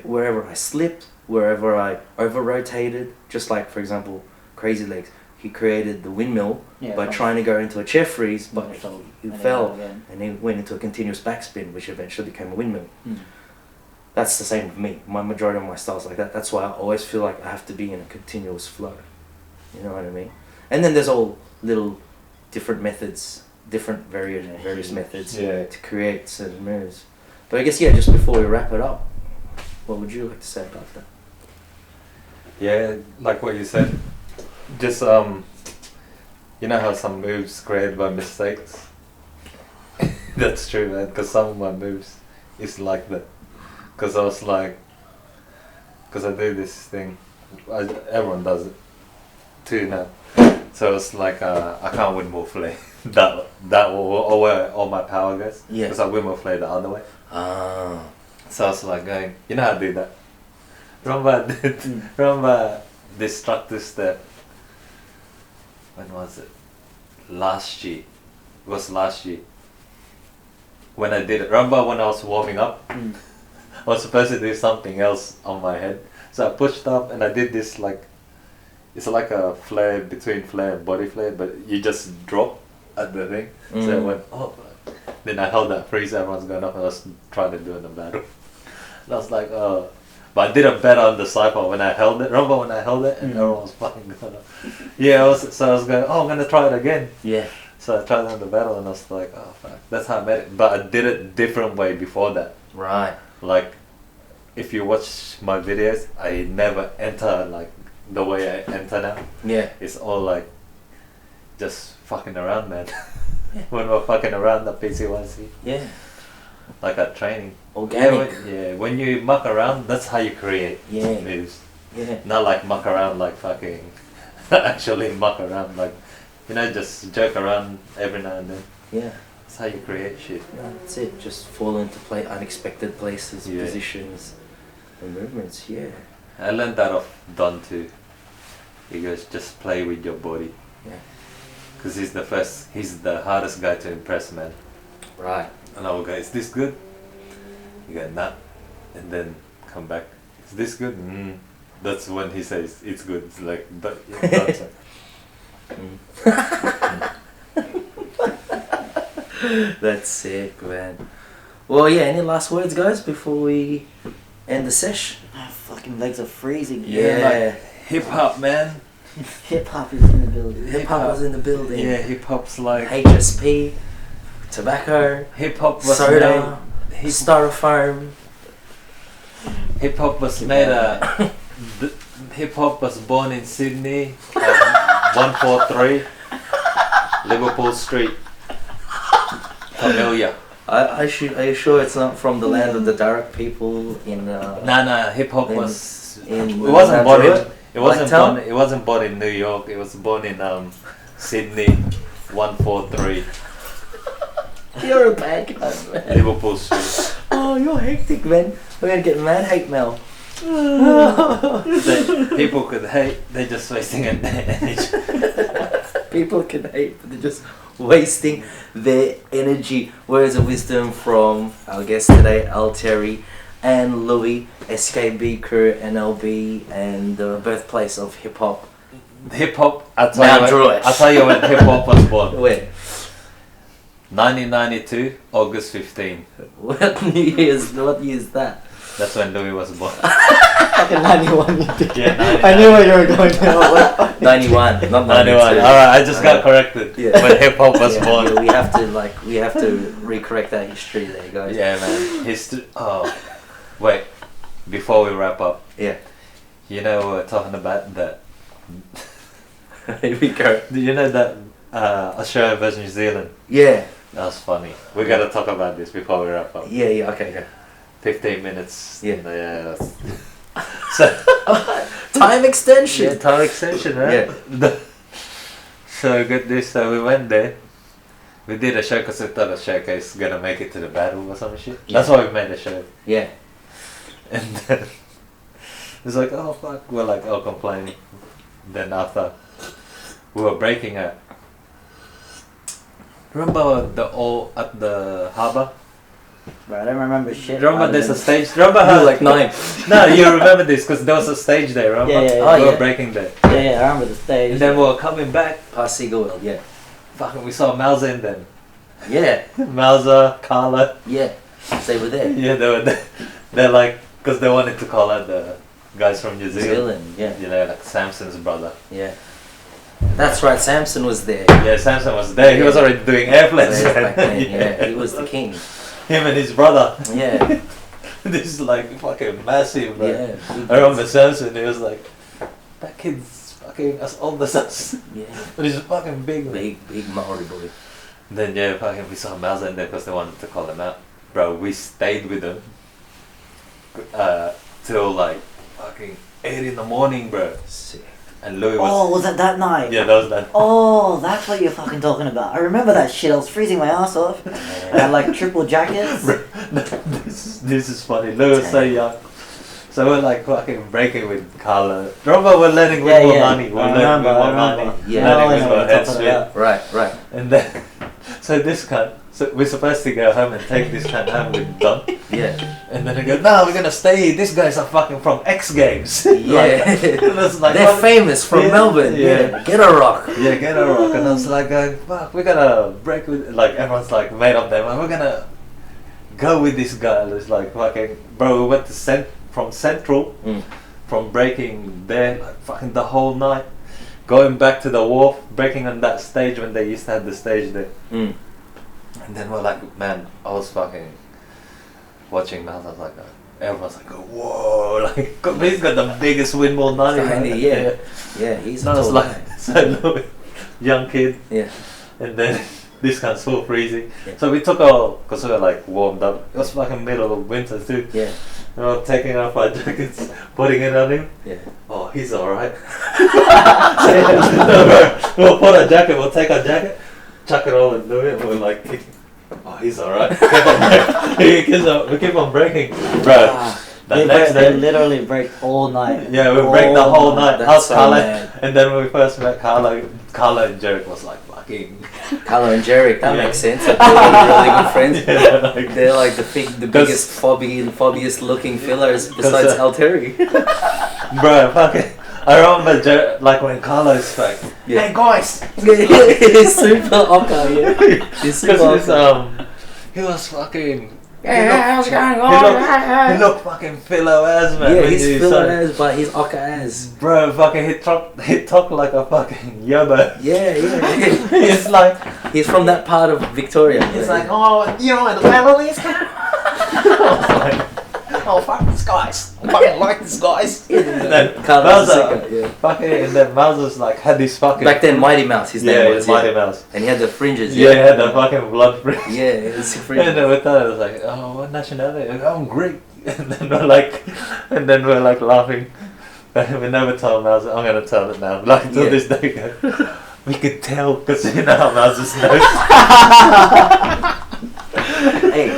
wherever I slipped, wherever I over rotated, just like for example, Crazy Legs, he created the windmill by trying to go into a chair freeze, but he fell and he went into a continuous backspin, which eventually became a windmill. That's the same with me. My majority of my styles like that. That's why I always feel like I have to be in a continuous flow. You know what I mean? And then there's all little different methods, different various methods to create certain moves. But I guess just before we wrap it up, what would you like to say about that? Yeah, like what you said. Just you know how some moves created by mistakes. That's true, man. Because some of my moves is like that. Because I was like, because I do this thing, everyone does it too now. So it's like I can't win more flay. that or where all my power goes. Yeah. Because I win more flay the other way. Ah. So I was like going, you know how to do that. Remember destructive step. When was it? Last year. It was last year. When I did it. Remember when I was warming up? I was supposed to do something else on my head. So I pushed up and I did this like, it's like a flare between flare and body flare, but you just drop at the thing. So I went, oh, then I held that freeze, everyone's going up and I was trying to do it in the battle. And I was like, oh. But I did it better on the cypher when I held it. Remember when I held it and everyone was fucking going up? Yeah, I was going, oh, I'm going to try it again. Yeah. So I tried it in the battle and I was like, oh fuck, that's how I made it. But I did it different way before that. Right. Like, if you watch my videos, I never enter like the way I enter now. Yeah. It's all like, just fucking around, man. When we're fucking around the PC1C. Yeah. Like at training. Organic. Yeah, when you muck around, that's how you create moves. Yeah. Not like muck around like fucking, actually muck around like, you know, just joke around every now and then. Yeah. That's how you create shit. That's it. Just fall into unexpected places, Yeah. positions, and movements. Yeah. I learned that off Don too. He goes, just play with your body. Yeah. Because he's the hardest guy to impress, man. Right. And I will go, is this good? You go, nah. And then come back, is this good? That's when he says, it's good. It's like, that's it. That's sick, man. Well, yeah. Any last words, guys, before we end the sesh? My fucking legs are freezing. Yeah. Hip hop, man. Hip hop is in the building. Hip hop was in the building. Yeah, hip hop's like HSP, tobacco, hip hop was soda, made. styrofoam. Hip hop was made. Hip hop was born in Sydney, 143 Liverpool Street. Familiar. Are you sure it's not from the land of the Dark people in? Nah. Hip hop in- was. in It wasn't born in. Druitt? It wasn't Blacktown? born. It wasn't born in New York. It was born in Sydney, 143 You're a bad guy, man. Liverpool Street. Oh, you're hectic, man. We're gonna get mad hate mail. People could hate. They're just wasting their energy. People can hate, but they're just wasting their energy. Words of wisdom from our guest today, Al Terry and Louis, SKB crew, NLB, and the birthplace of hip hop. Hip hop. I'll MTDRUITT. tell you when hip hop was born. Where? 1992, August 15. What year is that? That's when Louis was born. Fucking 91. Yeah, 99. I knew where you were going to. 91, not 91. 92. Alright, I just got corrected. Yeah. When hip hop was Yeah, born. yeah, we have to recorrect that history there, guys. Yeah, man. History. Oh, wait. Before we wrap up, Yeah. you know we're talking about that. Here we go. Do you know that Australia versus New Zealand? Yeah. That was funny. We gotta talk about this before we wrap up. Yeah, okay, go. 15 minutes. Yeah. Yeah. So. Time extension. Yeah, time extension, right? Yeah. So get this. So we went there. We did a show because we thought the showcase gonna make it to the battle or some shit. Yeah. That's why we made the show. Yeah. And then it's like, oh fuck, we're like all complaining. Then after we were breaking it. Remember the all at the harbour? Bro, I don't remember shit. Remember other there's a than- stage? Remember You how were like 9. No, you remember this because there was a stage there, remember? Yeah, yeah, yeah. Oh, We yeah. were breaking there. Yeah, I remember the stage. And then we were coming back, Past Seagull World, yeah. fucking we saw Malza in them. Yeah. Malza, Carla. Yeah. They were there. Yeah, they were there. They're like, because they wanted to call out the guys from New New Zealand. Zealand, yeah. You know, like Samson's brother. Yeah. That's right, Samson was there. Yeah, Samson was there. He was already doing airplanes. Back man. then, yeah. He was the king. Him and his brother. Yeah. This is like fucking massive, bro. Yeah. I remember Samson, he was like, that kid's fucking as old as us. Yeah. But he's fucking big, man. Big Maori boy. Then yeah, fucking we saw Malza in there because they wanted to call him out. Bro, we stayed with him till like fucking 8 in the morning, bro. Sick. And Louis was... Oh, was that that night? Yeah, that was that. Oh, that's what you're fucking talking about. I remember that shit. I was freezing my ass off. I had like triple jackets. This is funny. Louis was so young. So we're like fucking breaking with Carla. Remember we're learning with Monani. We're learning with Monani. Yeah. Learning with I know our what you're head talking straight. about. Right. And then, so this cunt, so we're supposed to go home and take this cunt home with Don. Yeah. And then they go, no, we're gonna stay here. These guys are fucking from X Games. Yeah. Like, They're what? famous from Yeah, Melbourne. yeah. Yeah. Get a rock. Yeah, get a rock. And I was like, fuck, we're gonna break with, like, everyone's like made up them, and we're gonna go with this guy. And it's like, fucking, bro, we went to from Central, from breaking there, like, fucking the whole night, going back to the wharf, breaking on that stage when they used to have the stage there. And then we're like, man, I was fucking watching Mouth, I was like, everyone's like, whoa, like, he's got the biggest windmill nutty. Tiny, yeah. Yeah, he's So I a was tall like, guy. so young kid, Yeah. and then this guy's so freezing. Yeah. So we took our, because we were like warmed up, it was fucking middle of winter too. Yeah. We were taking off our jackets, putting it on him. Yeah. Oh, he's alright. We'll put our jacket, we'll take our jacket, chuck it all into it, and we're like, he's alright. We keep on breaking, bro. They literally break all night. Yeah, we break the whole night. That's How's so Carla? mad. And then when we first met Carla and Jerick was like fucking. Carlo and Jerick, that Yeah. makes sense. Like, they're really good friends. Yeah, like, They're like the biggest phobbiest looking fillers besides Alteri. bro, fucking. I remember like when Carla is like, Yeah. hey guys, He's super oka, yeah. He's super because oka. he was fucking. Yeah, how's it going? He looked fucking philo as man. Yeah, when he's you filler saw- as, but he's oka as. Bro, fucking he talked like a fucking yabba. Yeah. It's like He's from that part of Victoria. it's yeah. like, oh, you know the family is. I was like, oh fuck these guys. I fucking like these guys. And then Carlos Mauser, Zika, yeah. fucking, and then Mauser's like had this fucking. Back then, Mighty Mouse, his name was. it's Mighty Mouse. And he had the fringes. Yeah, he had the fucking blood fringe. Yeah, it's fringes. And then we thought it was like, oh, what nationality? Like, I'm Greek. And then we're like laughing. We never told Mauser. I'm gonna tell it now. Like till Yeah. this day, we could tell because you know how Mauser's knows. Hey,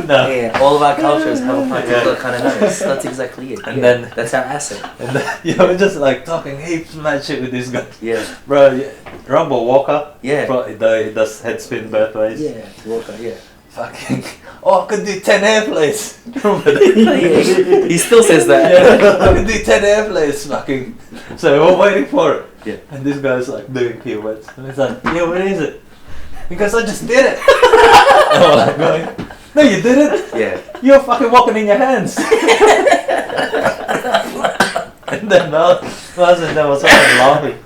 No. yeah, all of our cultures have a particular Yeah. kind of nose. That's exactly it. And yeah. then- that's our asset. And then, we're just like talking heaps mad shit with this guy. Yeah, Bro, remember Walker? yeah, Bro, he does head spin both ways. yeah. Walker, yeah. Fucking. Oh, I could do 10 airplays. Remember that? Yeah, he still says that. Yeah, I could do 10 airplays. Fucking. So we're waiting for it. Yeah. And this guy's like doing pirouettes. And he's like, yeah, where is it? Because I just did it. And we're like going, no, you didn't. Yeah. You're fucking walking in your hands. And then Miles and then was fucking laughing.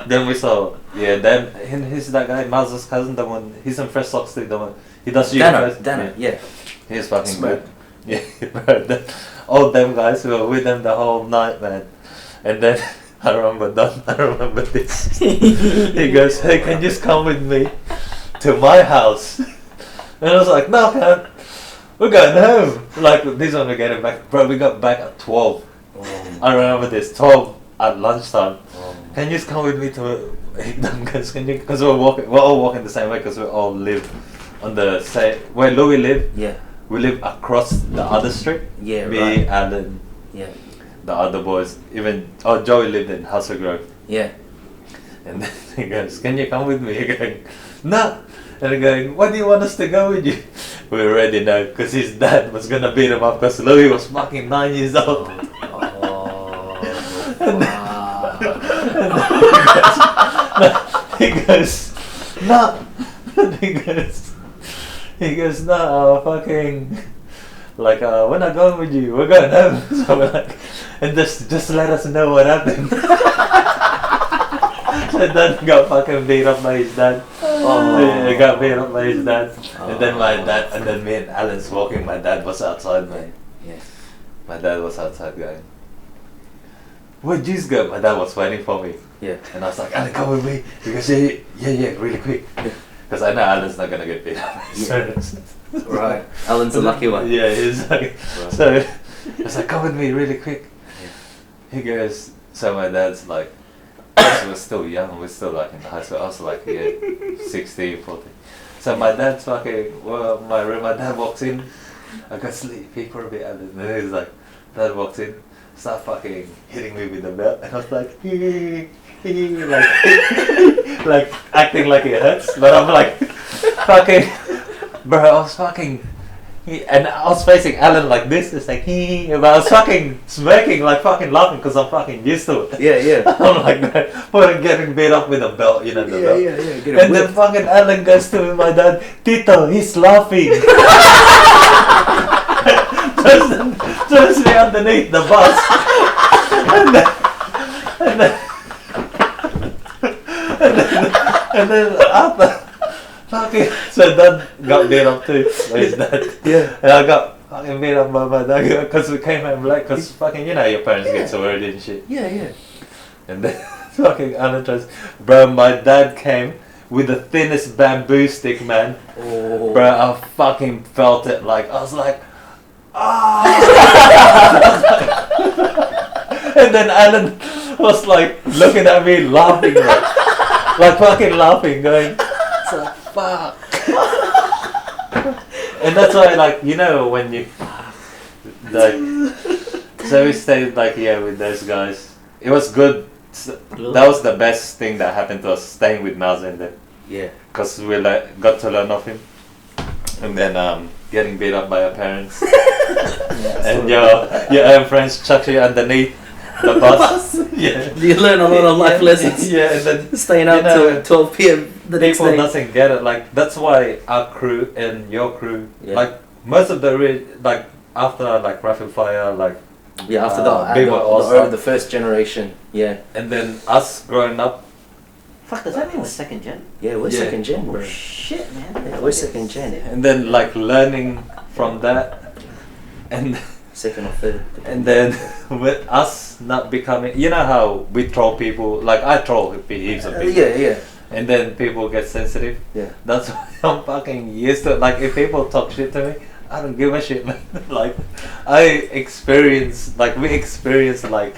Then we saw, then he's that guy, Miles' cousin, the one, he's in Fresh Socks too, the one, he does Dano, yeah. He's fucking Smoke. good. Yeah, bro, all them guys, we were with them the whole night, man. And then, I remember this. He goes, hey, can you just come with me to my house? And I was like, no, man, we're going home. Like, this one we're getting back. Bro, we got back at 12. I remember this, 12 at lunchtime. Can you just come with me to because we're all walking the same way because we all live on the same, where Lowe live, Yeah, we live across the other street. yeah, Me, right. Alan, Yeah, the other boys, Joey lived in Hustle Grove. yeah. And then he goes, can you come with me? You're going, no. And they're going, why do you want us to go with you? We already know, because his dad was going to beat him up because Louis was fucking 9 years old. He goes, no. He goes, no, fucking, like, we're not going with you, we're going home. So we're like, and just let us know what happened. So then got fucking beat up by his dad. He got beat up by his dad. And then my dad, and then me and Alan's walking, my dad was outside, man. Yeah. My dad was outside going, where'd you go? My dad was waiting for me. Yeah. And I was like, Alan, come with me. He goes, yeah, really quick. Because I know Alan's not going to get beat up. Yeah. Right. Alan's the lucky one. Yeah, he's like, Right. so I was like, come with me really quick. Yeah. He goes, so my dad's like, because we're still young, we're still like in high school. I was like, 16, 14. So my dad's fucking, well, my dad walks in. I got sleepy for a bit, and then he's like, dad walks in, start fucking hitting me with the belt, and I was like, like acting like it hurts, but I'm like, fucking, bro, I was fucking, and I was facing Alan like this, it's like, but I was fucking smirking, like fucking laughing, because I'm fucking used to it. Yeah. I'm like, fucking getting beat up with a belt, you know, the belt. Yeah. Get And then fucking Alan goes to my dad, Tito, he's laughing. throws me underneath the bus. And then after, fucking, so dad got beat up too by his dad. Yeah. And I got fucking beat up by my dad because we came home late, because fucking, you know, your parents get so worried and shit. Yeah. And then fucking Alan tries, bro, my dad came with the thinnest bamboo stick, man. Oh. Bro, I fucking felt it, like, I was like, ah. And then Alan was like looking at me laughing, like fucking laughing, going, it's like, fuck. And that's why, like, you know, when you like, so we stayed like with those guys. It was good. That was the best thing that happened to us, staying with Naz and then. Yeah. Because we like got to learn of him, and then getting beat up by our parents, and your own friends chuck you underneath the bus. Yeah. You learn a lot of life lessons. Yeah, and then Staying up till 12 p.m. the next people day. doesn't get it. Like that's why our crew and your crew, like most of the like after like rapid fire, like after the first generation. Yeah. and then us growing up. Fuck, does that mean we're second gen? Yeah, we're second gen, Oh bro. shit, man. Yeah, we're second gen. And then like learning from that, and Second or third. and then with us not becoming, you know how we troll people, like I troll heaps of people, Yeah. and then people get sensitive. Yeah. That's why I'm fucking used to it. Like if people talk shit to me, I don't give a shit, man. Like we experience like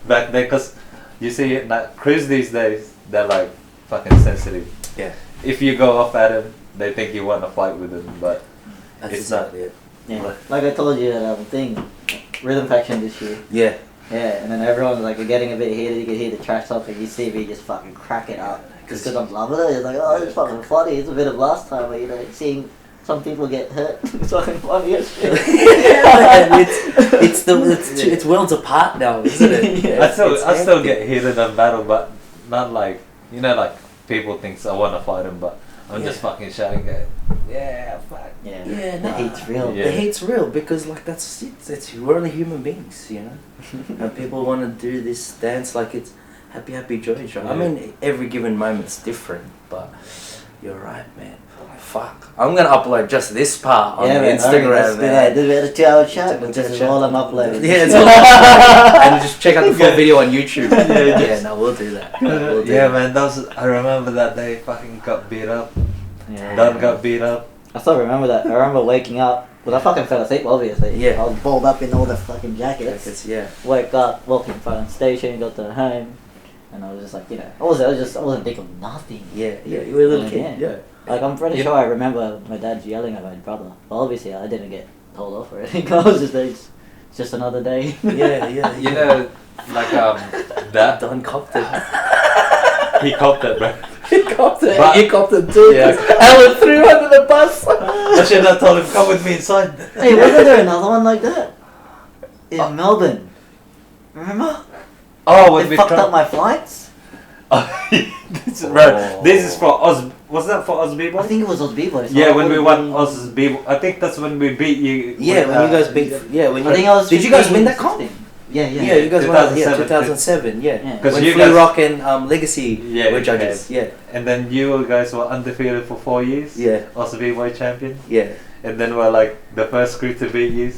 back then, cause you see like crews these days, they're like fucking sensitive. Yeah. If you go off at them, they think you want to fight with them, but That's it's not. exactly it. Yeah. Like I told you that thing, Rhythm Faction this year. Yeah. Yeah, and then everyone's like getting a bit heated. You can hear the trash talk, and you see me just fucking crack it up. Just because I'm loving it. It's like, oh, it's fucking funny. It's a bit of last time, but you know, seeing some people get hurt. It's fucking funny as shit. It's worlds apart now, isn't it? Yeah. I still get heated in battle, but not like, you know, like people think I want to fight them, but I'm just fucking shouting at, yeah, fuck. Yeah, Yeah, the nah. hate's real. Yeah. The hate's real because like that's it. We're only human beings, you know. And people want to do this dance like it's happy joy. I mean, every given moment's different, but you're right, man. Fuck. I'm gonna upload just this part on man, Instagram, man. Do a 2-hour chat, but this is all I'm uploading. Yeah, it's all and just check out the full video on YouTube. Yeah, no, we'll do that. We'll do Yeah, that. man, I remember that day fucking got beat up. Yeah. Don got beat up. I still remember that. I remember waking up. Well, I fucking fell asleep, obviously. Yeah. I was balled up in all the fucking jackets. Yeah. Wake up, walk in front of the station, got to home, and I was just like, you know, I wasn't thinking of nothing. Yeah, you were a little kid. Yeah. Like, I'm pretty sure I remember my dad yelling at my brother. But obviously, I didn't get told off or anything. I was just like, it's just another day. Yeah. You know, like that. Don copped it. He copped it, bro. He copped it. But- You copped it too. Yeah. Alan threw under the bus. I should have told him, come with me inside. Hey, wasn't there another one like that? In Melbourne. Remember? Oh, when They we fucked tried. up my flights? Bro, this is for Oz. Was that for Oz B-Boy? I think it was those B-boys. Yeah, when we won Oz B-Boy. I think that's when we beat you. Yeah, when you guys beat. Yeah, when you. I think I was Did you guys 15, win that comp? 16. Yeah. Yeah, you guys won. Yeah, 2007. 2007. Yeah. Yeah. Because When you Flea guys, Rock and Legacy Yeah, were judges. Yeah. and then you guys were undefeated for 4 years. Yeah. Oz B-Boy champion. Yeah. And then we're like the first crew to beat you.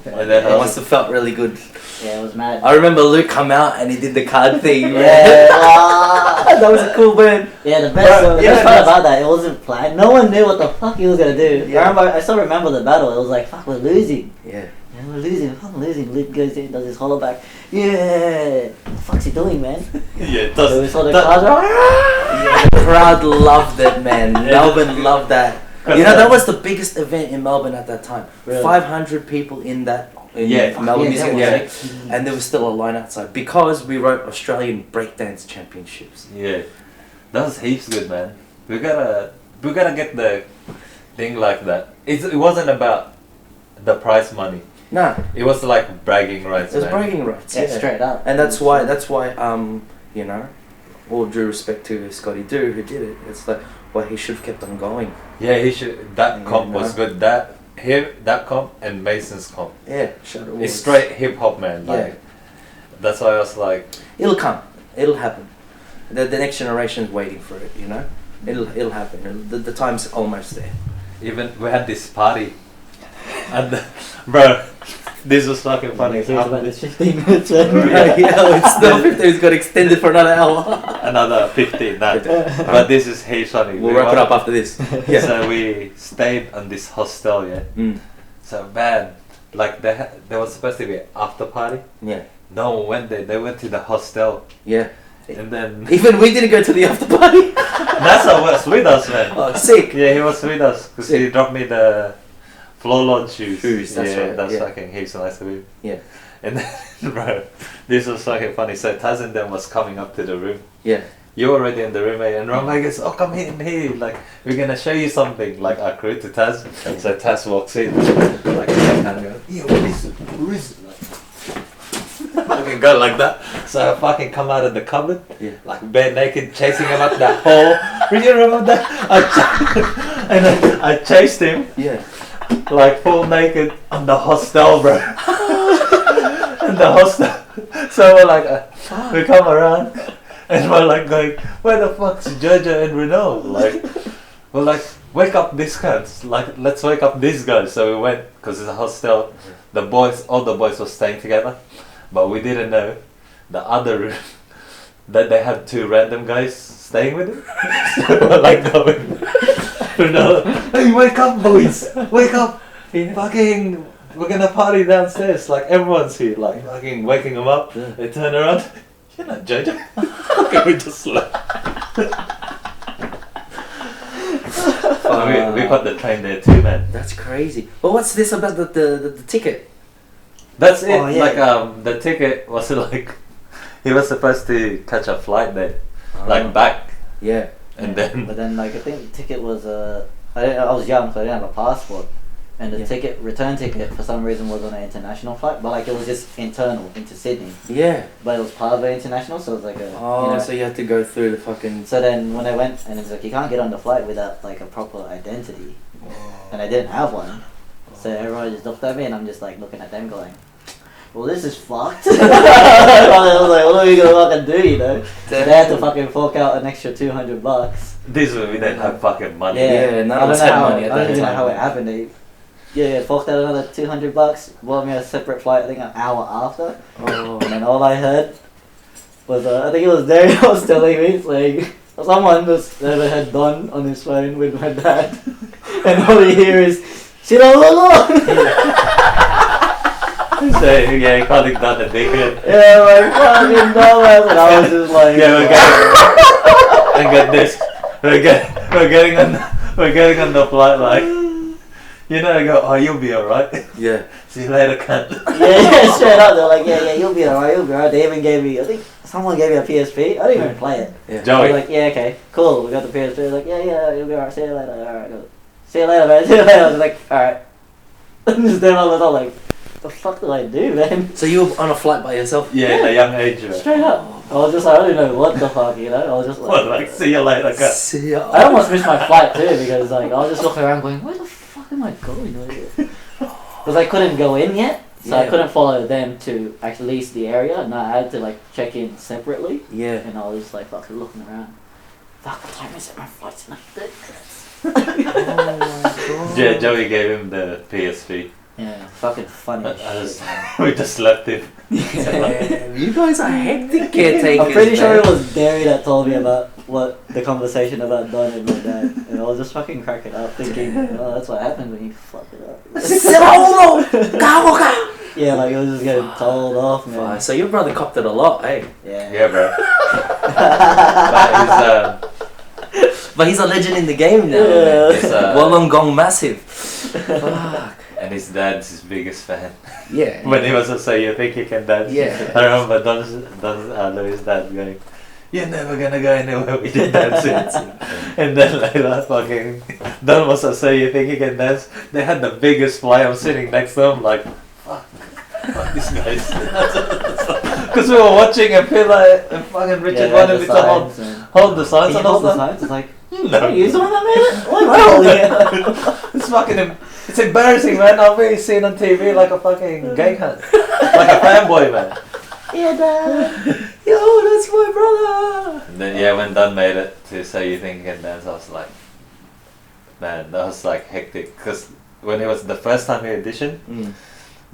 And then It must have felt really good. Yeah, it was mad. I remember Luke come out and he did the card thing. Yeah. That was a cool burn. Yeah, the best Bro, the yeah, best part that's- about that, it wasn't planned. No one knew what the fuck he was gonna do. Yeah. I still remember the battle. It was like, fuck, we're losing. Yeah. Yeah, we're losing. Luke goes in, does his hollow back. Yeah, what the fuck's he doing, man? Yeah, it So we saw the that- cards. Yeah, the crowd loved it, man. Melbourne loved that. You know, that was the biggest event in Melbourne at that time. Really? 500 people in that. In Yeah. Melbourne Yeah, Music that Hall. was And there was still a line outside because we wrote Australian breakdance championships. Yeah, that was heaps good, man. We gotta get the thing like that. It wasn't about the prize money. Nah, It was like bragging rights. it was man. bragging rights. Yeah, straight up. And that's why you know, all due respect to Scotty Doo who did it. It's like, well, he should have kept on going. Yeah, he should. That Yeah, comp was no. good. That comp and Mason's comp. Yeah, Shadow It's Wars. straight hip hop, man. Like, Yeah. that's why I was like, It'll come. It'll happen. The next generation's waiting for it. You know, it'll happen. The time's almost there. even we had this party, and bro, this was fucking funny. It was about After this 15 minutes. man. Yeah, it's still 15. It's got extended for another hour. another 15, nah. But this is heaps funny. We'll wrap it up after this. Yeah. So we stayed on this hostel, yeah. Mm. So man, like there was supposed to be an after party. Yeah. No one went there. They went to the hostel, Yeah. and then Even we didn't go to the after party. That's how was with us, man. Oh, sick. Yeah, he was with us because he dropped me the floor lawn shoes. That's yeah, right, that's yeah. fucking heaps nice of him. Yeah. And then, bro, this was fucking funny. So Taz and them was coming up to the room. Yeah. You're already in the room, eh? And Ron goes, "Oh, come in here. Like, we're gonna show you something." Like, I crew to Taz. And so Taz walks in, like, and goes, "Yeah, what is it? Who is it?" Like, fucking go like that. So I fucking come out of the cupboard, like bare naked, chasing him up that hole. Do you remember that? And then I chased him, Yeah. like full naked on the hostel, bro. And the hostel. So we're like, we come around, and we're like going, "Where the fuck's Jojo and Renault?" Like, we're like, "Wake up these guys! Like, let's wake up these guys." So we went, cause it's a hostel. The boys, all the boys were staying together, but we didn't know the other room that they had two random guys staying with them. So we're like going, Renault, "Hey, wake up, boys! Wake up! Fucking, we're gonna party downstairs. Like everyone's here. Like fucking waking them up." Yeah. They turn around. "You're not Jojo." Okay, we just left. We got the train there too, man. That's crazy. But what's this about the ticket? That's it. Oh, yeah. Like the ticket was like he was supposed to catch a flight there, like back, Yeah. and then But then, like, I think the ticket was I was young, so I didn't have a passport, and the return ticket for some reason was on an international flight, but like it was just internal into Sydney, Yeah. but it was part of the international, so it was like a Oh, you know. so you had to go through the fucking. So then when I went, and it's like you can't get on the flight without like a proper identity, and I didn't have one, so everyone just looked at me, and I'm just like looking at them going, "Well, this is fucked." I was like, "What are we gonna fucking do?" You know? So they had to fucking fork out an extra $200. this was we didn't have fucking money. Yeah, none I of us don't know had how, money at I don't that even know time. how it happened. They forked out another $200, bought me a separate flight. I think an hour after, Oh. and then all I heard was I think it was Derry was telling me, it's like someone was ever had Don on his phone with my dad, and all you hear is "shit on So yeah, he called it done a dickhead. Yeah, like fucking dumbass, and I was just like, Yeah, and get this. We're getting on the flight like, you know, I go, "Oh, you'll be alright." Yeah. See you later, cunt. yeah, straight up. They're like, yeah, you'll be alright, you'll be alright. They even gave me, I think someone gave me a PSP. I didn't even play it. Yeah. I Joey. was like, yeah, okay, cool. We got the PSP. They're like, yeah, you'll be alright. See you later. Alright, go. See you later, man. See you later. I was like, alright. Just then I was all like, the fuck do I do, man? So you were on a flight by yourself? Yeah, at a young age, man. Straight up. I was just like, I don't know what the fuck, you know? I was just like, What, like, see you later, cunt. See ya. I almost missed my flight too because like I was just looking around going, where the fuck am I going? Because I couldn't go in yet, so I Yeah. couldn't follow them to at least the area, and I had to like check in separately. Yeah. And I was just like fucking looking around. Fuck, what time is it? My flight's not good. Oh my god. Yeah, Joey gave him the PSP. Yeah, fucking funny as shit, man. We just left him. Damn, you guys are hectic caretakers. I'm pretty sure man. it was Derry that told me about what the conversation about Don and my dad, and I was just fucking cracking up, thinking, oh, that's what happens when you fuck it up. Yeah, like it was just getting told off, man. Fine, so your brother copped it a lot, eh? Yeah. Yeah, bro. But he's a legend in the game now. Yeah. Man. He's, Wollongong gone massive. Fuck. and his dad's his biggest fan. Yeah. When he was a "So you think you can dance?" Yeah. I remember Louis' dad going, "You're never gonna go anywhere with your dancing." And then later, fucking Don was a "So you think you can dance?" They had the biggest fly. I'm sitting next to him like, fuck these guys. Because we were watching and feel like and fucking Richard wanted me to hold the signs He and all holds the that. signs, it's like, No. you the one that made it? Why am I holding it? It's fucking, it's embarrassing, man. I've been seen on TV like a fucking gay cunt, like a fanboy, man. Yeah, Dad. Yo, that's my brother. And then yeah, when Don made it to "So You Think You Can Dance," I was like, man, that was like hectic. Because when it was the first time he auditioned,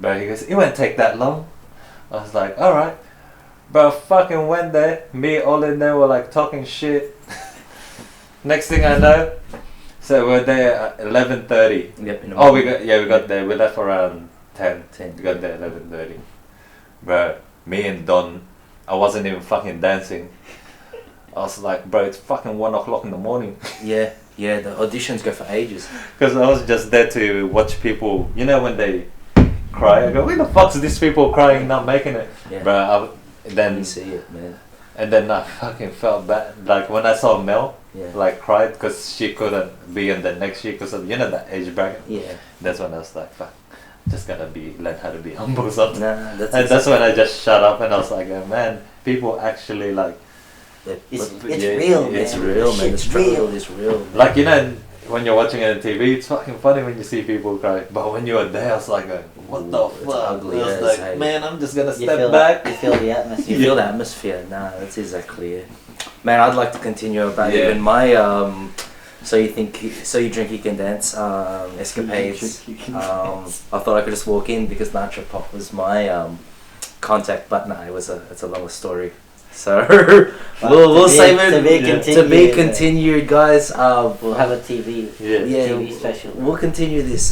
bro, he goes, "It won't take that long." I was like, all right. Bro, fucking went there. Me all in there were like talking shit. Next thing I know, so we're there at 11:30. Yep. In the Oh, morning. we got there. We left around 10. 10. We got there 11:30. Bro, me and Don, I wasn't even fucking dancing. I was like, bro, it's fucking 1 o'clock in the morning. Yeah, yeah. The auditions go for ages. Because I was just there to watch people, you know, when they cry, I go, where the fuck's these people crying, not making it? Yeah. Bro, then You see it, man. and then I fucking felt bad. Like when I saw Mel, Yeah. like cried because she couldn't be in the next year because of, you know, that age bracket. Yeah. That's when I was like, fuck, just gotta learn how to be humble or something. Nah, that's And that's when I just shut up and I was like, oh, man, people actually like, It's yeah, real, man. It's real, man. The Shit's struggle real. is real. Man. like, you know, when you're watching it on TV, it's fucking funny when you see people cry. But when you're there, I was like, what the It's fuck? ugly I was as like, hell. man, I'm just gonna You step feel back. You feel the You atmosphere. feel the atmosphere. Nah, that's exactly it. Man, I'd like to continue about Yeah. even my so you drink you can dance escapades. I thought I could just walk in because Nacho Pop was my contact, but nah, it's a long story. So we'll save it to be continued, guys. We'll have a TV. Yeah. TV special. We'll continue this.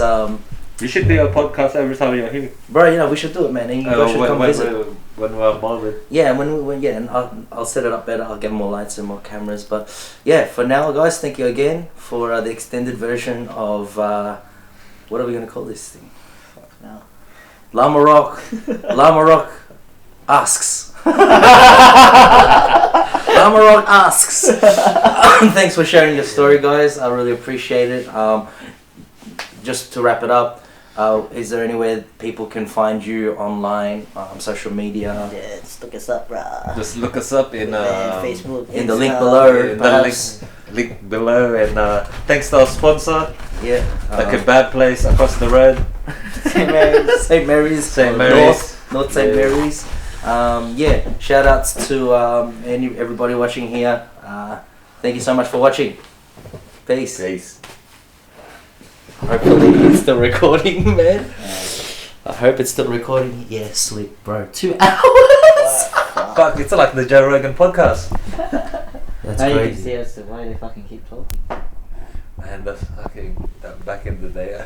You should do a podcast every time you're here. Bro, you know we should do it, man. And you guys should come visit. When we're Melbourne. Yeah, and I'll set it up better. I'll get more lights and more cameras. But yeah, for now, guys, thank you again for the extended version of what are we gonna call this thing? No. Lama Rock asks. Lama Rock asks. Thanks for sharing your story, guys. I really appreciate it. Just to wrap it up. Is there anywhere people can find you online, social media? Yeah, just look us up, brah. Just look us up in Facebook. In the Insta. link below, in the perhaps. link below, and thanks to our sponsor, Yeah. the kebab place across the road. St. Mary's. St. Mary's. St. Mary's. North St. Yeah. Mary's. Yeah. Shout outs to everybody watching here. Thank you so much for watching. Peace. Peace. Hopefully it's still recording, man. I hope it's still recording. Yeah, sleep, bro. 2 hours. Fuck, it's like the Joe Rogan podcast. That's Now you can crazy. see us, so why do they fucking keep talking? Man, that's fucking back in the day.